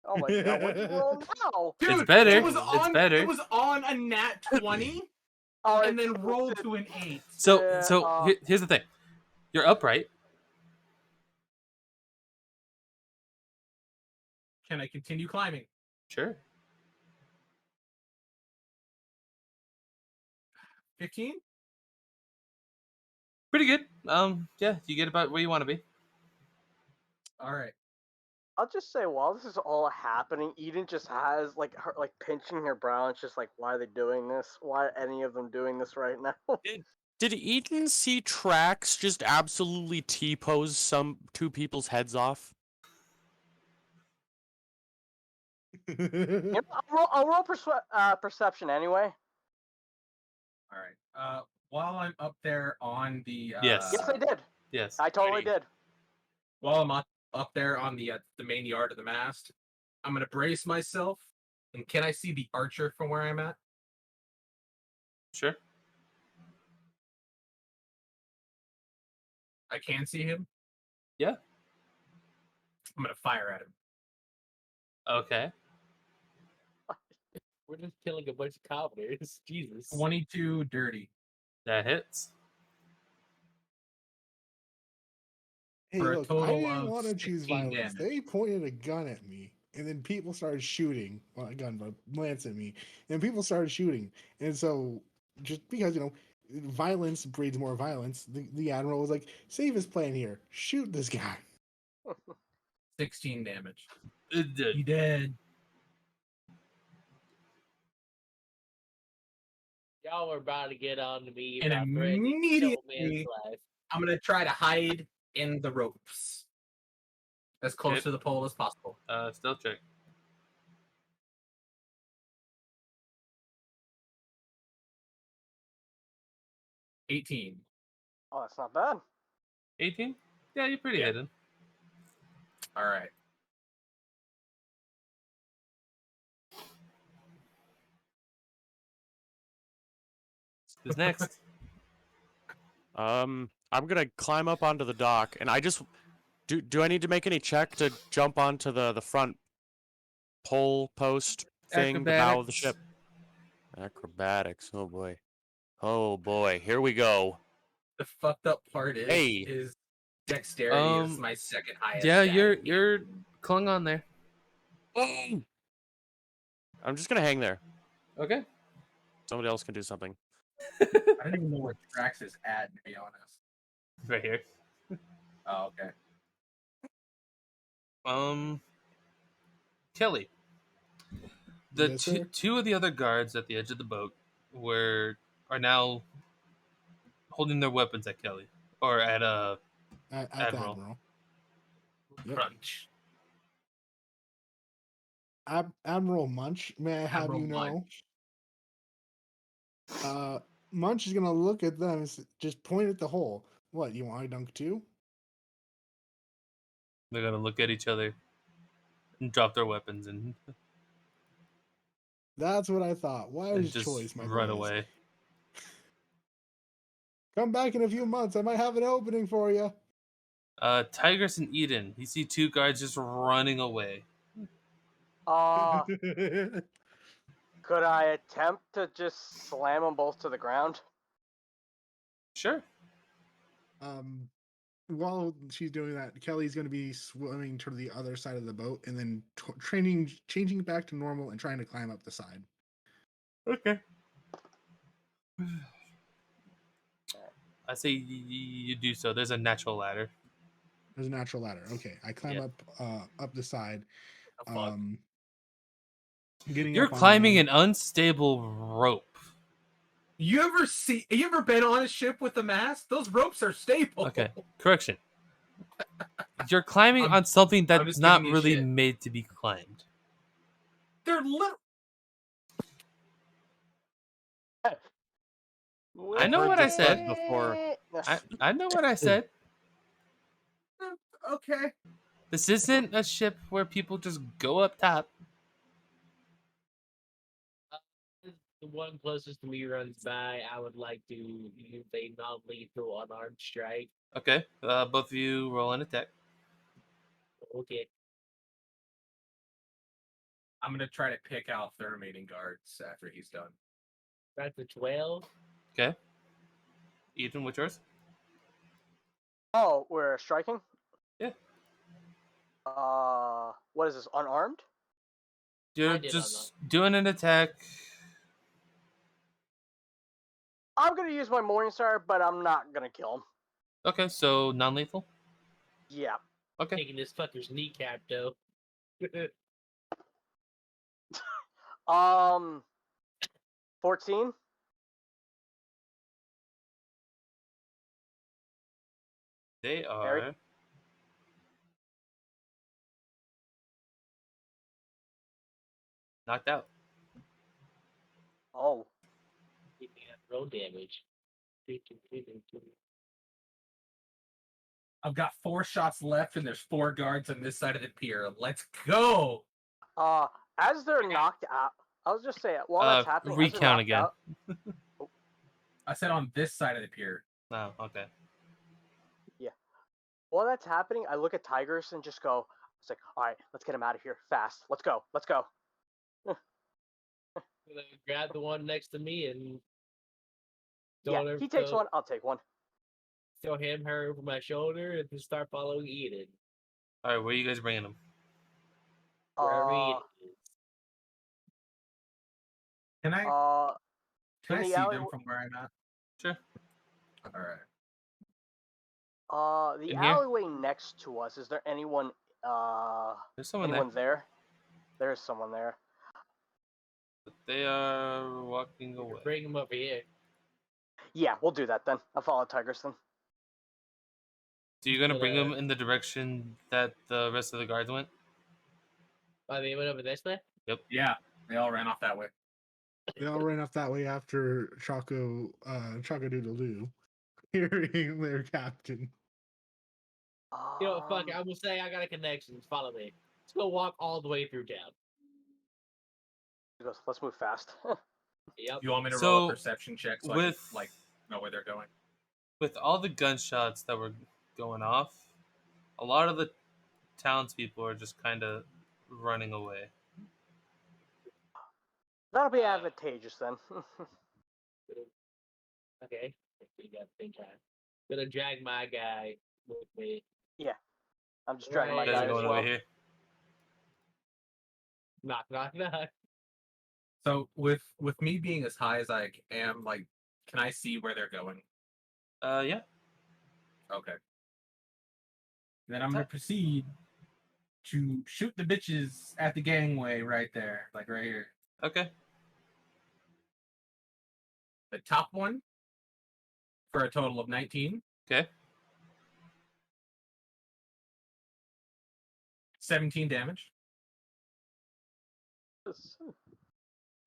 Oh my god, what you roll now? Dude, It's better. It was It's on, better. It was on a nat 20 Oh, and it's- then rolled to an 8. So here's the thing. You're upright. Can I continue climbing? Sure. 15? Pretty good. Yeah, you get about where you want to be. All right. I'll just say, while this is all happening, Eden just has like her like pinching her brow. And it's just like, why are they doing this? Why are any of them doing this right now? Did Eden see Trax just absolutely T-pose some 2 people's heads off? You know, I'll roll perception anyway. All right. While I'm up there on the Yes. Yes, I did. Yes. I totally Ready. did. while I'm up there on the main yard of the mast, I'm gonna brace myself. And can I see the archer from where I'm at? Sure. I can see him. Yeah. I'm gonna fire at him. Okay. We're just killing a bunch of commoners. Jesus. 22 dirty. That hits. Hey, For a look, I total didn't of want to choose 16 violence. damage. They pointed a gun at me, and then people started shooting. Well, a gun, but a lance at me, and people started shooting. And so, just because violence breeds more violence, the admiral was like, "Save his plan here. Shoot this guy." 16 damage. It did. He did. Y'all were about to get on to me And about threatening to kill a man's immediately- life. I'm gonna try to hide in the ropes as close Okay. to the pole as possible. Stealth check. $18. Oh, that's not bad. 18? Yeah, you're pretty Yeah. hidden. All right. Who's next? I'm gonna climb up onto the dock, and I just do I need to make any check to jump onto the front pole post thing, the bow of the ship? Acrobatics. Oh boy. Oh boy. Here we go. The fucked up part Hey. is dexterity is Um, my second highest. Yeah, stat you're in game. you're clung on there. I'm just gonna hang there. Okay. Somebody else can do something. I don't even know where Drax is at, to be honest. Right here. Oh, okay. Kelly. The Yes, two, sir. two of the other guards at the edge of the boat are now holding their weapons at Kelly or at At the Admiral. Admiral. Yep. Crunch. Admiral Munch, may I have Admiral you know? Munch. Munch is gonna look at them and just point at the hole. What, you want to dunk too? They're gonna look at each other and drop their weapons and That's what I thought. Wise just choice, my run boys. away. Come back in a few months. I might have an opening for you. Tigris and Eden. You see two guards just running away. Could I attempt to just slam them both to the ground? Sure. While she's doing that, Kelly's going to be swimming to the other side of the boat and then changing back to normal and trying to climb up the side. Okay. I say you do so. There's a natural ladder. There's a natural ladder. Okay, I climb up the side. Getting You're up on climbing land. an unstable rope. You ever been on a ship with a mast? Those ropes are stable. Okay. Correction. You're climbing I'm- on something I'm that's just not giving you really shit. made to be climbed. They're little. I know heard what I this said said. before. I know what I said. Okay. This isn't a ship where people just go up top. The one closest to me runs by. I would like to use a non-lethal unarmed strike. Okay. Both of you roll an attack. Okay. I'm gonna try to pick out the remaining guards after he's done. That's a 12. Okay. Ethan, what's yours? Oh, we're striking? Yeah. What is this, unarmed? You're did just doing an attack. I'm gonna use my Morningstar, but I'm not gonna kill him. Okay, so non-lethal. Yeah. Okay. Taking this fucker's kneecap, though. 14? They are Harry? knocked out. Oh. Give me that roll damage. I've got 4 shots left, and there's 4 guards on this side of the pier. Let's go. As they're knocked out, I was just saying, while that's happening, as they're recount knocked again. out- I said on this side of the pier. Oh, okay. while that's happening, I look at Tigers and just go, it's like, all right, let's get him out of here fast. Let's go. Let's go. Grab the one next to me and Yeah, he takes one, I'll take one. throw her over my shoulder and just start following Eden. All right, where are you guys bringing them? Wherever Eden is. Can I in the see alley- them from where I'm at? Sure. All right. The In here? alleyway next to us, is there anyone, There's someone anyone there? There's someone there. there. They are walking away. Bring him over here. Yeah, we'll do that then. I'll follow Tigers then. So you're gonna Well, bring them in the direction that the rest of the guards went? Oh, they went over this way? Yeah, they all ran off that way. They all ran off that way after Choco-Doodle-Doo hearing their captain. You know, fuck it. I will say I got a connection. Follow me. Let's go walk all the way through town. He goes, let's move fast. Yep. You want me to roll So, a perception check so I with can know where they're going? with all the gunshots that were going off, a lot of the townspeople are just kind of running away. That'll be advantageous then. Okay. You got think time. Gonna drag my guy with me. I'm just dragging my You guys guy are as going well. over here. Knock, knock, knock. So with me being as high as I am, like, can I see where they're going? Yeah. Okay. Then I'm gonna proceed to shoot the bitches at the gangway right there, like right here. Okay. The top one for a total of 19. Okay. 17 damage. I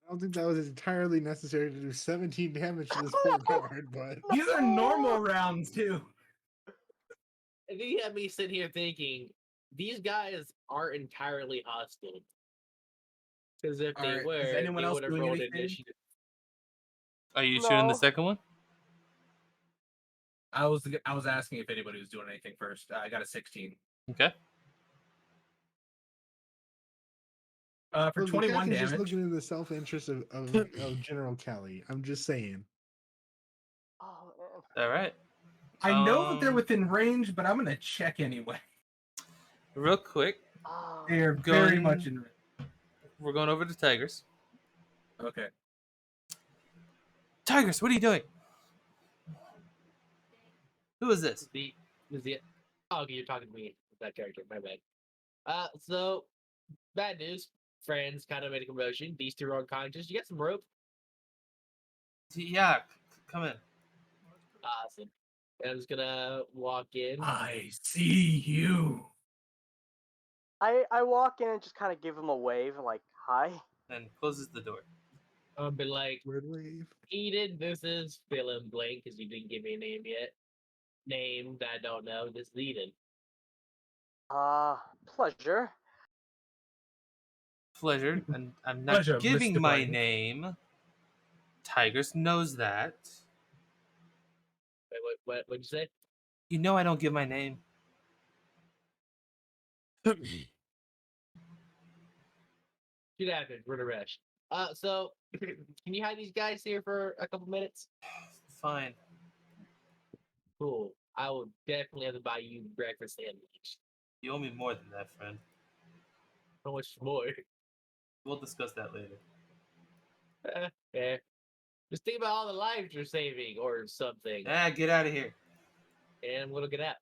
don't think that was entirely necessary to do 17 damage to this poor guard, but These are normal rounds too. And then you have me sitting here thinking, these guys aren't entirely hostile. Because if they Alright, were, is anyone they else would have doing rolled anything? initiative. Are you shooting the No. second one? I was asking if anybody was doing anything first. I got a 16. Okay. For look, the 21 captain's just damage. looking in the self-interest of General Kelly. I'm just saying. Oh man. All right. I know that they're Um, within range, but I'm gonna check anyway. Real quick, Oh. They are very Going- much in range. we're going over to Tigers. Okay. Tigers, what are you doing? Who is this? Oh, okay, you're talking to me with that character. My bad. So bad news. Friends kind of made a commotion. These two are unconscious. You got some rope? Yeah, come in. Awesome. And I'm just gonna walk in. I see you. I walk in and just kind of give him a wave, like hi. And closes the door. I'll be like, Word wave. Eden, this is fill in blank because you didn't give me a name yet. Name that I don't know. This is Eden. Pleasure. Pleasure, and I'm not Pleasure, giving Mr. my Blank. name. Tigers knows that. Wait, what'd you say? You know I don't give my name. Shit happened. We're in a rush. So can you hide these guys here for a couple minutes? Fine. Cool. I will definitely have to buy you breakfast and lunch. You owe me more than that, friend. How much more? We'll discuss that later. Fair. Just think about all the lives you're saving or something. Get out of here. And I'm gonna get out.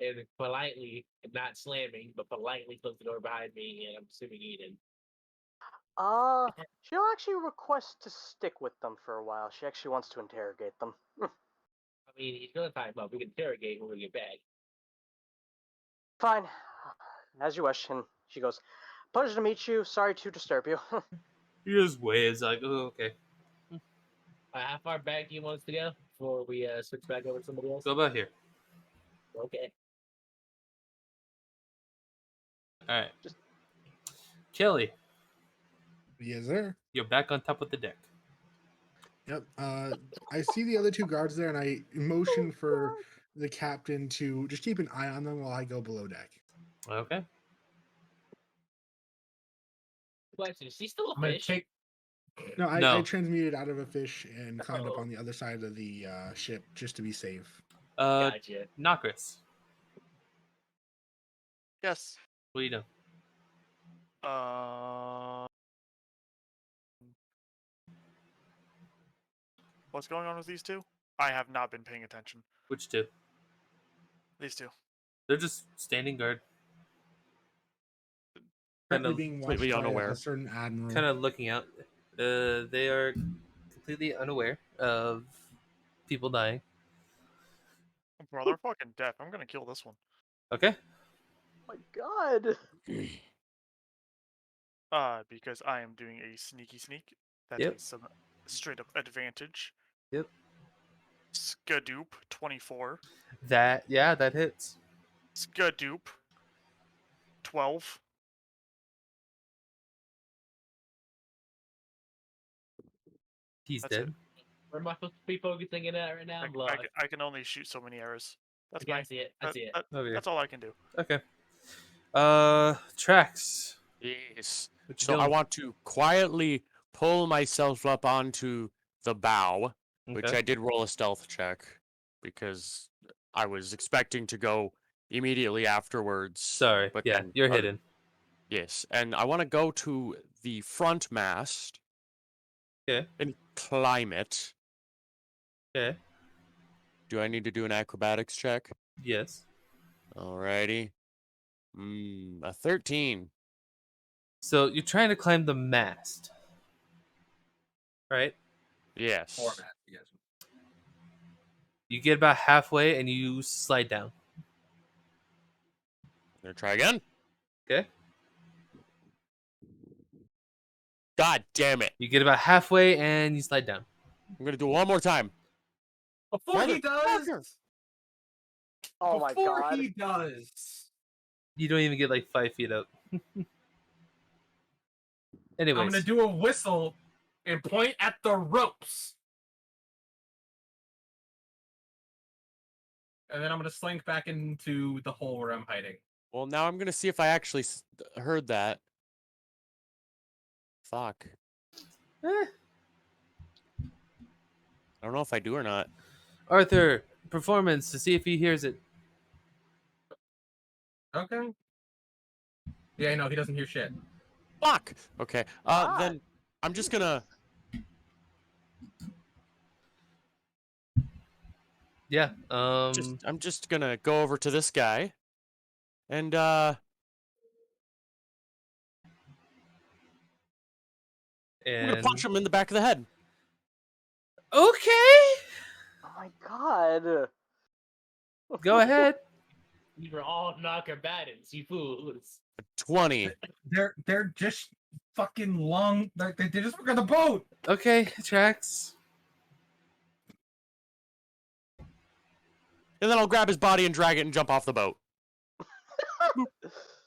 And politely, not slamming, but politely close the door behind me, and I'm assuming Eden. She'll actually request to stick with them for a while. She actually wants to interrogate them. I mean, he's gonna time up. We can interrogate when we get back. Fine. As you wish. And she goes, pleasure to meet you. Sorry to disturb you. He just waves like, oh, okay. How far back do you want us to go before we switch back over to somebody else? Go about here. Okay. All right. Kelly, Yes, sir. you're back on top of the deck. Yep. I see the other two guards there, and I motion for the captain to just keep an eye on them while I go below deck. Okay. Question: is she still I'm a gonna fish? take. No, I No. transmuted out of a fish and climbed up Oh. on the other side of the ship just to be safe. Gotcha. Nokris, Yes. what are you doing? What's going on with these two? I have not been paying attention. Which two? These two. They're just standing guard. Currently Kinda- being watched completely by unaware. a certain admiral. Kind of looking out. They are completely unaware of people dying. Bro, they're fucking deaf. I'm gonna kill this one. Okay. My God. Because I am doing a sneaky sneak. That Yep. is some straight up advantage. Yep. Skadoop 24. That hits. Skadoop 12. He's That's it. dead. Where am I supposed to be focusing it at right now? Blood. I can only shoot so many arrows. That's Okay, I my. see it. I see it. Over here. That's all I can do. Okay. Tracks. Yes. What you So I doing? want to quietly pull myself up onto the bow, which Okay. I did roll a stealth check because I was expecting to go immediately afterwards. Sorry. But Yeah, then you're hidden. Yes, and I want to go to the front mast Okay. and climb it. Okay. Do I need to do an acrobatics check? Yes. Alrighty. A 13. So you're trying to climb the mast, right? Yes. Format, yes. You get about halfway and you slide down. I'm gonna try again. Okay. God damn it. You get about halfway and you slide down. I'm gonna do it one more time. Before he does, Motherfucker. Oh my before god. he does, You don't even get like 5 feet up. Anyways. I'm gonna do a whistle and point at the ropes. And then I'm gonna slink back into the hole where I'm hiding. Well, now I'm gonna see if I actually heard that. Fuck. Eh. I don't know if I do or not. Arthur, performance to see if he hears it. Okay. Yeah, no, he doesn't hear shit. Fuck. Okay. Ah. Then I'm just gonna. Yeah. I'm just gonna go over to this guy, and and I'm gonna punch him in the back of the head. Okay. Oh my god. Go ahead. You were all knockaboutings, you fools. 20. They're just fucking long. They just work on the boat. Okay, tracks. And then I'll grab his body and drag it and jump off the boat.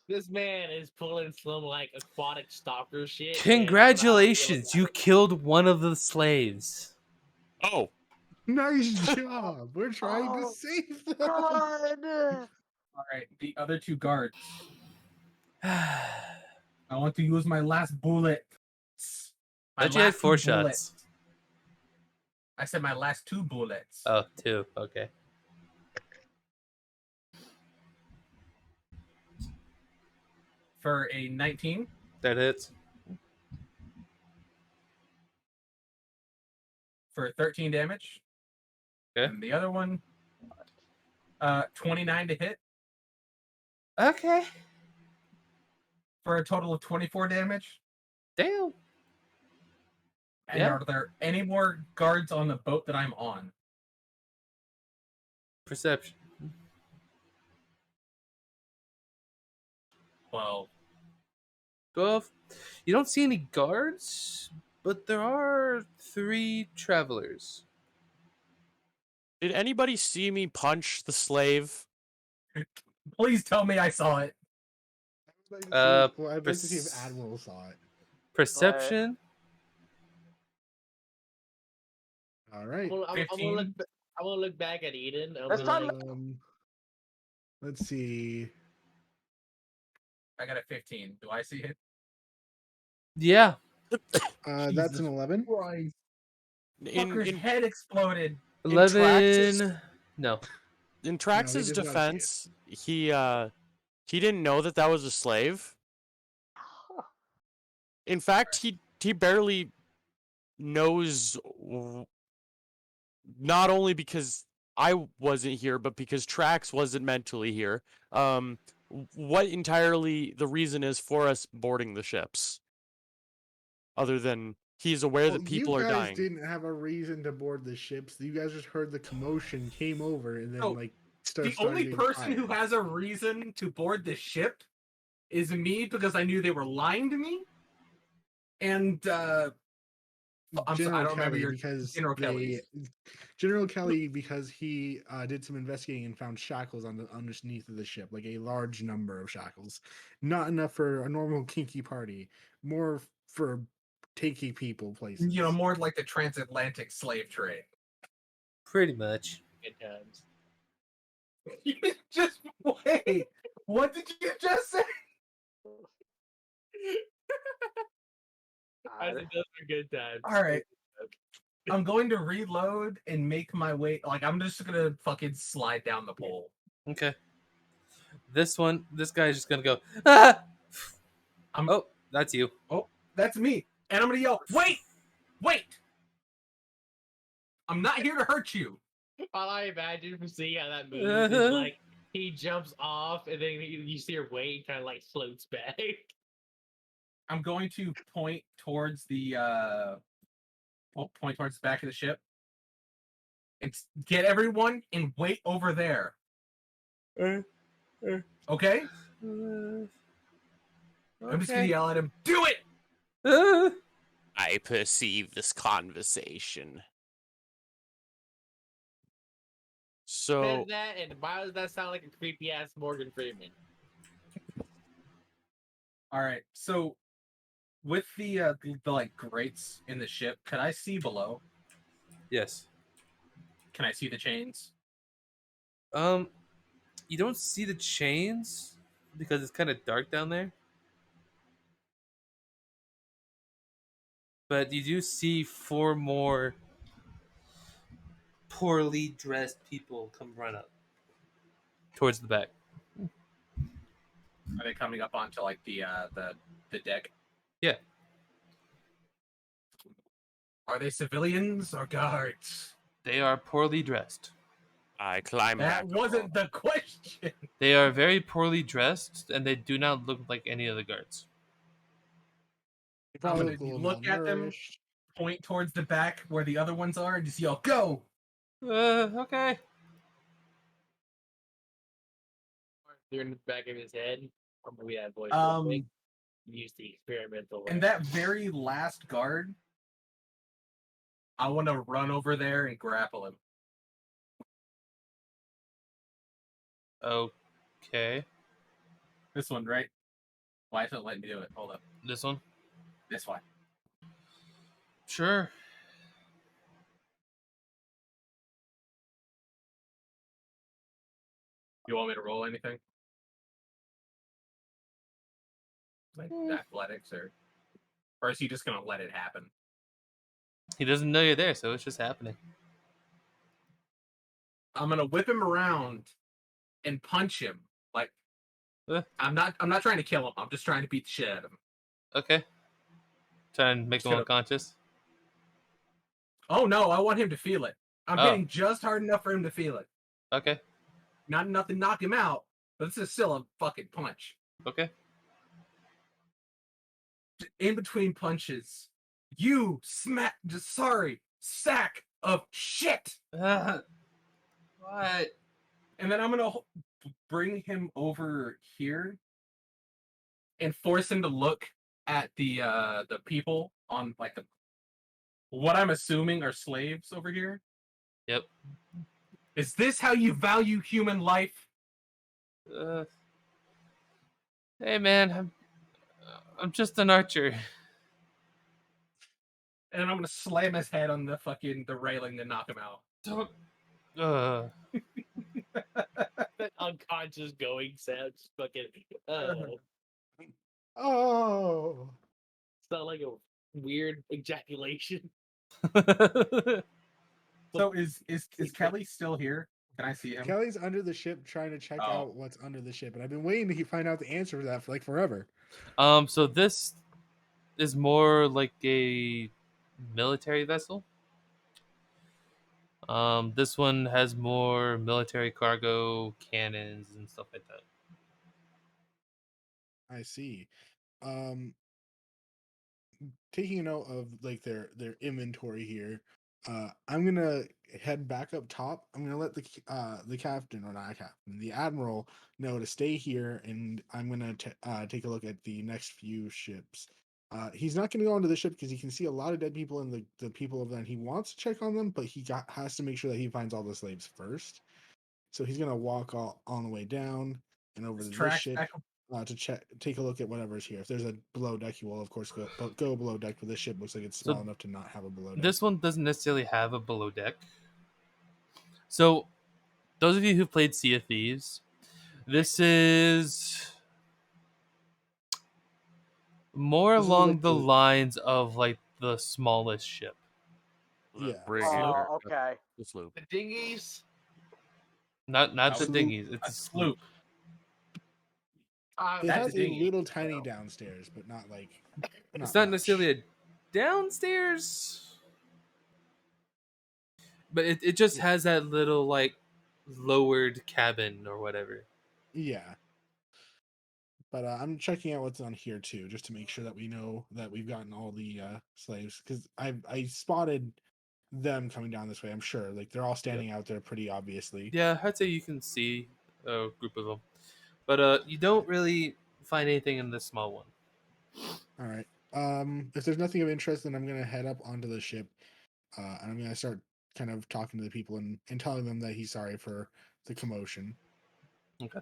This man is pulling some like aquatic stalker shit. Congratulations, you killed one of the slaves. Oh. Nice job. We're trying to Oh, save them. God. All right, the other two guards. I I want to use my last bullet. thought you had 4 shots. I said my last 2 bullets. Oh, 2. Okay. For a 19. That hits. For 13 damage. Okay. And the other one, 29 to hit. Okay. For a total of 24 damage. Damn. And Yeah. are there any more guards on the boat that I'm on? Perception. 12. 12. You don't see any guards, but there are 3 travelers. Did anybody see me punch the slave? Please tell me I saw it. I'd like to see if Admiral saw it. Perception. All right. I'm gonna look back at Eden. And This be time- like, Let's see. I got a 15. Do I see it? Yeah. That's Jesus an 11. Christ. In, Fucker's in, head exploded. 11. No. in No, Trax's he does not see it. defense, he didn't know that was a slave. In fact, he barely knows, not only because I wasn't here, but because Trax wasn't mentally here. What entirely the reason is for us boarding the ships, other than he's aware that people are you guys dying. didn't have a reason to board the ships. You guys just heard the commotion, came over, and then No, like The only person who has a reason to board the ship is me because I knew they were lying to me. And I'm sorry, I don't remember your General Kelly. General Kelly, because he did some investigating and found shackles on the underneath of the ship, like a large number of shackles. Not enough for a normal kinky party, more for taking people places. You know, more like the transatlantic slave trade. Pretty much. Good times. You just wait. What did you just say? I think those are good times. All right. I'm going to reload and make my way. Like, I'm just gonna fucking slide down the pole. Okay. This guy's just gonna go. Ah! I'm- Oh, that's you. Oh, that's me. And I'm gonna yell, wait! Wait! I'm not here to hurt you. All I imagine from seeing how that moves is like he jumps off and then you see her weight kind of like floats back. I'm going to point towards the back of the ship. And get everyone and wait over there. Okay? I'm just gonna yell at him. Do it! I perceive this conversation. So Says that, and why does that sound like a creepy ass Morgan Freeman? All right. So, with the like grates in the ship, could I see below? Yes. Can I see the chains? You don't see the chains because it's kind of dark down there. But you do see 4 more poorly dressed people come run up towards the back. Are they coming up onto like the deck? Yeah. Are they civilians or guards? They are poorly dressed. I climb That back. wasn't the question. They are very poorly dressed, and they do not look like any of the guards. They I'm probably gonna look a little look at them, malnourished. point towards the back where the other ones are, and just yell, "Go!" Okay. They're in the back of his head. Or maybe that voice. Use the experimental. And that very last guard, I want to run over there and grapple him. Okay. This one, right? Why isn't it letting me do it? Hold up. This one? This one. Sure. You want me to roll anything? Like athletics or is he just gonna let it happen? He doesn't know you're there, so it's just happening. I'm gonna whip him around and punch him. Like I'm not trying to kill him. I'm just trying to beat the shit out of him. Okay. Try and make him unconscious. Oh no, I want him to feel it. I'm hitting just hard enough for him to feel it. Okay. Not enough to knock him out, but this is still a fucking punch. Okay. In between punches, you sack of shit. What? And then I'm gonna bring him over here and force him to look at the people on like what I'm assuming are slaves over here. Yep. Is this how you value human life? Hey man, I'm just an archer. And I'm gonna slam his head on the railing to knock him out. Don't. That unconscious going sound, just fucking. Oh. Sound like a weird ejaculation. So is Kelly still here? Can I see him? Kelly's under the ship trying to check out what's under the ship, and I've been waiting to find out the answer to that for like forever. So this is more like a military vessel. This one has more military cargo, cannons, and stuff like that. I see. Taking a note of like their inventory here, I'm gonna head back up top. I'm gonna let the captain, or not captain, the admiral know to stay here, and I'm gonna take a look at the next few ships. He's not gonna go onto the ship because he can see a lot of dead people and the people of that. He wants to check on them, but has to make sure that he finds all the slaves first. So he's gonna walk all the way down and over to this ship. to check, take a look at whatever's here. If there's a below deck, you will of course go below deck. But this ship looks like it's So small enough to not have a below deck. This one doesn't necessarily have a below deck. So, those of you who played Sea of Thieves, this is more This is along like the lines of like the smallest ship. The Yeah. brig Oh, there, okay. the sloop. The dinghies. Not the Sloop. dinghies. A It's a sloop. sloop. It That's has a a dinghy. little tiny so. downstairs, but not like. It's not much. necessarily a downstairs, but it just has that little like lowered cabin or whatever. Yeah. But I'm checking out what's on here too, just to make sure that we know that we've gotten all the slaves. Because I spotted them coming down this way. I'm sure, like they're all standing out there pretty obviously. Yeah, I'd say you can see a group of them, but you don't really find anything in this small one. All right. If there's nothing of interest, then I'm gonna head up onto the ship, and I'm gonna start kind of talking to the people and telling them that he's sorry for the commotion. Okay.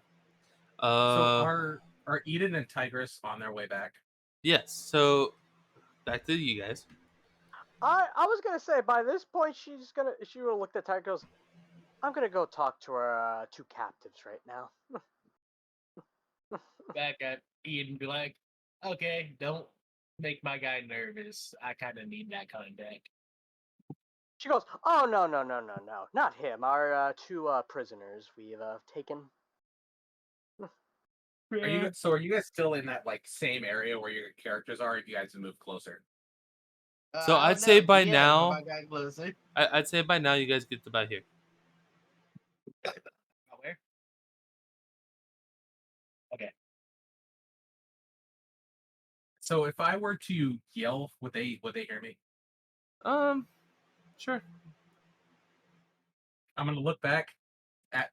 So are Eden and Tigress on their way back? Yes. So back to you guys. I was gonna say by this point she would have looked at Tiger and goes, I'm gonna go talk to our two captives right now. Back at Eden, be like, okay, don't make my guy nervous. I kind of need that contact. She goes, oh no, not him. Our two prisoners we've taken. Are you guys still in that like same area where your characters are? If you guys have moved closer. So I I'd don't say know. by Yeah, now, my guy closer. I'd say by now you guys get about here. Where? Okay. So if I were to yell, would they hear me? Sure. I'm gonna look back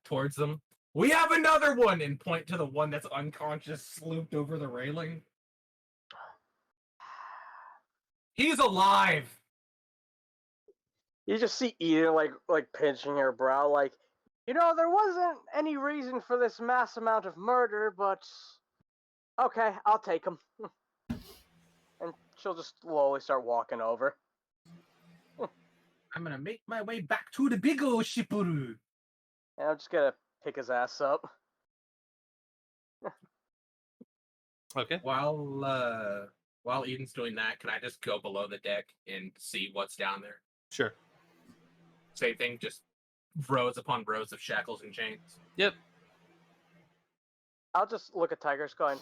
towards them. We have another one, and point to the one that's unconscious, slooped over the railing. He's alive. You just see Eden like pinching her brow, like, there wasn't any reason for this mass amount of murder, but okay, I'll take him. And she'll just slowly start walking over. I'm gonna make my way back to the big old shipuru. And I'm just gonna pick his ass up. Okay. While Eden's doing that, can I just go below the deck and see what's down there? Sure. Same thing, just rows upon rows of shackles and chains. Yep. I'll just look at Tigers going,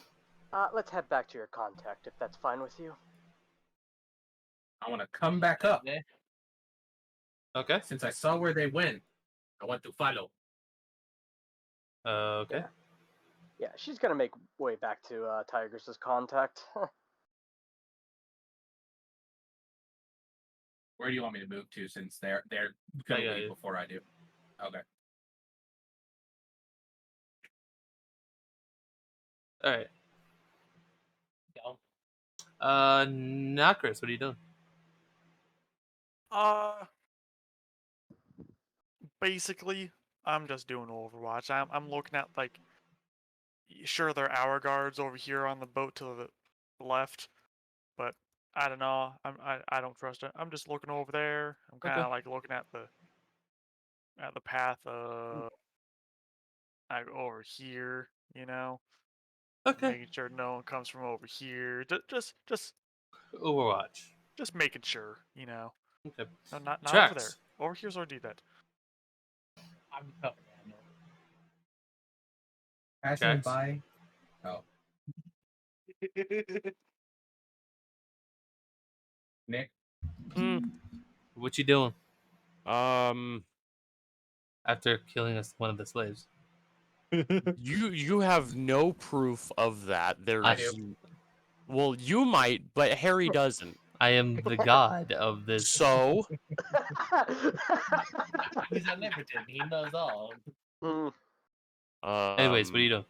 let's head back to your contact if that's fine with you. I want to come back up. Okay. Since I saw where they went, I want to follow. Okay. Yeah, she's gonna make way back to Tigers' contact. Where do you want me to move to? Since they're gonna got leave you. before I do. Okay. All right. Go. Not Chris. What are you doing? Basically, I'm just doing Overwatch. I'm looking at like, sure there are hour guards over here on the boat to the left, but I don't know. I don't trust it. I'm just looking over there. I'm kind of Okay. like looking at the path like over here, Okay. making sure no one comes from over here. Just Overwatch. making sure, Okay. No, not over there. Tracks. Over here's already that. I'm coming. Passing Tracks. by. Oh, Nick. What you doing Um, after killing one of the slaves? you have no proof of that. There's, I do. well, you might, but Harry doesn't. I am the god of this. So, He's omnipotent. He knows all. Mm, Anyways, what are you doing?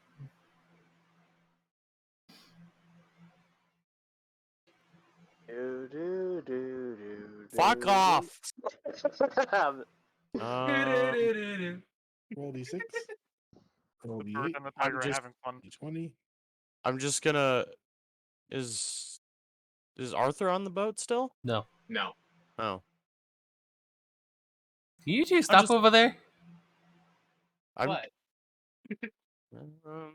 do, do, do, do, fuck do, off. do. Roll d6. Roll The bird d8. and the tiger are just- having fun. d20. I'm just gonna. Is Arthur on the boat still? No. No. Oh, Can you two stop just- over there? I'm. What? Um, Same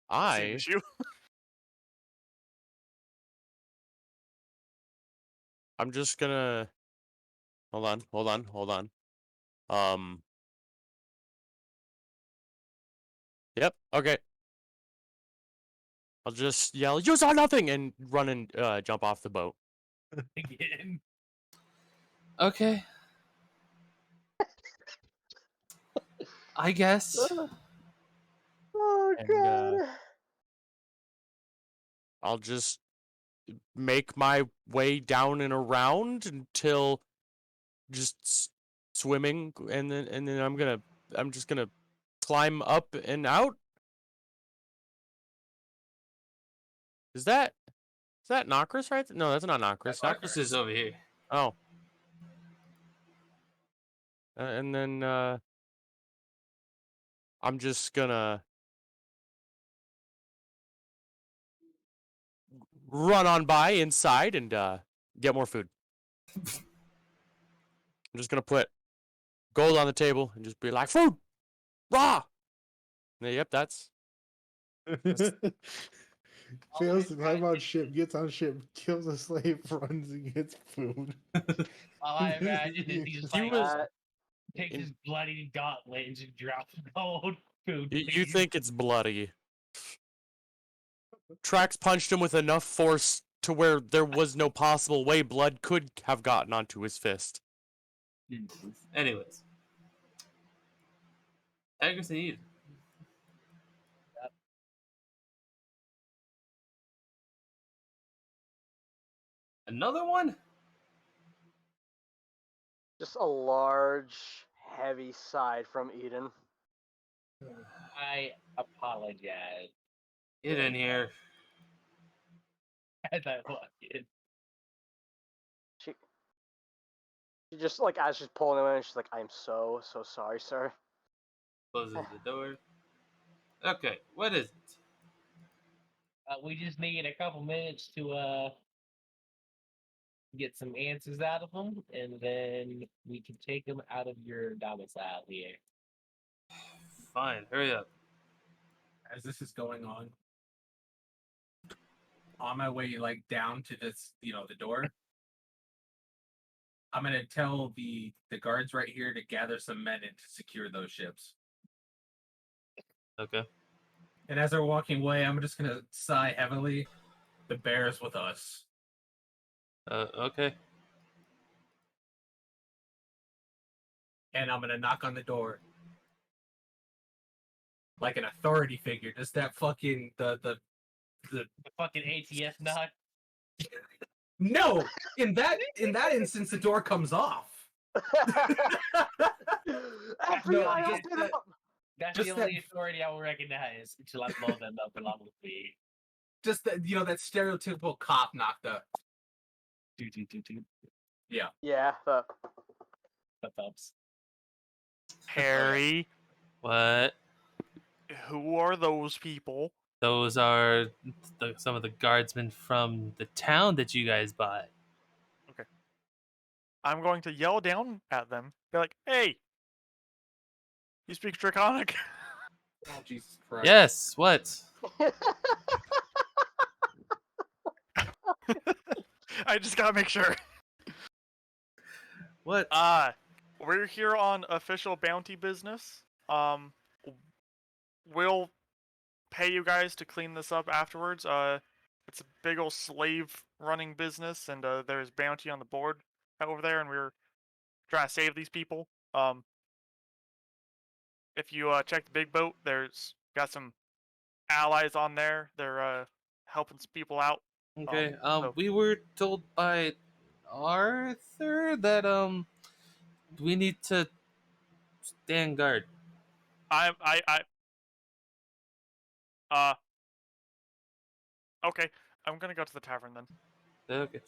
I issue. I'm just gonna hold on. Um. Yep. Okay. I'll just yell, "You saw nothing!" and run and jump off the boat. Again. Okay. I guess. Oh And, god. I'll just make my way down and around until just swimming, and then I'm just gonna climb up and out. Is that Nokris right? No, that's not Nokris. That's Nokris This is over here. oh. And then I'm just gonna run on by inside and get more food. I'm just gonna put gold on the table and just be like, food, raw. And yep, that's Fails to climb on ship, gets on ship, kills a slave, runs and gets food. All I imagine is he just He like was- That- takes his bloody gauntlet and just drops gold food. you think it's bloody. Trax punched him with enough force to where there was no possible way blood could have gotten onto his fist. Anyways. Tigris and Eden. Another one? Just a large, heavy sigh from Eden. I apologize. Get in here. As I walk in. She just like as she's pulling him in, she's like, "I'm so sorry, sir." Closes the door. Okay, what is it? We just need a couple minutes to get some answers out of them, and then we can take them out of your domicile here. Fine, hurry up. As this is going on my way like down to this, the door, I'm gonna tell the guards right here to gather some men in to secure those ships. Okay. And as they're walking away, I'm just gonna sigh heavily. The bear's with us. Okay. And I'm gonna knock on the door. Like an authority figure. Just that fucking the The fucking ATF knock. No! In that instance the door comes off. FBI, just open that- up! That's Just the only authority I will recognize until I blow them up along with me. Just that that stereotypical cop knocked up. Do. Yeah, the The thumbs. Harry, What? who are those people? Those are some of the guardsmen from the town that you guys bought. I'm going to yell down at them. Be like, "Hey, you speak Draconic?" Oh Jesus Christ. Yes, what? I just gotta make sure. What? We're here on official bounty business. We'll pay you guys to clean this up afterwards. It's a big old slave running business, and there's bounty on the board over there, and we're trying to save these people. If you check the big boat, there's got some allies on there. They're helping some people out. Okay. so- We were told by Arthur that we need to stand guard. Okay, I'm gonna go to the tavern then, Okay.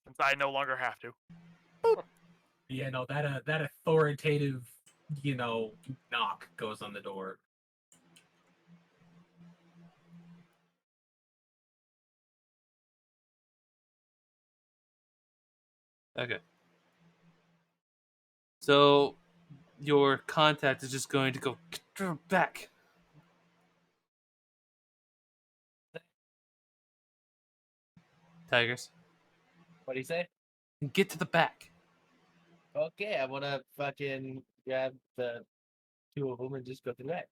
since I no longer have to. Yeah, no, that authoritative, knock goes on the door. Okay. So your contact is just going to go back. Tigers, What do you say? get to the back. Okay, I want to fucking grab the two of them and just go through that.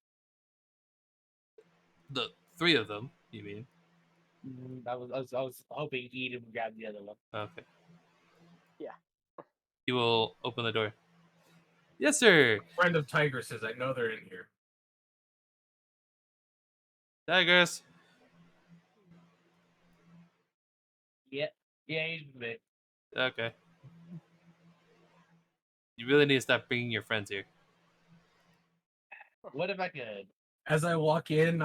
The three of them, you mean? I was hoping Eden would grab the other one. Okay. Yeah. You will open the door. Yes, sir. Friend of Tiger says, I know they're in here. Tigers. Yeah, he's with me. Okay. You really need to stop bringing your friends here. What if I could? As I walk in,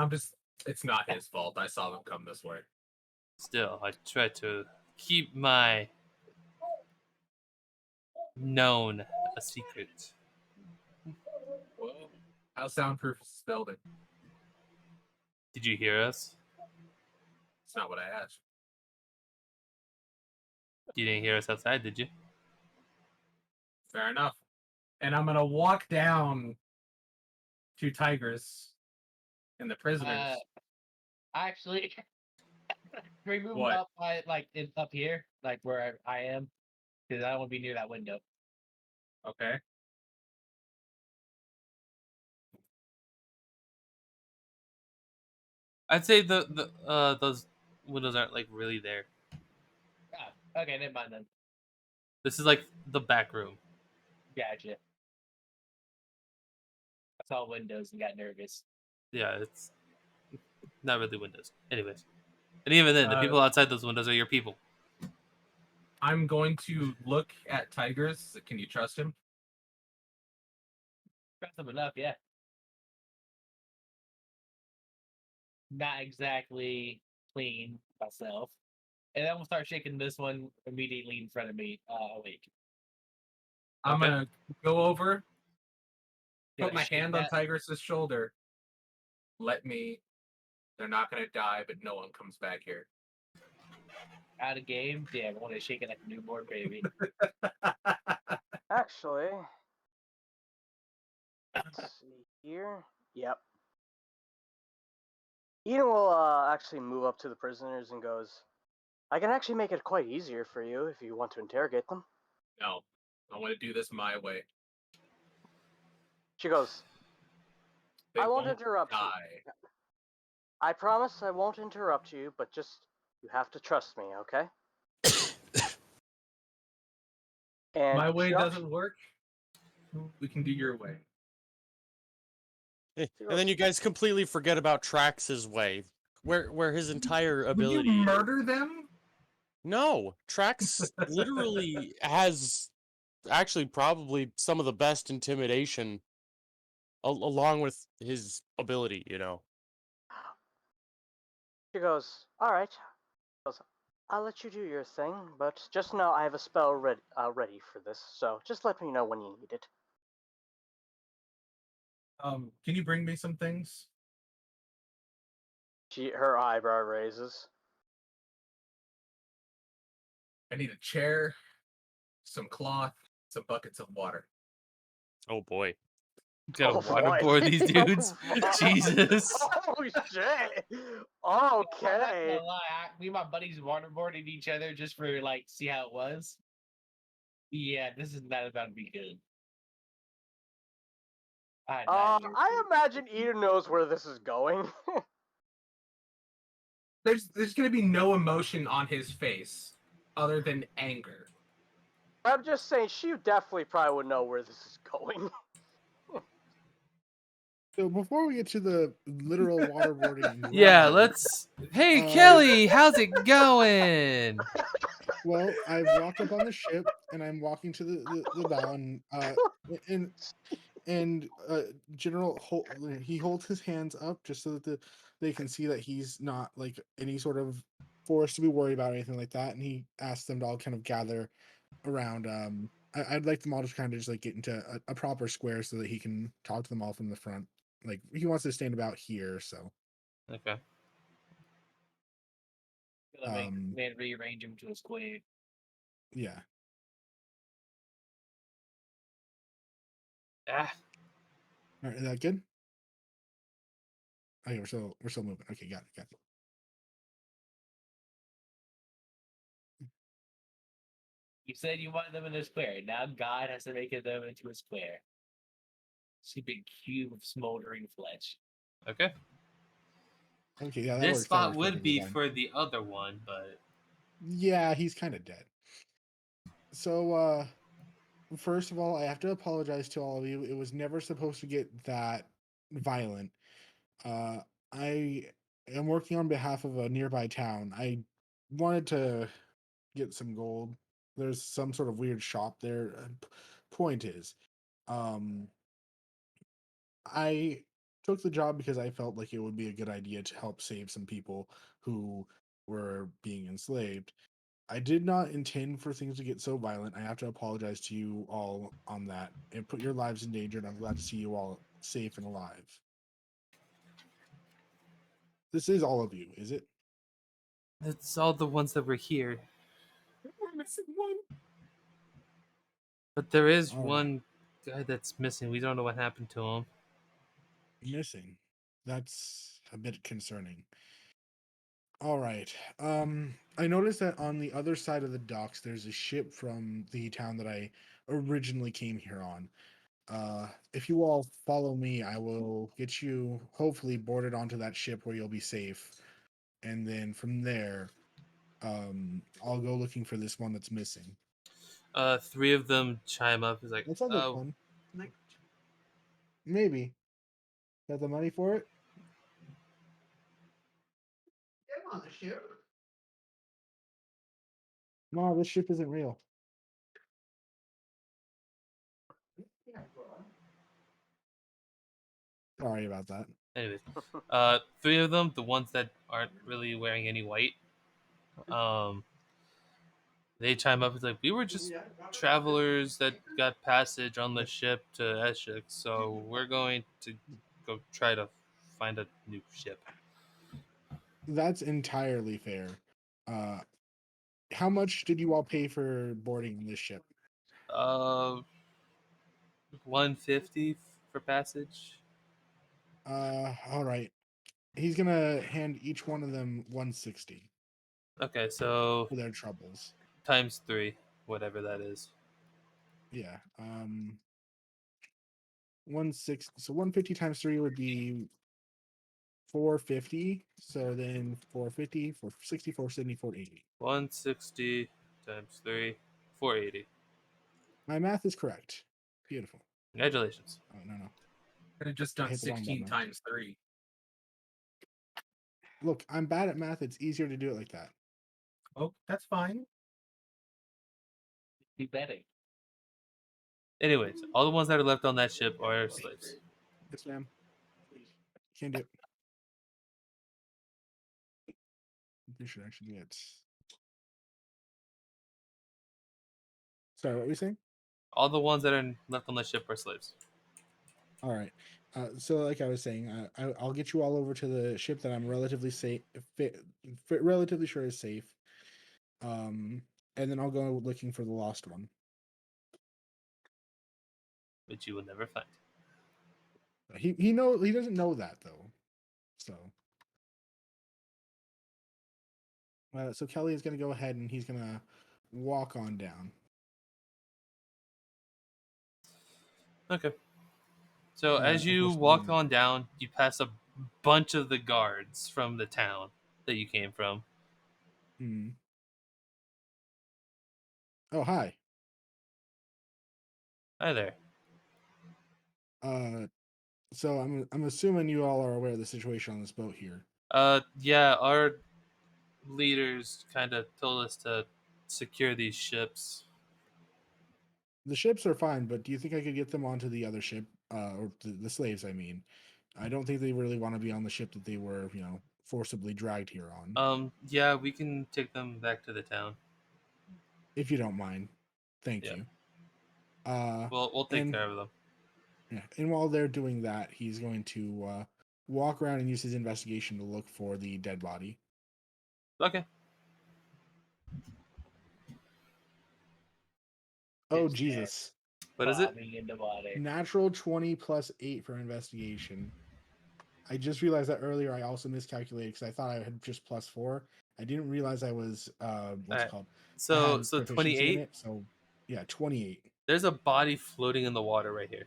it's not his fault. I saw them come this way. Still, I try to keep my known a secret. Well, how soundproof is this building? Did you hear us? It's not what I asked. You didn't hear us outside, did you? Fair enough. And I'm gonna walk down to Tigers and the prisoners. Actually, can we move What? up by up here, like where I am, because I don't want to be near that window. Okay. I'd say those windows aren't like really there. Ah, okay, never mind then. This is like the back room. Gotcha. I saw windows and got nervous. Yeah, it's not really windows. Anyways. And even then, the people outside those windows are your people. I'm going to look at Tigers. Can you trust him? Trust them enough, yeah. Not exactly clean myself. And then we'll start shaking this one immediately in front of me, awake. I'm Okay. gonna go over, Can put I my shake hand on that? Tigers' shoulder. They're not gonna die, but no one comes back here. Out of game? Damn, I want to shake it like a newborn baby. Actually, let's see here. Yep. Eden will actually move up to the prisoners and goes, I can actually make it quite easier for you if you want to interrogate them. No, I want to do this my way. She goes, They I won't won't interrupt you. die. I promise I won't interrupt you, but just, you have to trust me, okay? And My way she also- doesn't work. We can do your way. And then you guys completely forget about Trax's way, where his entire Would ability. you murder them? No, Trax literally has actually probably some of the best intimidation, along with his ability. You know. She goes, all right. I'll let you do your thing, but just know I have a spell ready for this, so just let me know when you need it. Can you bring me some things? Her eyebrow raises. I need a chair, some cloth, some buckets of water. Oh boy. Gotta Oh, boy. waterboard these dudes. Jesus. Oh shit. I'm not Okay. gonna lie, me and my buddies waterboarded each other just for see how it was. Yeah, this is not about to be good. I imagine Eden knows where this is going. There's gonna be no emotion on his face other than anger. I'm just saying, she definitely probably would know where this is going. So before we get to the literal waterboarding, Yeah, let's. Hey, Kelly, how's it going? Well, I've walked up on the ship and I'm walking to the bow, and General he holds his hands up just so that they can see that he's not like any sort of force to be worried about or anything like that, and he asks them to all kind of gather around. I'd like them all to kind of just like get into a proper square so that he can talk to them all from the front. Like he wants to stand about here, so Okay. Gonna make man rearrange him to a square. yeah. Ah, All right, is that good? Okay, we're still moving. Okay, got it. You said you wanted them in a square. Now God has to make them into a square. It's a big cube of smoldering flesh. okay. Okay, yeah, that This works. That spot works would perfectly be fine. for the other one, but Yeah, he's kind of dead. So, first of all, I have to apologize to all of you. It was never supposed to get that violent. Uh, I am working on behalf of a nearby town. I wanted to get some gold. There's some sort of weird shop there. Point is, um, I took the job because I felt like it would be a good idea to help save some people who were being enslaved. I did not intend for things to get so violent. I have to apologize to you all on that. It put your lives in danger, and I'm glad to see you all safe and alive. This is all of you, is it? it's all the ones that were here. We're missing one. But there is All right, one guy that's missing. We don't know what happened to him. missing. That's a bit concerning. All right. I noticed that on the other side of the docks, there's a ship from the town that I originally came here on. If you all follow me, I will get you hopefully boarded onto that ship where you'll be safe, and then from there, I'll go looking for this one that's missing. Three of them chime up. He's like, That sounds like fun. Maybe. Got the money for it? Get on the ship. No, this ship isn't real. Sorry about that. anyways, three of them, the ones that aren't really wearing any white, um, they chime up. It's like, we were just travelers that got passage on the ship to Eshik, so we're going to go try to find a new ship. That's entirely fair. Uh, how much did you all pay for boarding this ship? Uh, 150 for passage. All right. He's gonna hand each one of them 160 Okay, so for their troubles. times three, whatever that is. Yeah. 160. So 150 times 3 would be 450. So then 450, 460, 470, 480. 160 times three, 480. My math is correct. Beautiful. Congratulations. Oh no. Could have just I done hit the wrong 16 button. times 3. Look, I'm bad at math. It's easier to do it like that. Oh, that's fine. Be betting. Anyways, all the ones that are left on that ship are slaves. Yes, ma'am. Can't do it. This should actually be it. Sorry, what were you saying? All the ones that are left on the ship are slaves. All right. So, like I was saying, I'll get you all over to the ship that I'm relatively safe, relatively sure is safe. And then I'll go looking for the lost one. Which you will never find. He doesn't know that though. So Kelly is gonna go ahead and he's gonna walk on down. Okay. So as you walk Unfortunately, on down, you pass a bunch of the guards from the town that you came from. hmm. Oh hi. Hi there. Uh, so I'm assuming you all are aware of the situation on this boat here. Yeah, our leaders kind of told us to secure these ships. The ships are fine, but do you think I could get them onto the other ship, or the slaves? I mean, I don't think they really want to be on the ship that they were, forcibly dragged here on. Yeah, we can take them back to the town. If you don't mind, thank Yeah. you. Uh, We'll take and care of them. yeah, and while they're doing that, he's going to walk around and use his investigation to look for the dead body. Okay. Oh It's dead. Jesus! What is it? bobbing in the water. Natural 20 plus 8 for investigation. I just realized that earlier. I also miscalculated because I thought I had just plus 4. I didn't realize I was what's it Alright. called? I So had so proficiency in 28. it. So yeah, 28, There's a body floating in the water right here.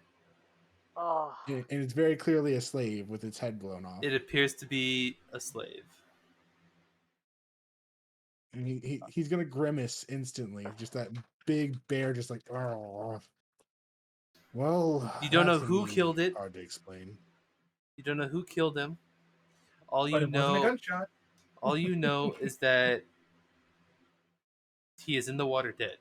Oh, and it's very clearly a slave with its head blown off. It appears to be a slave. And he's gonna grimace instantly. Just that big bear, just like, oh. Well, You don't know that's who gonna be killed it. hard to explain. You don't know who killed him. All But you it wasn't a know, gunshot. all you know is that he is in the water dead.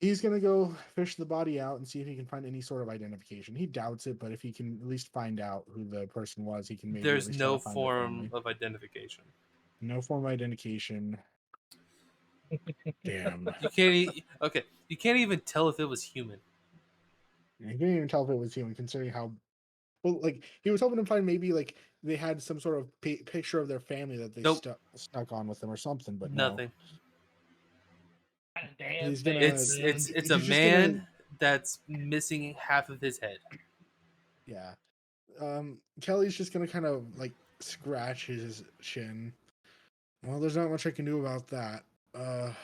He's gonna go fish the body out and see if he can find any sort of identification. He doubts it, but if he can at least find out who the person was, he can maybe at There's least try no to find their form family. of identification. No form of identification. Damn. You can't. Okay, you can't even tell if it was human. You can't even tell if it was human, considering how. Well, like he was hoping to find maybe like they had some sort of picture of their family that they Nope. stuck on with them or something, but Nothing. Damn He's gonna- It's man. it's a he's just gonna- man that's missing half of his head. Yeah. Kelly's just gonna kind of like scratch his shin. Well, there's not much I can do about that. I'm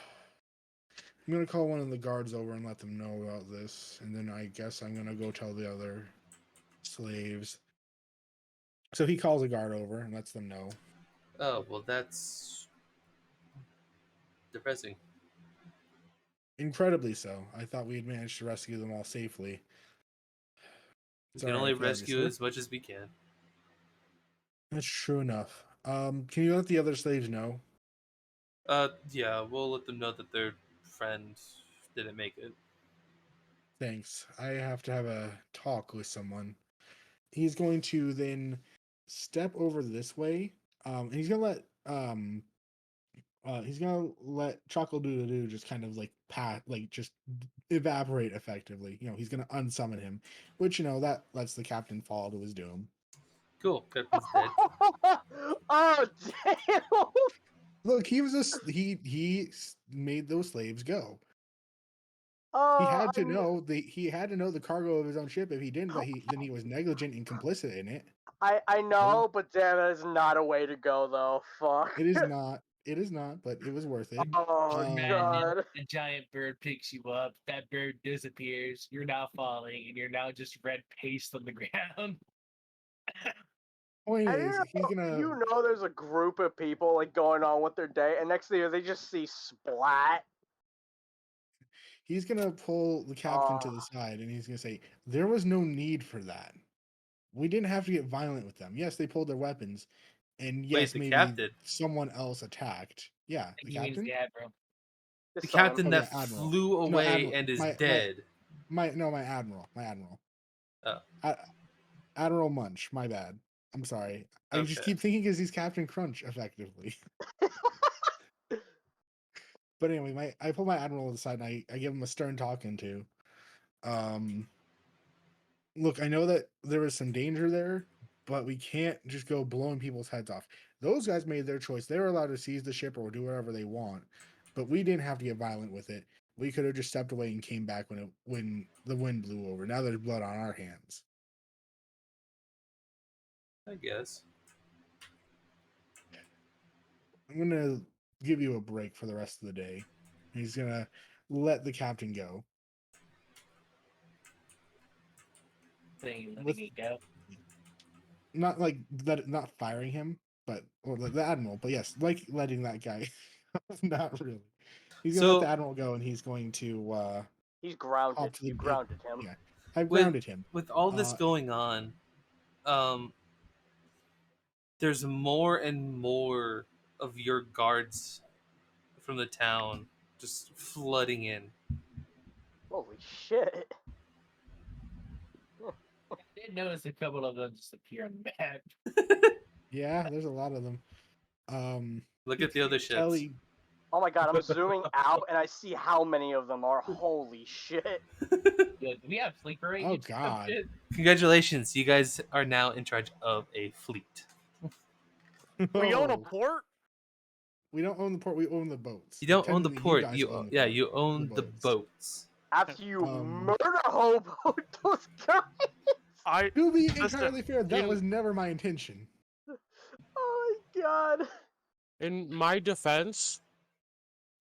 gonna call one of the guards over and let them know about this, and then I guess I'm gonna go tell the other slaves. So he calls a guard over and lets them know. Oh well, that's depressing. Incredibly so. I thought we had managed to rescue them all safely. We It's can all only right if you rescue sir. as much as we can. That's true enough. Can you let the other slaves know? Yeah, we'll let them know that their friend didn't make it. Thanks. I have to have a talk with someone. He's going to then step over this way. And he's gonna let Chuckle Doo Doo just kind of like just evaporate effectively. He's gonna unsummon him, which that lets the captain fall to his doom. Cool. Captain's dead. oh damn! Look, he made those slaves go. Oh, He had I to kn- know the cargo of his own ship. If he didn't, then he was negligent and complicit in it. I know, but damn, that is not a way to go though. Fuck. It is not. It is not, but it was worth it. Oh Um, god. A giant bird picks you up. That bird disappears. You're now falling, and you're now just red paste on the ground. Point And is, he's gonna you know there's a group of people like going on with their day, and next thing you know, they just see splat. pull the captain to the side, and he's gonna say, "There was no need for that. We didn't have to get violent with them. Yes, they pulled their weapons, and yes, the maybe captain? someone else attacked. Yeah, the He means captain. the admiral. The Just son. captain Oh, that yeah, Admiral. flew No, away Admiral. and is My dead. my admiral. Oh. Admiral Munch. My bad. I'm sorry. I just Okay. keep thinking because he's Captain Crunch, effectively. But anyway, I pull my admiral to the side and I give him a stern talking to. Look, I know that there was some danger there, but we can't just go blowing people's heads off. Those guys made their choice. They were allowed to seize the ship or do whatever they want, but we didn't have to get violent with it. We could have just stepped away and came back when the wind blew over. Now there's blood on our hands. I guess. I'm gonna give you a break for the rest of the day. He's gonna let the captain go. Thing With- letting it go. Not not firing him, or the admiral. But yes, like letting that guy. Not really. He's gonna let the admiral go, and he's going to He's hop grounded. to the You grounded him. Yeah, I've grounded him. With all this going on, there's more and more of your guards from the town just flooding in. Holy shit. I did notice a couple of them just appear on the map. Yeah, there's a lot of them. Look at the other ships. Kelly, Oh my god, I'm zooming out and I see how many of them are. Holy shit. Yeah, we have sleeper range. Oh, and stuff, God. shit. Congratulations, you guys are now in charge of a fleet. We own a No, port? we don't own the port. We own the boats. You don't own the Technically, port. guys You own the yeah, port, you own the boats. boats. after you Um, murder hobo those guys. To be Listen, entirely fair, that in- was never my intention. Oh my god. In my defense,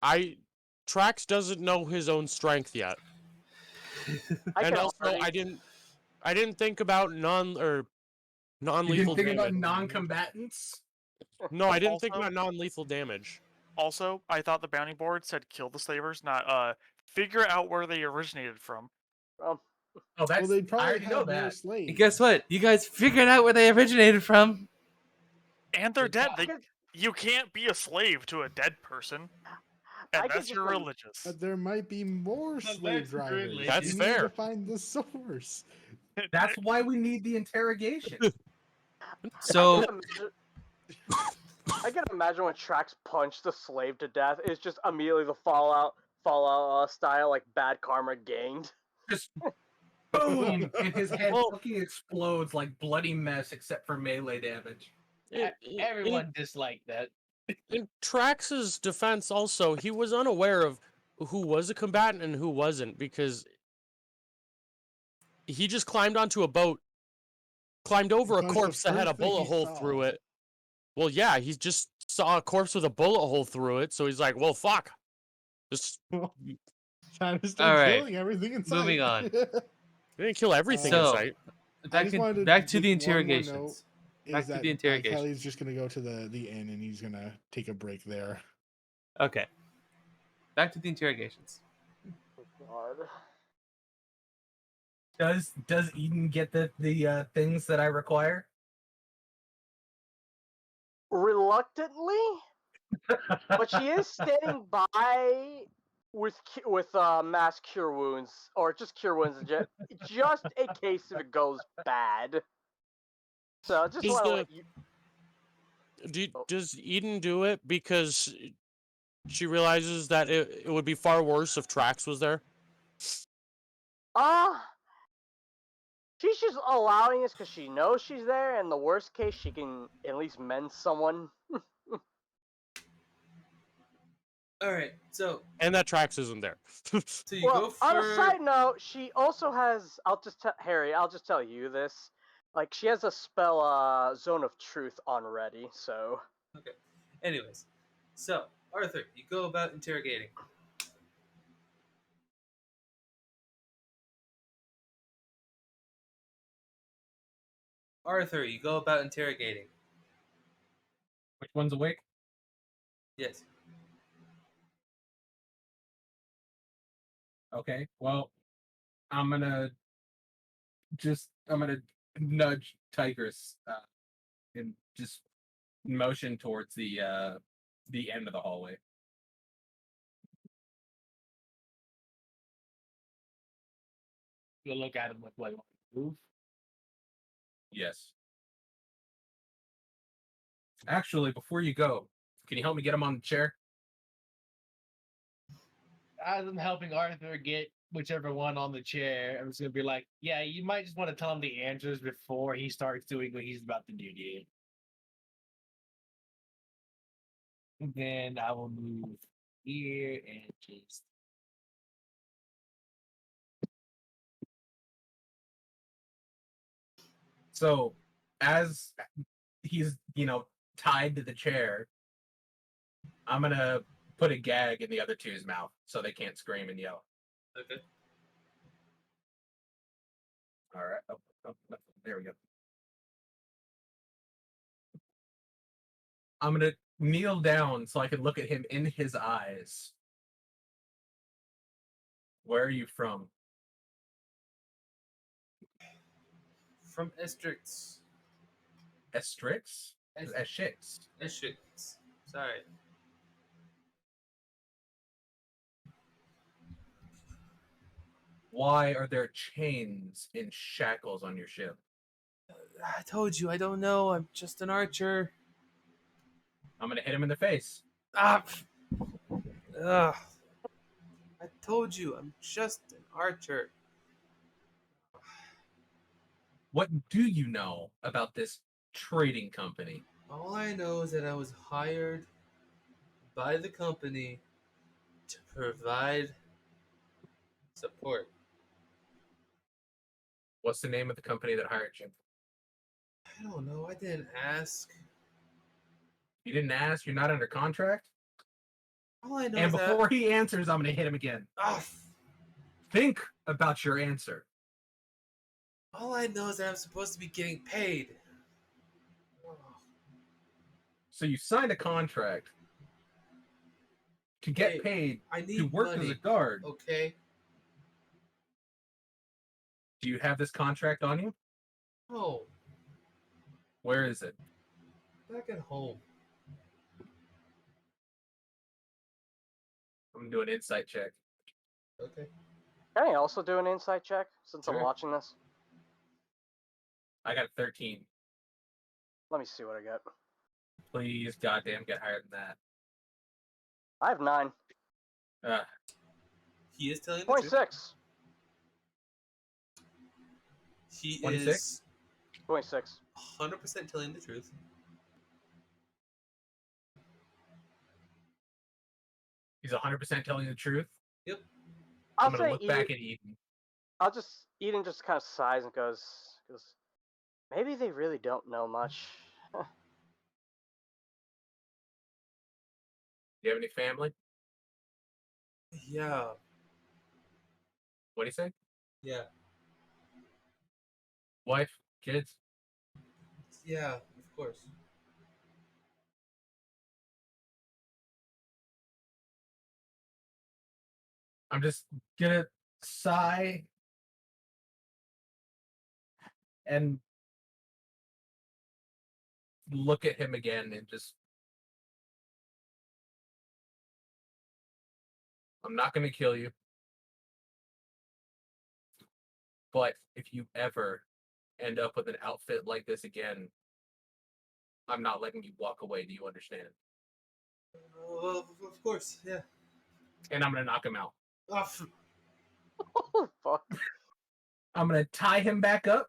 Trax doesn't know his own strength yet. I And can also already. I didn't think about You non-lethal didn't think about damage. non-combatants? No, I didn't think Also- about non-lethal damage. Also, I thought the bounty board said kill the slavers, not figure out where they originated from. Um, Oh, that's. Well, they'd I probably already know have more that. slaves. And guess what? You guys figured out where they originated from. And they're dead. I could, You can't be a slave to a dead person. I And could that's just your rem- religious. But there might be more slave that's drivers. really- That's We need fair. to find the source. That's why we need the interrogation. So I can imagine when Trax punched the slave to death. It's just immediately the Fallout style, like bad karma gained. Just boom, and his head Well- fucking explodes like bloody mess, except for melee damage. Everyone disliked that. In Trax's defense, also, he was unaware of who was a combatant and who wasn't because he just climbed onto a boat, climbed over a Because the corpse that had a first thing bullet he hole saw- through it. Well, yeah, he just saw a corpse with a bullet hole through it, so he's like, well, fuck. Just Time to start All right. killing everything in sight. Moving on. he didn't kill everything in So- sight. back, just in, wanted to back to the make one more note. interrogations. Back Is to that the interrogation. Kelly's just gonna go to the inn and he's gonna take a break there. Okay. Back to the interrogations. God. Does Eden get the things that I require? Reluctantly, but she is standing by with mass cure wounds, or just cure wounds, just in case if it goes bad. So I just Does want to the- let you. Does Eden do it because she realizes that it would be far worse if Trax was there? She's just allowing this because she knows she's there, and the worst case, she can at least mend someone. All right. So And that Trax isn't there. you Well, go for on a side note, she also has. I'll just tell Harry. I'll just tell you this. Like, she has a spell, Zone of Truth on ready. So Okay. Anyways, so Arthur, you go about interrogating. Arthur, you go about interrogating. Which one's awake? Yes. Okay. Well, I'm gonna nudge Tigress and just motion towards the end of the hallway. You'll look at him like, move. Yes. Actually, before you go, can you help me get him on the chair? As I'm helping Arthur get whichever one on the chair, I'm just gonna be like, yeah, you might just want to tell him the answers before he starts doing what he's about to do, dude. Then I will move here and just So, as he's, tied to the chair, I'm gonna put a gag in the other two's mouth so they can't scream and yell. Okay. All right. Oh, there we go. I'm gonna kneel down so I can look at him in his eyes. Where are you from? From Estrix. Estrix? Estrix. Estrix. Sorry. Why are there chains and shackles on your ship? I told you, I don't know. I'm just an archer. I'm gonna hit him in the face. Ah. Ugh. I told you, I'm just an archer. What do you know about this trading company? All I know is that I was hired by the company to provide Support. What's the name of the company that hired you? I don't know. I didn't ask. You didn't ask. You're not under contract. All I know And is before that. he answers, I'm gonna hit him again. Ah, Think about your answer. all I know is that I'm supposed to be getting paid. So you signed a contract to get Hey, paid I to need work money. as a guard. Okay. Do you have this contract on you? Oh, Where is it? back at home. I'm gonna do an insight check. Okay. Can I also do an insight check since I'm Sure. watching this? I got a 13. Let me see what I get. Please, goddamn, get higher than that. I have 9. He is telling the truth. 26. He 26? is 26. 100% telling the truth. He's 100% telling the truth. Yep. I'll I'm gonna say look Eden, back at Eden. Eden just kind of sighs and goes, maybe they really don't know much. Do you have any family? Yeah. What do you say? Yeah. Wife? Kids? Yeah, of course. I'm just gonna sigh and look at him again and just. I'm not gonna kill you. But if you ever end up with an outfit like this again, I'm not letting you walk away. Do you understand? Well, of course, yeah. And I'm gonna knock him out. Oh, Oh, fuck. I'm gonna tie him back up,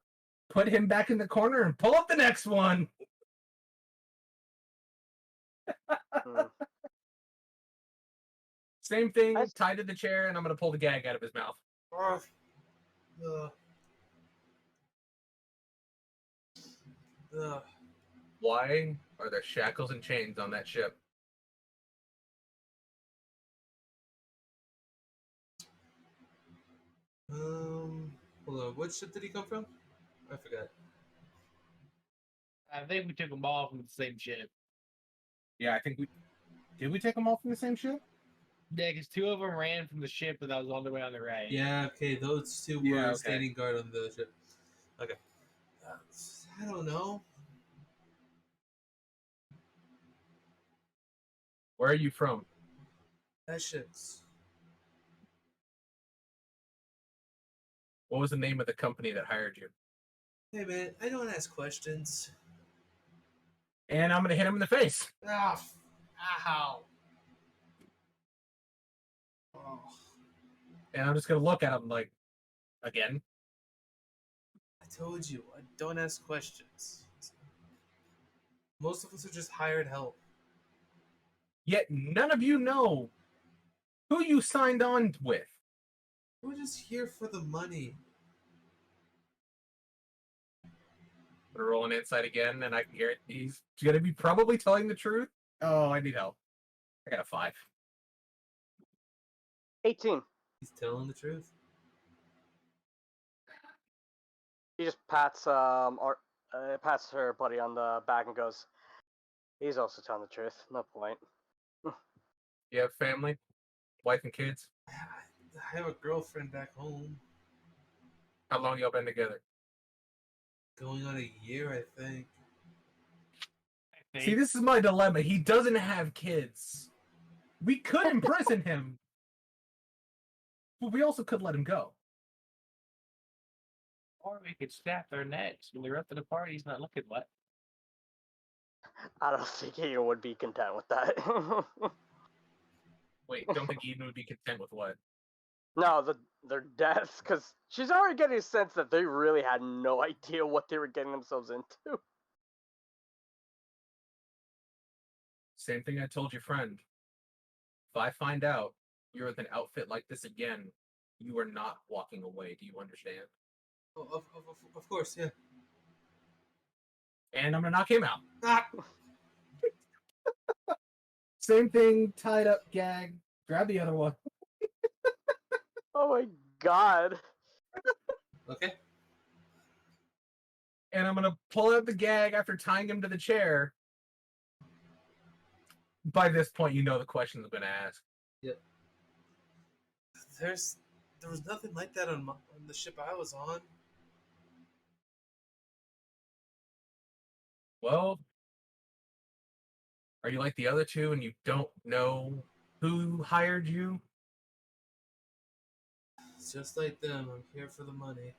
put him back in the corner, and pull up the next one. Hmm. Same thing, I- tied to the chair, and I'm gonna pull the gag out of his mouth. uh, uh, Why are there shackles and chains on that ship? hold on. What ship did he come from? I forgot. I think we took them all from the same ship. Yeah, I think we did. We take them all from the same ship. Yeah, because 2 of them ran from the ship, but that was all the way on the right. Yeah, okay. Those two Yeah, were okay. standing guard on the ship. Okay. I don't know. Where are you from? Essex. What was the name of the company that hired you? Hey, man, I don't ask questions. And I'm gonna hit him in the face. Ah, ow. Oh. And I'm just gonna look at him like, again. I told you, I don't ask questions. Most of us are just hired help. Yet none of you know who you signed on with. We're just here for the money. I'm gonna roll an insight again, and I can hear it. He's gonna be probably telling the truth. Oh, I need help. I got a 5. 18. He's telling the truth. He just pats pats her buddy on the back and goes, he's also telling the truth. No point. You have family, wife and kids. I have a girlfriend back home. How long y'all been together? Going on a year, I think. See, this is my dilemma. He doesn't have kids. We could imprison him, but we also could let him go. Or we could snap their necks when the rest of the party's not looking what. I don't think he would be content with that. Wait, don't think Eden would be content with what? No, their deaths, because she's already getting a sense that they really had no idea what they were getting themselves into. Same thing I told your friend. If I find out you're with an outfit like this again, you are not walking away. Do you understand? Oh, of course, yeah. And I'm gonna knock him out. Ah! Same thing, tied up, gag. Grab the other one. Oh my god. Okay. And I'm gonna pull out the gag after tying him to the chair. By this point, you know the questions I'm gonna ask. Yep. There was nothing like that on the ship I was on. Well, are you like the other two and you don't know who hired you? It's just like them. I'm here for the money.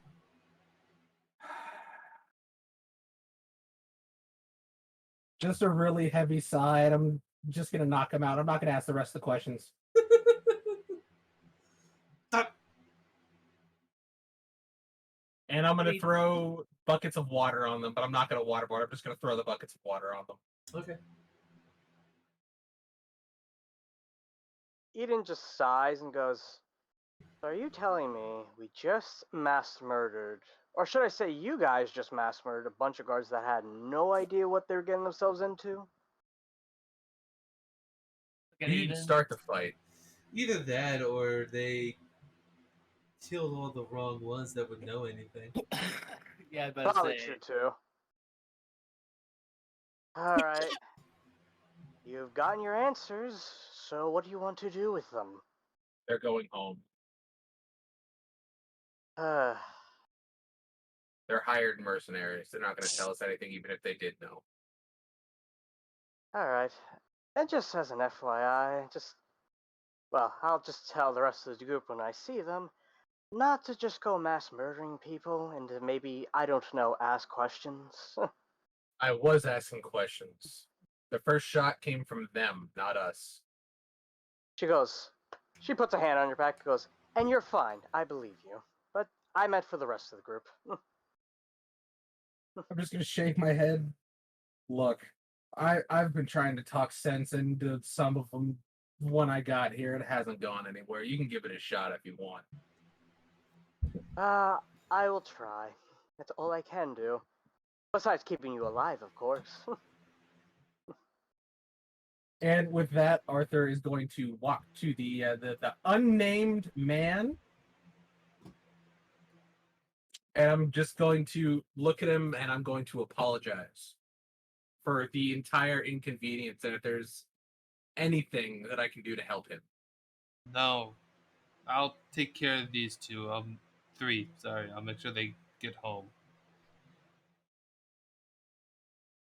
Just a really heavy sigh. And I'm just gonna knock him out. I'm not gonna ask the rest of the questions. Stop. And I'm gonna throw buckets of water on them, but I'm not gonna waterboard. I'm just gonna throw the buckets of water on them. Okay. Eden just sighs and goes, "Are you telling me we just mass murdered, or should I say you guys just mass murdered a bunch of guards that had no idea what they were getting themselves into?" You didn't start the fight. Either that or they killed all the wrong ones that would know anything. Yeah, but Probably true too. Alright. You've gotten your answers, so what do you want to do with them? They're going home. Uh, They're hired mercenaries. They're not gonna tell us anything, even if they did know. Alright. And just as an FYI, I'll just tell the rest of the group when I see them, not to just go mass murdering people and to maybe, I don't know, ask questions. I was asking questions. The first shot came from them, not us. She puts a hand on your back and goes, "And you're fine, I believe you. But I meant for the rest of the group." I'm just gonna shake my head. Look, I've been trying to talk sense into some of them when I got here. It hasn't gone anywhere. You can give it a shot if you want. I will try. That's all I can do. Besides keeping you alive, of course. And with that, Arthur is going to walk to the unnamed man, and I'm just going to look at him and I'm going to apologize for the entire inconvenience, and if there's anything that I can do to help him. No. I'll take care of these two. Three. Sorry. I'll make sure they get home.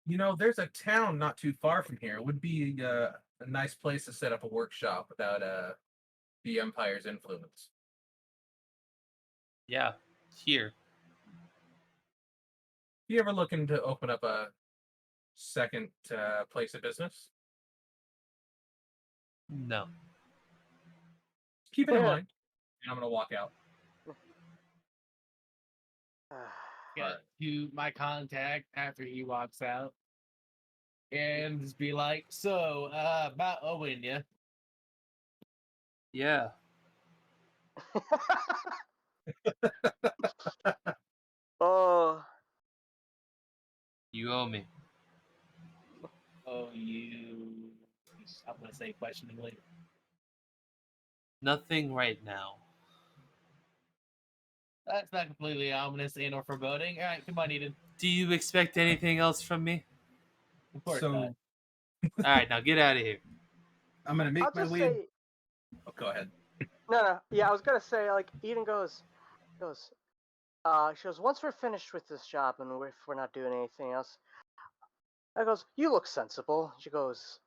You know, there's a town not too far from here. It would be a nice place to set up a workshop without the Empire's influence. Yeah. Here. You ever looking to open up a second place of business? No. Keep it in mind. And I'm going to walk out. Get to my contact after he walks out and just be like, "So, about Owen, yeah?" Yeah. Oh, You owe me. Oh, you. I'm gonna say questioningly. Nothing right now. That's not completely ominous and or foreboding. All right, come on, Eden. Do you expect anything else from me? Of course So not. All right, now get out of here. I'm going to make I'll my just way. say, Oh, go ahead. no. Yeah, I was gonna say, like, Eden she goes, "Once we're finished with this job and if we're not doing anything else," I goes, "You look sensible." She goes,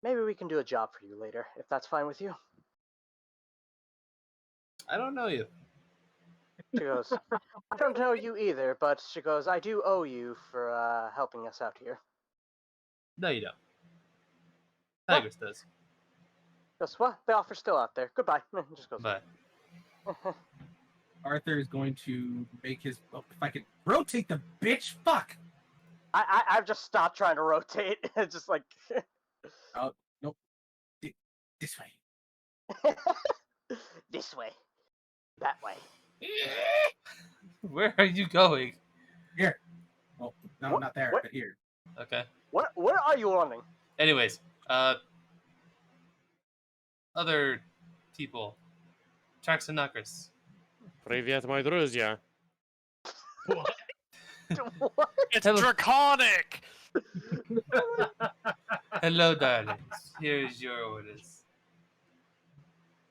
"Maybe we can do a job for you later, if that's fine with you." I don't know you. She goes, "I don't know you either, but," she goes, "I do owe you for helping us out here." No, you don't. What? Tigers does. Goes, "Well, the offer's still out there. Goodbye." Just goes. But Arthur is going to make his. Oh, if I could rotate the bitch, fuck. I've just stopped trying to rotate. It's just like Oh, nope. This way. this way. That way. Where are you going? Here. Well, no, What- not there, what- but here. Okay. Where are you running? Anyways, other people. Tracks and knockers. Привет, мои друзья. What? What? It's Hello. draconic. Hello, darlings. Here's your orders.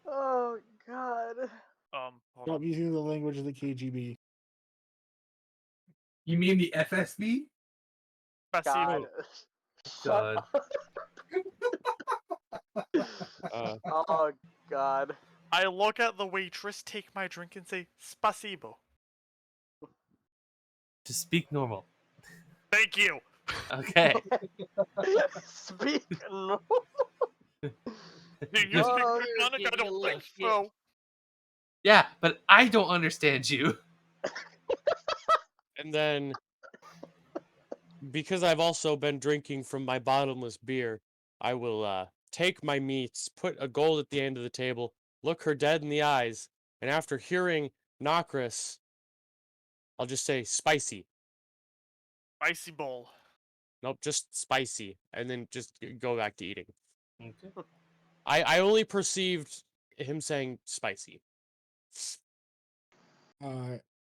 Oh God. Hold Stop on. using the language of the KGB. You mean the FSB? Spasibo. God. God. Oh God. I look at the waitress, take my drink, and say spasibo. Just speak normal. Thank you. Okay. Speak no. Do you speak Oh, draconic? I don't think so. Yeah, but I don't understand you. And then, because I've also been drinking from my bottomless beer, I will take my meats, put a gold at the end of the table, look her dead in the eyes, and after hearing Nokris, I'll just say spicy. Spicy bowl. Nope, just spicy, and then just go back to eating. Okay. I only perceived him saying spicy.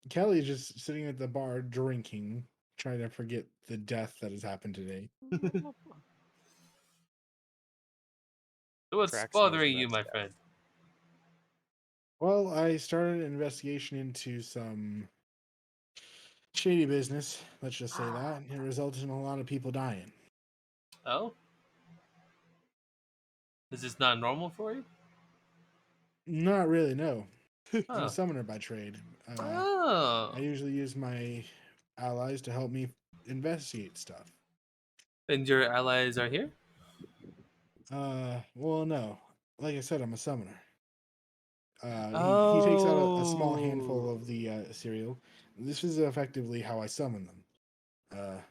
Kelly's just sitting at the bar drinking, trying to forget the death that has happened today. So what's Trax knows bothering the you, my next friend? Well, I started an investigation into some shady business, let's just say that, and it resulted in a lot of people dying. Oh? Is this not normal for you? Not really, no. I'm Oh. a summoner by trade. Oh. I usually use my allies to help me investigate stuff. And your allies are here? Well, no. Like I said, I'm a summoner. He takes out a small handful Oh. of the cereal. This is effectively how I summon them.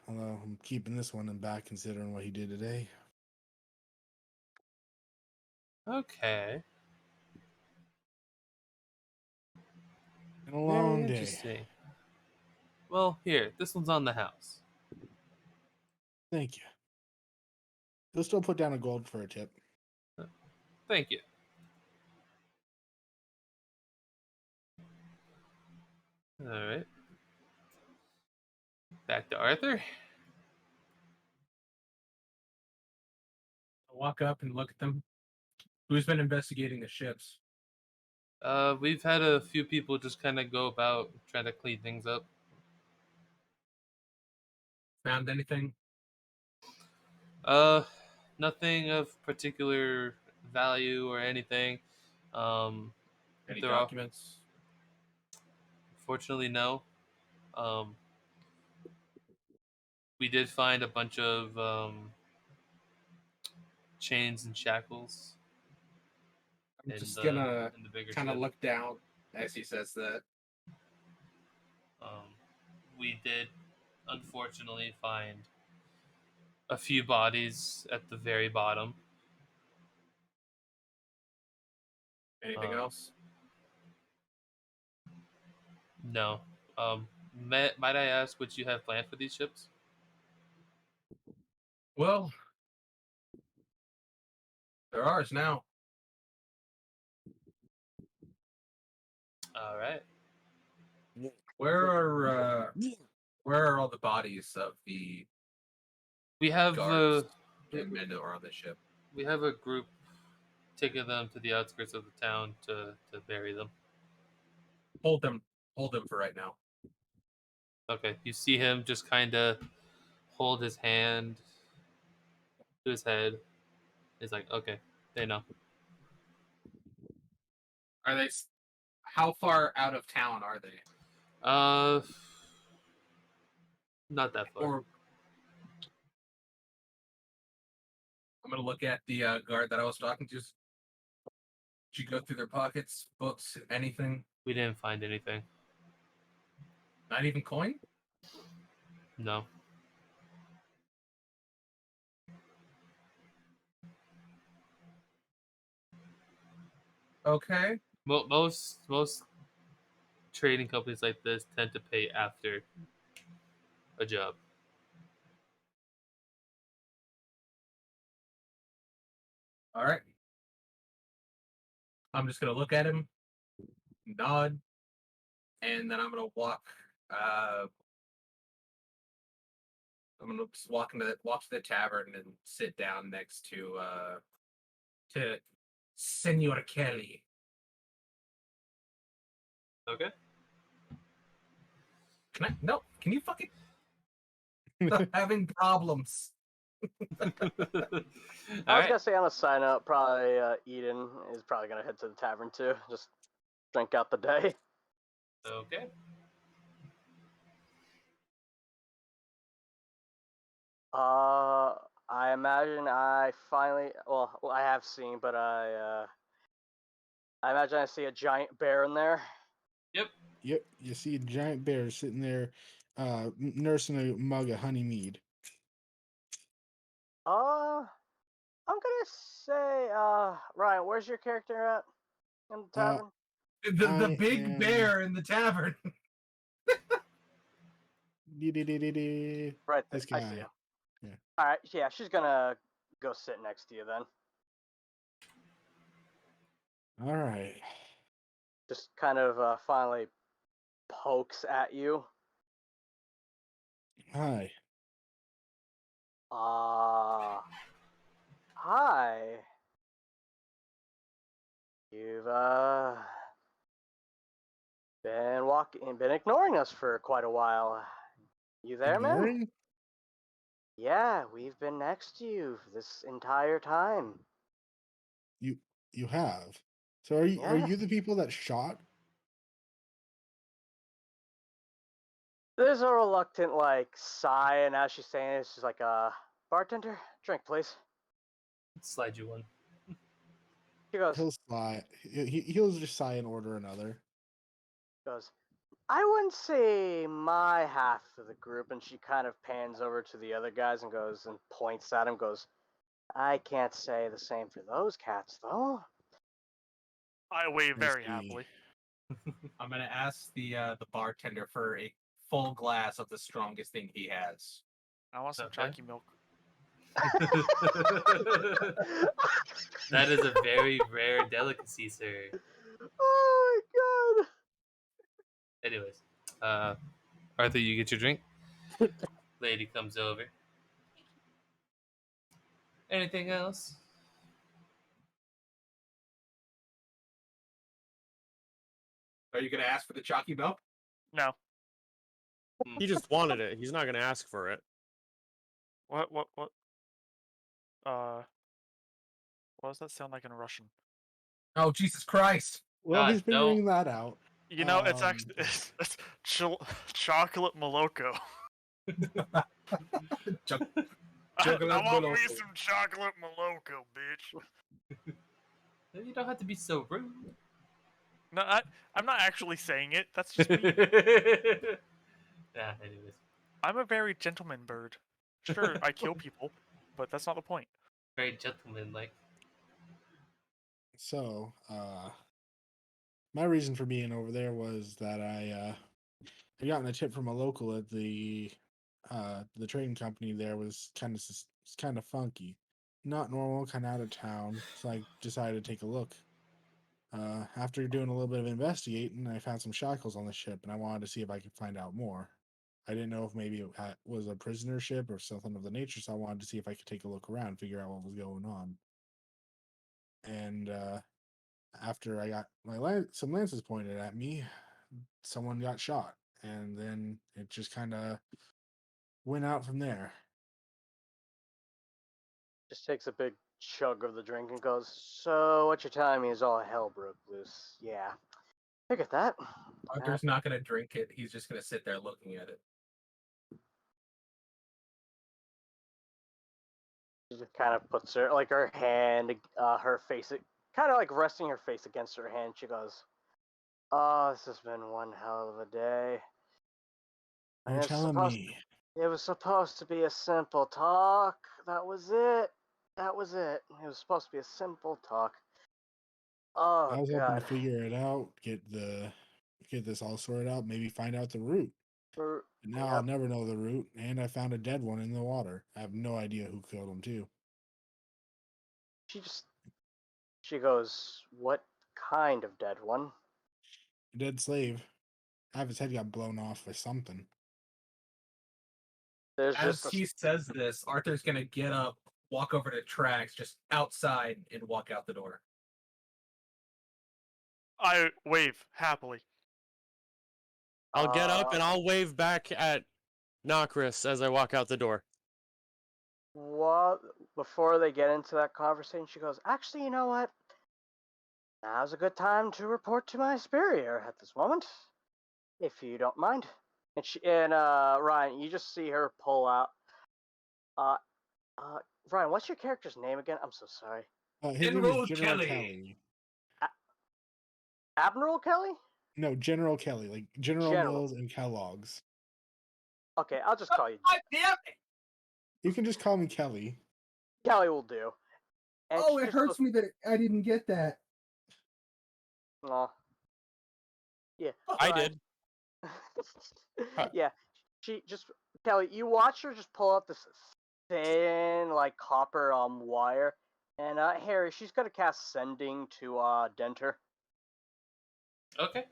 Although I'm keeping this one in back considering what he did today. Okay. And a Very long day. interesting. Well, here, this one's on the house. Thank you. He'll still put down a gold for a tip. Thank you. All right. Back to Arthur. I'll walk up and look at them. Who's been investigating the ships? We've had a few people just kind of go about trying to clean things up. Found anything? Uh, Nothing of particular value or anything. Any They're all- documents? Fortunately, no. Um, we did find a bunch of chains and shackles I'm in just the gonna in the bigger kind of ship. look down as he says that. We did, unfortunately, find a few bodies at the very bottom. Anything else? No. Might I ask what you have planned for these ships? Well, they're ours now. All right. Where are all the bodies of the We have guards and men that were on the ship? we have a group taking them to the outskirts of the town to bury them. Hold them for right now. Okay. You see him just kind of hold his hand to his head. He's like, okay, they know. Are they? How far out of town are they? Uh, not that far. Or I'm gonna look at the guard that I was talking to. Did you go through their pockets, books, anything? We didn't find anything. Not even coin? No. Okay. Most trading companies like this tend to pay after a job. All right. I'm just gonna look at him, nod, and then I'm gonna walk. I'm gonna just walk to the tavern and sit down next to Senor Kelly. Okay. Can I? No. Can you fucking stop having problems? I was Alright. gonna say on a side note, probably Eden is probably gonna head to the tavern too. Just drink out the day. Okay. I imagine I finally. Well, I have seen, but I imagine I see a giant bear in there. Yep. Yep, you see a giant bear sitting there, nursing a mug of honey mead. I'm gonna say, Ryan, where's your character at in the Uh, tavern? The I big am- bear in the tavern. Right there. This I see guy. him. Yeah. All right. Yeah, she's gonna go sit next to you then. All right. Just kind of finally pokes at you. Hi. Hi. You've been ignoring us for quite a while. You there, man? Ignoring? Yeah, we've been next to you this entire time. You have. So are Yeah. you the people that shot? There's a reluctant sigh, and as she's saying it, she's like, bartender, drink please. Slide you one. She goes, He'll sigh. He'll just sigh and order another. I wouldn't say my half of the group, and she kind of pans over to the other guys and goes and points at him, goes, I can't say the same for those cats though. I wave I very see. happily. I'm gonna ask the bartender for a full glass of the strongest thing he has. I want some Okay. chalky milk. That is a very rare delicacy, sir. Oh my god. Anyways, Arthur, you get your drink. Lady comes over. Anything else? Are you gonna ask for the chalky milk? No. He just wanted it. He's not gonna ask for it. What? What does that sound like in Russian? Oh Jesus Christ! Well, God, he's figuring that out. You know, it's actually it's chocolate moloko. Chocolate I want me Moloko. some chocolate moloko, bitch. You don't have to be so rude. No, I'm not actually saying it. That's just me. Yeah, anyways. I'm a very gentleman bird. Sure, I kill people, but that's not the point. Very gentlemanlike. So, my reason for being over there was that I gotten a tip from a local at the trading company. There was kind of funky, not normal, kind of out of town. So I decided to take a look. After doing a little bit of investigating, I found some shackles on the ship, and I wanted to see if I could find out more. I didn't know if maybe it was a prisoner ship or something of the nature, so I wanted to see if I could take a look around, figure out what was going on. And after I got some lances pointed at me, someone got shot, and then it just kind of went out from there. Just takes a big chug of the drink and goes, so what you're telling me is all hell broke loose. Yeah. I get that. Hunter's not gonna drink it. He's just gonna sit there looking at it. She just kind of puts her hand, her face, kind of like resting her face against her hand. She goes, oh, this has been one hell of a day. You're telling me. It was supposed to be a simple talk. That was it. That was it. It was supposed to be a simple talk. Oh I was hoping god. to figure it out, get the get this all sorted out. Maybe find out the route. Or- But now I'll never know the route, and I found a dead one in the water. I have no idea who killed him too. She goes, "What kind of dead one?" A dead slave. Half his head got blown off or something. There's As just a he says this, Arthur's gonna get up, walk over to Trax, just outside, and walk out the door. I wave happily. I'll get up and Uh, I'll wave back at Nokris as I walk out the door. Well, before they get into that conversation, she goes, "Actually, you know what? Now's a good time to report to my superior at this moment, if you don't mind." And Ryan, you just see her pull out. Uh, Ryan, what's your character's name again? I'm so sorry. His name General is General Kelly. Kelly. Admiral Kelly? No, General Kelly, like General General. Mills and Kellogg's. Okay, I'll just call you God damn it! You can just call me Kelly. Kelly. Will do. And Oh, she it just hurts goes, me that I didn't get that. Aw. Yeah. I Ryan. did. Yeah. She just Kelly, you watch her just pull out this thin like copper wire, and Harry, she's gonna cast sending to Denter. Okay.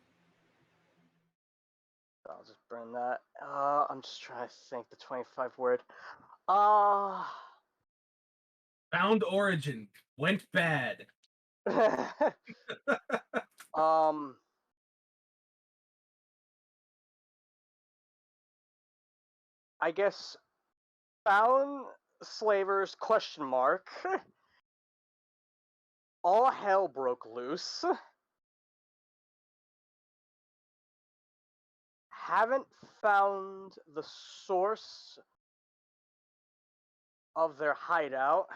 I'll just burn that. I'm just trying to think the 25 word. Uh Found origin. Went bad. um I guess found slavers question mark. All hell broke loose. Haven't found the source of their hideout.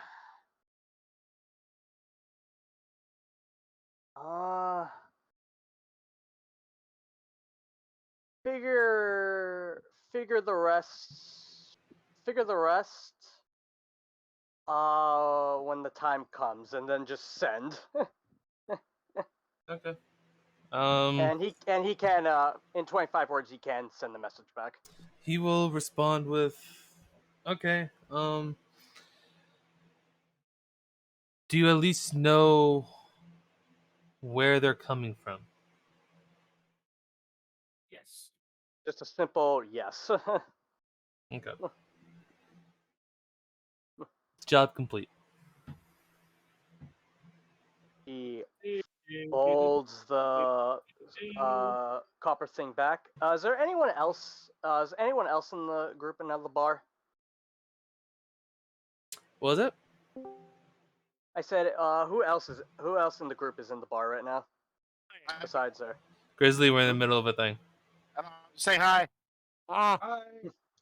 Uh figure the rest when the time comes, and then just send. Okay. And he can in 25 words he can send the message back. He will respond with, "Okay. Do you at least know where they're coming from?" Yes. Just a simple yes. Okay. Job complete. He folds the copper thing back. Is there anyone else? Is anyone else in the group in the bar? What was it? I said, who else in the group is in the bar right now besides her? Grizzly, we're in the middle of a thing. Say hi. Ah,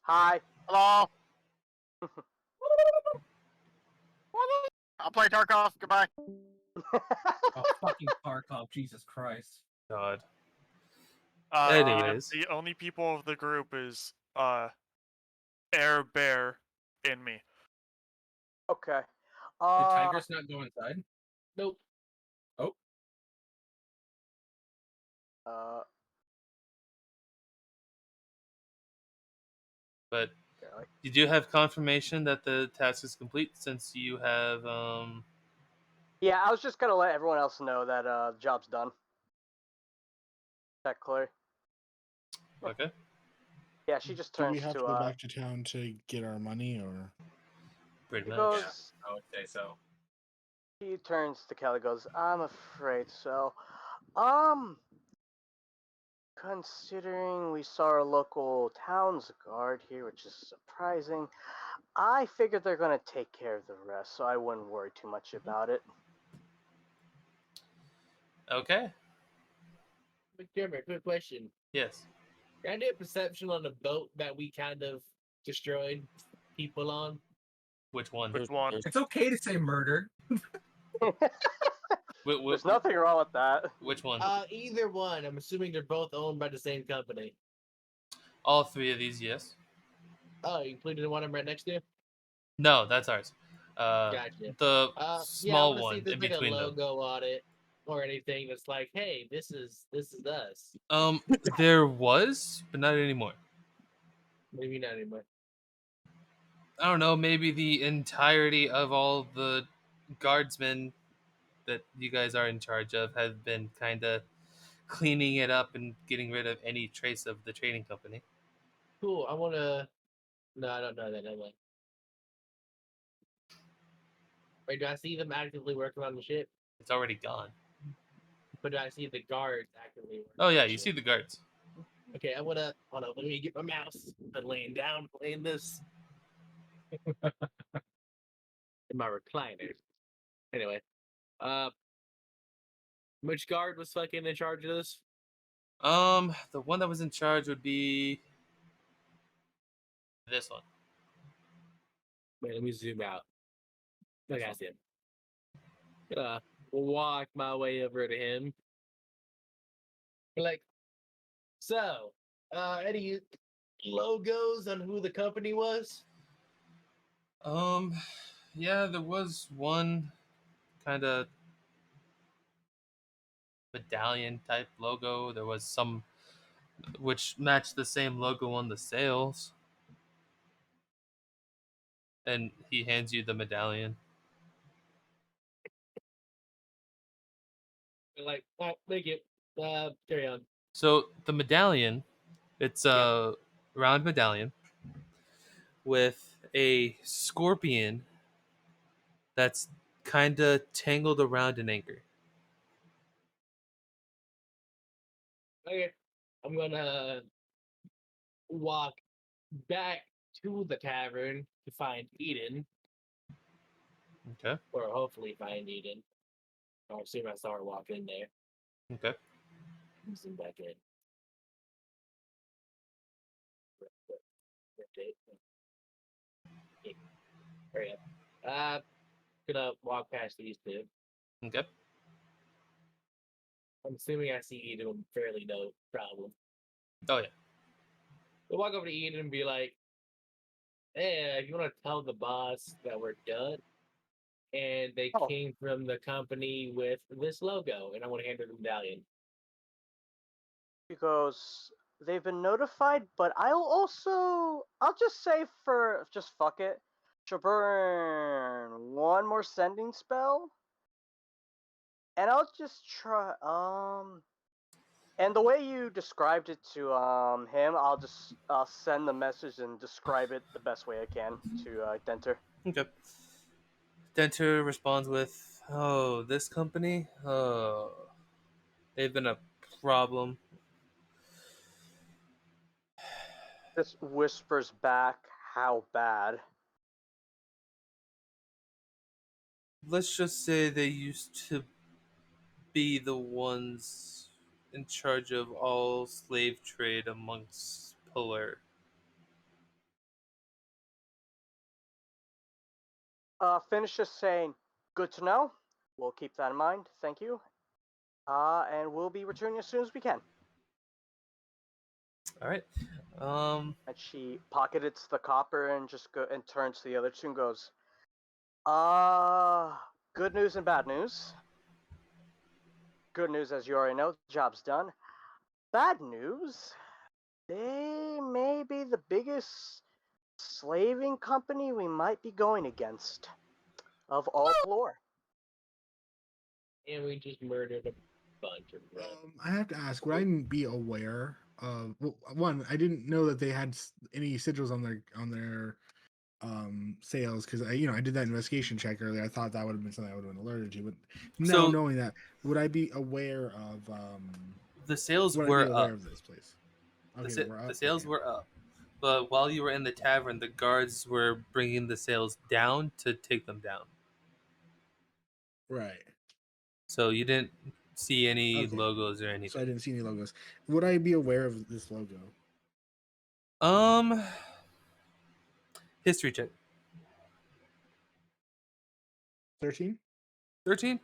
Hi. Hello. I'll play Tarkov. Goodbye. Oh, fucking Tarkov. Jesus Christ. God. Anyways. The only people of the group is Air Bear and me. Okay. Did Tigress not go inside? Nope. Oh. But Okay. you do have confirmation that the task is complete since you have Yeah, I was just gonna let everyone else know that the job's done. Technically. okay. Yeah, she just Do turns we have to to go back to town to get our money, or Pretty He much. goes. I would say so. He turns to Kelly. Goes, "I'm afraid so. Considering we saw our local town's guard here, which is surprising, I figured they're gonna take care of the rest, so I wouldn't worry too much about it." Okay. McDermott, quick question. Yes. Can I do a perception on the boat that we kind of destroyed people on? Which one? Which one? It's okay to say murdered. There's nothing wrong with that. Which one? Either one. I'm assuming they're both owned by the same company. All three of these, yes. Oh, you included the one I'm right next to? No, that's ours. Gotcha. The Yeah, I small want to see one if there's in like a between them. logo on it. or anything that's like, hey, this is us. There was, but not anymore. Maybe not anymore. I don't know. Maybe the entirety of all the guardsmen that you guys are in charge of have been kind of cleaning it up and getting rid of any trace of the trading company. Cool. I want to. No, I don't know that. I'm like, wait, do I see them actively working on the ship? It's already gone. But do I see the guards actively working Oh on yeah, the you ship? see the guards. Okay, I want to. Hold on, let me get my mouse. I'm laying down, playing this. In my recliner. Anyway, uh, which guard was fucking in charge of this? The one that was in charge would be this one. Wait, let me zoom out. Okay, I see him. Walk my way over to him. Like, so, any logos on who the company was? Yeah, there was one kind of medallion type logo. There was some which matched the same logo on the sails. And he hands you the medallion. Like, thank you. Carry on. So the medallion, it's a round medallion with a scorpion that's kind of tangled around an anchor. Okay, I'm gonna walk back to the tavern to find Eden, Okay. or hopefully find Eden. I'll assume I saw her walk in there. Okay. Zoom back in. Hurry up. Gonna walk past these two. Okay. I'm assuming I see Eden with fairly no problem. Oh yeah. We'll walk over to Eden and be like, hey, if you want to tell the boss that we're done, and they Oh. came from the company with this logo, and I want to hand her the medallion. He goes, they've been notified, but I'll just say for just fuck it, she'll burn one more sending spell, and I'll just try. And the way you described it to him, I'll send the message and describe it the best way I can to Denter. Okay. Denter responds with, "Oh, this company? Oh, they've been a problem. This whispers back, how bad? Let's just say they used to be the ones in charge of all slave trade amongst Pallure." Finish just saying, good to know. We'll keep that in mind. Thank you. And we'll be returning as soon as we can. All right. And she pockets the copper and just turns to the other two and goes, good news and bad news. Good news, as you already know, the job's done. Bad news, they may be the biggest slaving company we might be going against of all Pallure. And we just murdered a bunch of them. I have to ask, would I be aware of well, one? I didn't know that they had any sigils on their sales because I did that investigation check earlier. I thought that would have been something I would have been alerted to, but now So- knowing that, would I be aware of The sales would I were be aware up. of this place? The sales were up. But while you were in the tavern, the guards were bringing the sales down to take them down. right. So you didn't see any Okay. logos or So I anything. didn't see any logos. Would I be aware of this logo? History check. 13. 13.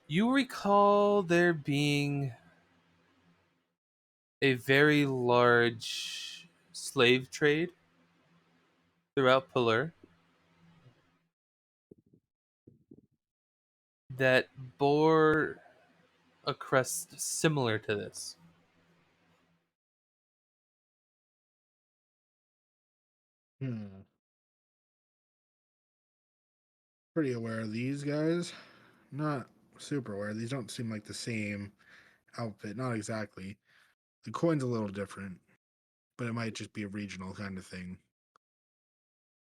You recall there being a very large slave trade throughout Pallure. that bore a crest similar to this. Pretty aware of these guys. Not super aware. These don't seem like the same outfit. Not exactly. The coin's a little different, but it might just be a regional kind of thing.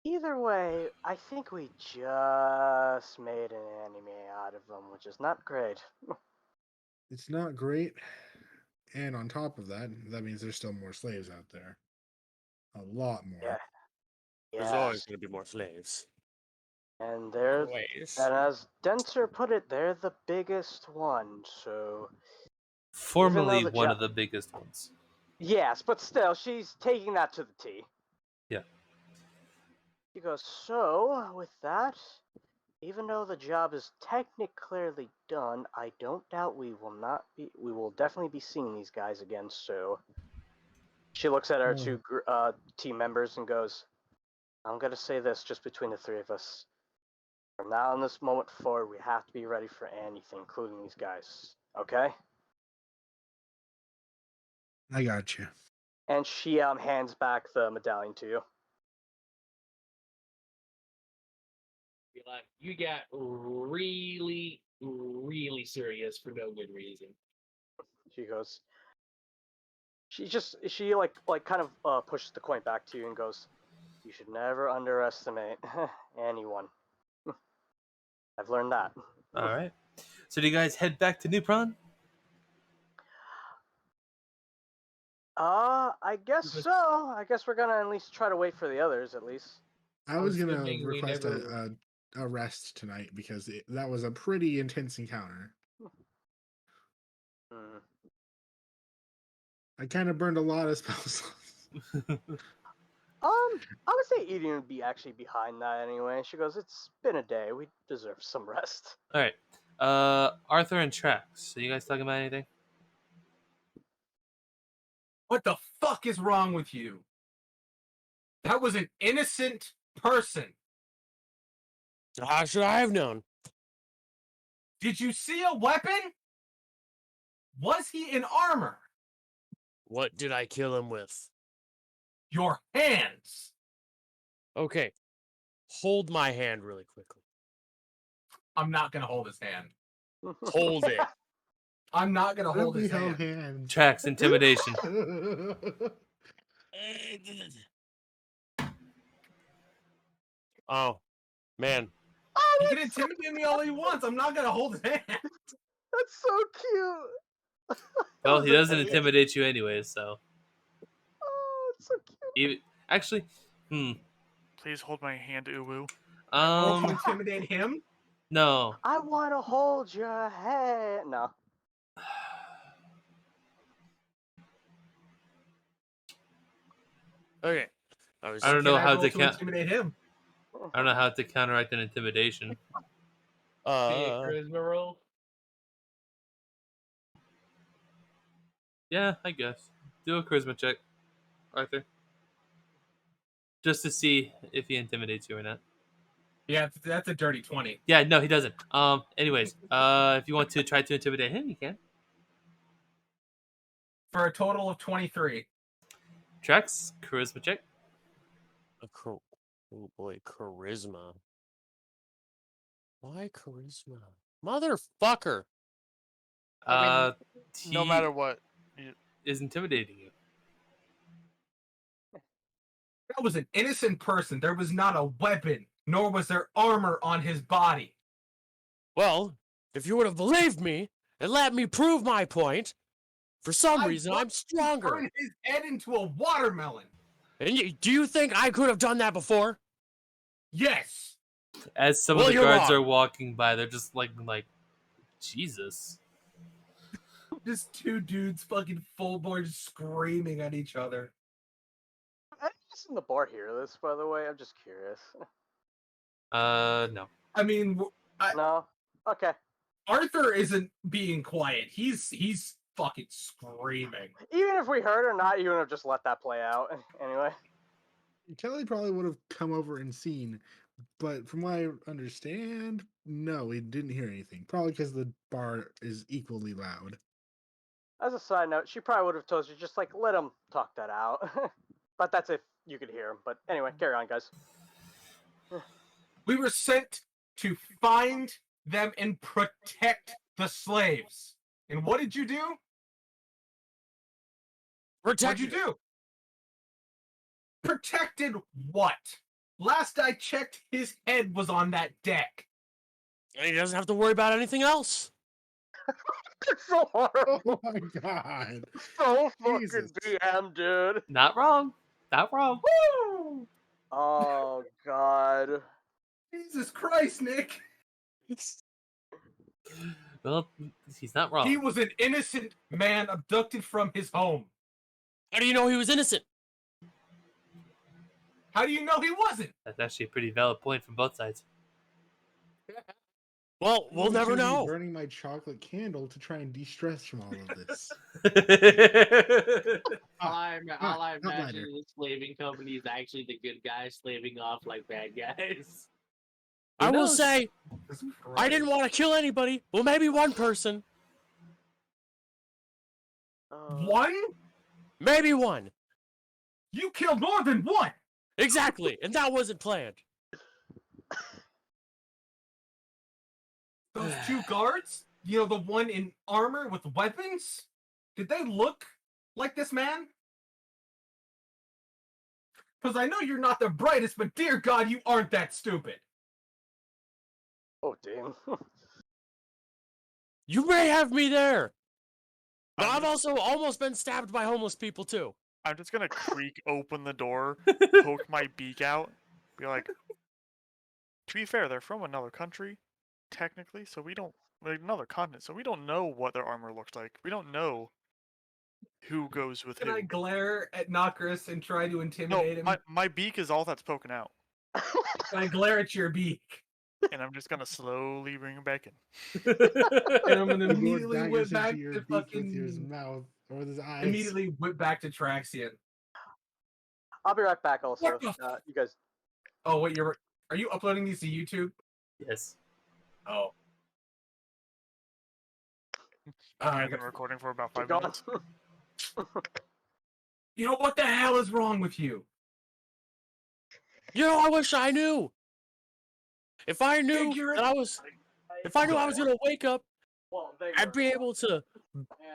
Either way, I think we just made an anime out of them, which is not great. It's not great. And on top of that, that means there's still more slaves out there. A lot more. Yeah. There's always Yes. going to be more slaves. And they're, Always. and as Denser put it, they're the biggest one. So Formerly the one of the biggest ones. yes, but still, she's taking that to the T. Yeah. She goes, so with that, even though the job is technically done, I don't doubt we will definitely be seeing these guys again. So she looks at her Oh. two team members and goes, I'm gonna say this just between the three of us. From now on this moment forward, we have to be ready for anything, including these guys. Okay? I got you. And she hands back the medallion to you. Be like, you got really, really serious for no good reason. She goes. She kind of pushes the coin back to you and goes, "You should never underestimate anyone. I've learned that." All right. So do you guys head back to Newpron? I guess so. I guess we're gonna at least try to wait for the others, at least. I was going to assuming we request never- a rest tonight because that was a pretty intense encounter. Hmm. I kind of burned a lot of spells. I would say Eden would be actually behind that anyway. She goes, "It's been a day. We deserve some rest." All right. Arthur and Trax. So you guys talking about anything? What the fuck is wrong with you? That was an innocent person. How should I have known? Did you see a weapon? Was he in armor? What did I kill him with? Your hands. Okay. Hold my hand really quickly. I'm not gonna hold his hand. Hold it. I'm not gonna hold We his held hand. hands. Trax, intimidation. Oh, man. He can intimidate me all he wants. I'm not gonna hold his hand. That's so cute. Well, he doesn't That's- intimidate you anyways, so. Oh, it's so cute. Even, actually, Please hold my hand, Uwu. Want to um, intimidate him? no. I want to hold your hand. No. Okay. I don't know Can I how roll to to intimidate him? I don't know how to counteract an intimidation. Be a charisma roll. Yeah, I guess. Do a charisma check, Arthur. Just to see if he intimidates you or not. Yeah, that's a dirty 20. Yeah, no, he doesn't. Anyways, if you want to try to intimidate him, you can. For a total of 23. Trax, charisma check. Oh boy, charisma. Why charisma? Motherfucker. I mean, He no matter what. is intimidating you. That was an innocent person. There was not a weapon, nor was there armor on his body. Well, if you would have believed me and let me prove my point, for some reason I'm stronger. Turn his head into a watermelon. And do you think I could have done that before? Yes. As some Well, of the you're guards wrong. are walking by, they're just like, Jesus. Just two dudes fucking full board screaming at each other. I guess in the bar hear this, by the way. I'm just curious. No. I mean, No. Okay. Arthur isn't being quiet. He's fucking screaming. Even if we heard or not, you would have just let that play out anyway. Kelly probably would have come over and seen, but from what I understand, no, we didn't hear anything. Probably because the bar is equally loud. As a side note, she probably would have told you just like let him talk that out. But that's if you could hear him. But anyway, carry on, guys. We were sent to find them and protect the slaves. And what did you do? What'd you Protected. do? Protected what? Last I checked, his head was on that deck. And he doesn't have to worry about anything else. It's so horrible. Oh my god. So fucking Jesus. BM, dude. Not wrong. Not wrong. Woo! Oh god. Jesus Christ, Nick. Well, he's not wrong. He was an innocent man abducted from his home. How do you know he was innocent? How do you know he wasn't? That's actually a pretty valid point from both sides. Well, we'll I'm never gonna be know. Burning my chocolate candle to try and de-stress from all of this. All I not imagine lighter. is slaving company is actually the good guys slaving off like bad guys. I will knows? say, I didn't want to kill anybody. Well, maybe one person. One? Maybe one. You killed more than one. Exactly. And that wasn't planned. Those two guards, you know, the one in armor with weapons, did they look like this man? Because I know you're not the brightest, but dear God, you aren't that stupid. Oh damn. You may have me there. But I'm I've also almost been stabbed by homeless people, too. I'm just gonna creak open the door, poke my beak out, be like, to be fair, they're from another country, technically, so we don't, like, another continent, so we don't know what their armor looks like. We don't know who goes with Can who. I glare at Nokris and try to No, intimidate him? my beak is all that's poking out, Can I glare at your beak? and I'm just gonna slowly bring it back in. And I'm gonna Your immediately whip daggers back into your to beak with his fucking... mouth or with his eyes. Immediately whip back to Traxian. I'll be right back. Also, What the you guys. Oh, wait, are you uploading these to YouTube? Yes. Oh. I've been recording for about 5 Keep going. minutes. You know, what the hell is wrong with you? You know, I wish I knew. If I knew Figure it- that I was gonna wake up, Well, they I'd be able to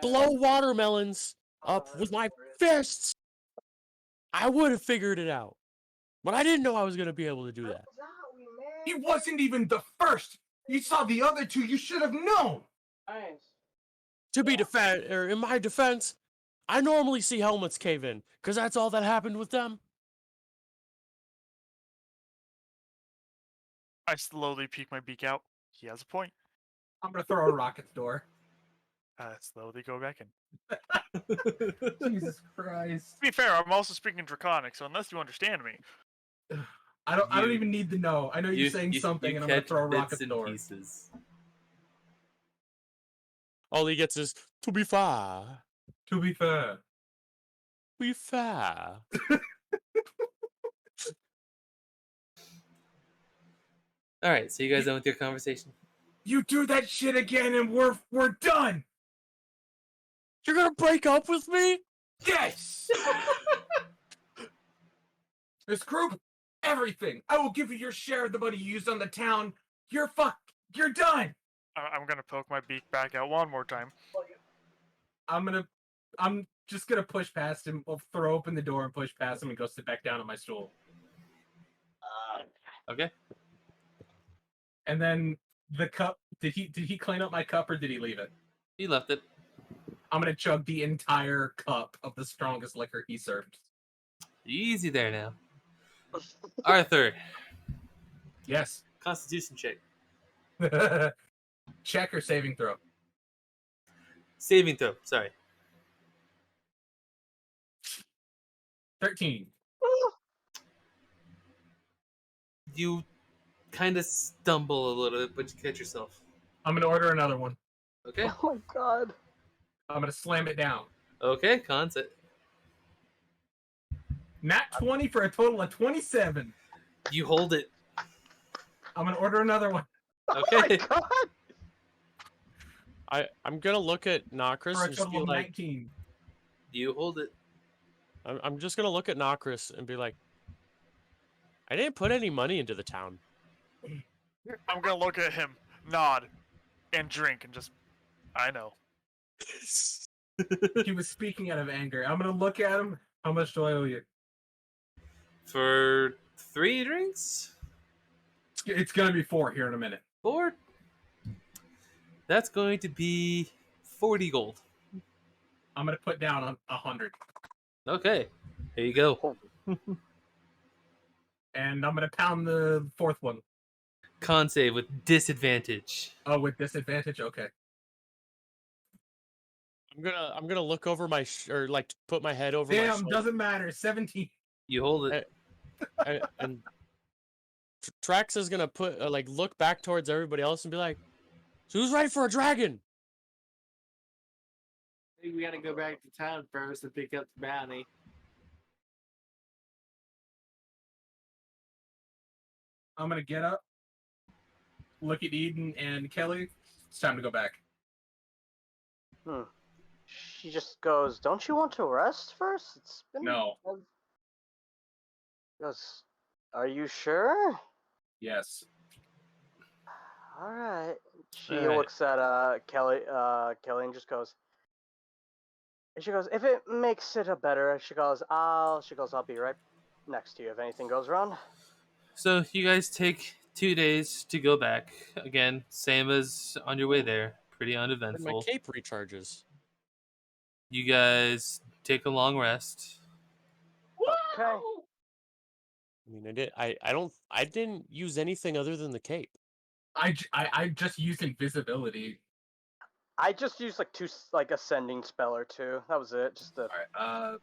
blow watermelons up with my fists. I would have figured it out. But I didn't know I was gonna be able to do that. He wasn't even the first. You saw the other two. You should have known. To be in my defense, I normally see helmets cave in, because that's all that happened with them. I slowly peek my beak out. He has a point. I'm gonna throw a rock at the door. Slowly go back in. Jesus Christ. To be fair, I'm also speaking Draconic, so unless you understand me, I don't You- even need to know. I know you're saying something, you and I'm gonna catch throw a rock bits at the and door. pieces. All he gets is, to be fair. To be fair. Be fair. All right, so you guys done with your conversation? You do that shit again, and we're done. You're gonna break up with me? Yes. This group, everything. I will give you your share of the money you used on the town. You're done. I'm gonna poke my beak back out one more time. I'm just gonna push past him. I'll throw open the door and push past him and go sit back down on my stool. Okay. And then the cup. Did he clean up my cup or did he leave it? He left it. I'm gonna chug the entire cup of the strongest liquor he served. Easy there now. Arthur, Yes. Constitution check. Check or saving throw? Saving throw. Sorry. 13. You kind of stumble a little bit, but you catch yourself. I'm gonna order another one. Okay. Oh my god. I'm gonna slam it down. Okay, cons it. Nat 20 for a total of 27. You hold it I'm gonna order another one Okay. Oh my god! I'm gonna look at Nokris for a and just be total of like, 19. You hold it. I'm just gonna look at Nokris and be like, I didn't put any money into the town. I'm gonna look at him, nod, and drink, and just, I know. He was speaking out of anger. I'm gonna look at him. How much do I owe you? For 3 drinks? It's gonna be 4 here in a minute. 4? That's going to be 40 gold. I'm gonna put down 100, Okay. Here you go. and I'm gonna pound the 4th one. Con save with disadvantage. Oh, with disadvantage. Okay. I'm gonna look over my or like put my head over my Damn, shoulder. doesn't matter. 17. You hold it. And Trax is gonna put like look back towards everybody else and be like, "So who's ready for a dragon?" I think we gotta go back to town first and pick up the bounty. I'm gonna get up, look at Eden and Kelly. It's time to go back. She just goes, "Don't you want to rest first? It's been." No. She goes, "Are you sure?" Yes. All right. She All right. looks at Kelly and just goes. She goes, "If it makes it a better," I'll be right next to you if anything goes wrong." So you guys take 2 days to go back. Again, same as on your way there. Pretty And my uneventful. cape recharges. You guys take a long rest. Okay. I mean, I didn't use anything other than the cape. I just used invisibility. I just used like 2 ascending spell or 2. That was it. Just the. All right.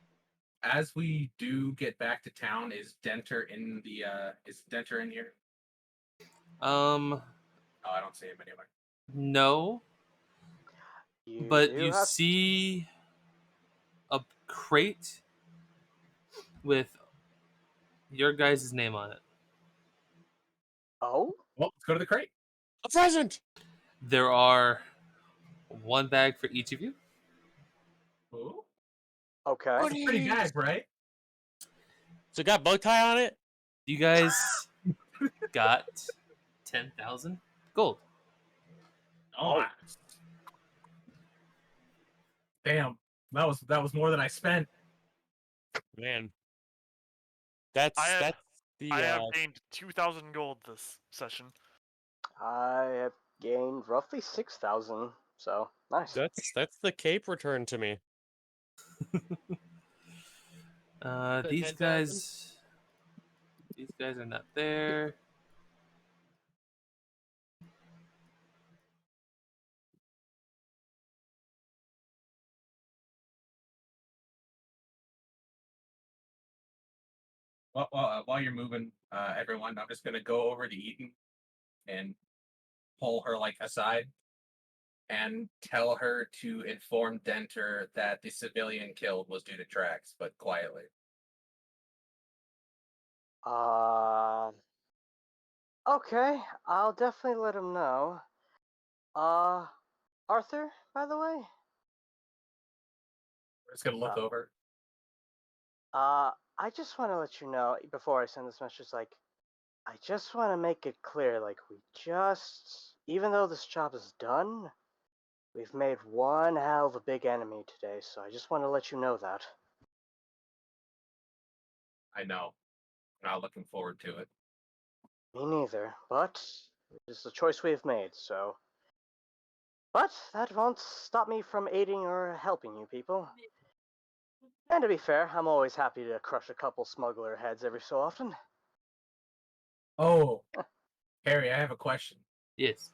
As we do get back to town, is Denter in here? Um, Oh, I don't see him anywhere. no, You but do you have. see a crate with your guys' name on it. Oh. Well, let's go to the crate. A present. There are 1 bag for each of you. Ooh. Okay. That's a pretty bag, right? So it got bug tie on it. You guys got 10,000 gold. Oh. Damn. That was more than I spent. Man, that's the I have gained 2,000 gold this session. I have gained roughly 6,000. So nice. that's the cape return to me. These 10,000? guys are not there. While you're moving, everyone, I'm just gonna go over to Eden and pull her like aside and tell her to inform Denter that the civilian killed was due to Trax, but quietly. Okay, I'll definitely let him know. Arthur, by the way. We're just gonna look over. I just want to let you know before I send this message, like, I just want to make it clear, like, even though this job is done, we've made one hell of a big enemy today, so I just want to let you know that. I know. I'm not looking forward to it. Me neither, but it's the choice we've made, so. But that won't stop me from aiding or helping you people. And to be fair, I'm always happy to crush a couple smuggler heads every so often. Oh, Harry, I have a question. Yes.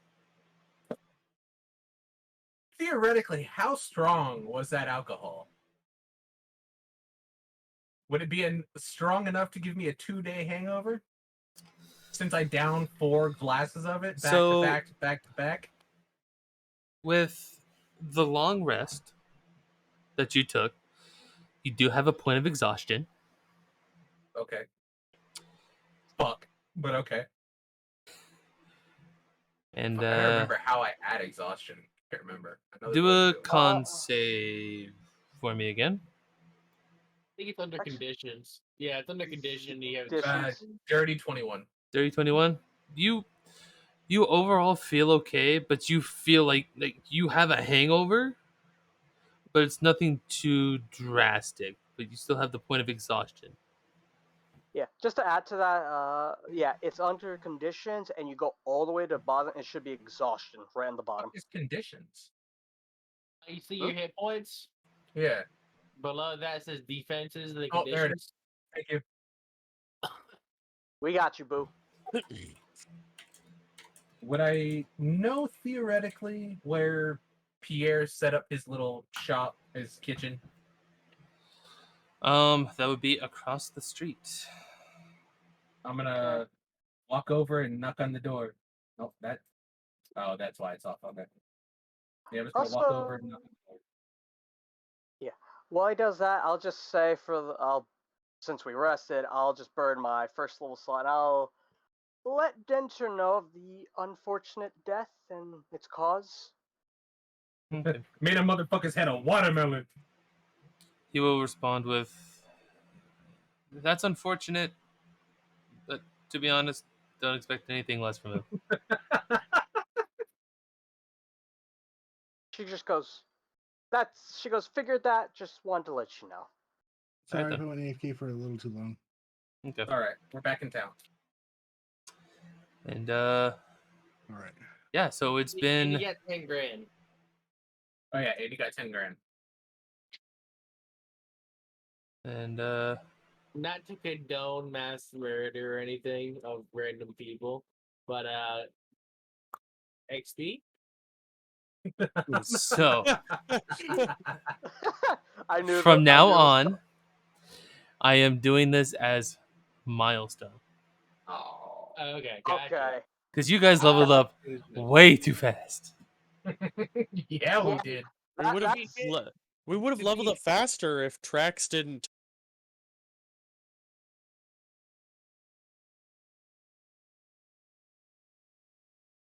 Theoretically, how strong was that alcohol? Would it be strong enough to give me a 2-day hangover? Since I downed 4 glasses of it back So- to back to back to back? With the long rest that you took, you do have a point of exhaustion. Okay. Fuck. But okay. And Fuck, I don't remember how I add exhaustion. Can't remember. I know there's do one a to do. con save for me again. I think it's under Actually- conditions. Yeah, it's under condition. You have Conditions. Dirty 21. 30-21. You overall feel okay, but you feel like you have a hangover, but it's nothing too drastic. But you still have the point of exhaustion. Yeah, just to add to that, yeah, it's under conditions, and you go all the way to the bottom. It should be exhaustion right on the bottom. What is conditions? You see your hit points. Yeah. Below that says defenses and the Oh, there it conditions. Thank you. We got you, boo. Would I know theoretically where Pierre set up his little shop, his kitchen? That would be across the street. I'm gonna walk over and knock on the door. Nope, that. Oh, that's why it's off. Okay. Yeah, I'm just gonna walk over and knock on the door. Yeah. While he does that, I'll just say since we rested, I'll just burn my first level slot. I'll let Denter know of the unfortunate death and its cause. Okay. Made a motherfucker's head a watermelon. He will respond with, "That's unfortunate, but to be honest, don't expect anything less from him." She just goes, figured that, just wanted to let you know. Sorry Alright if I then. went AFK for a little too long. Okay. All right, we're back in town. And All right. yeah. So it's You been get 10 grand. Oh yeah, Eddie got 10 grand. and Not to condone mass murder or anything of random people, but XP. so I knew from that- I now knew it was on, I am doing this as milestone Oh. Okay, gotcha. Okay. because you guys leveled up way too fast. Yeah, we Yeah. did. We would have That's- we would have to leveled be- up faster if Trax didn't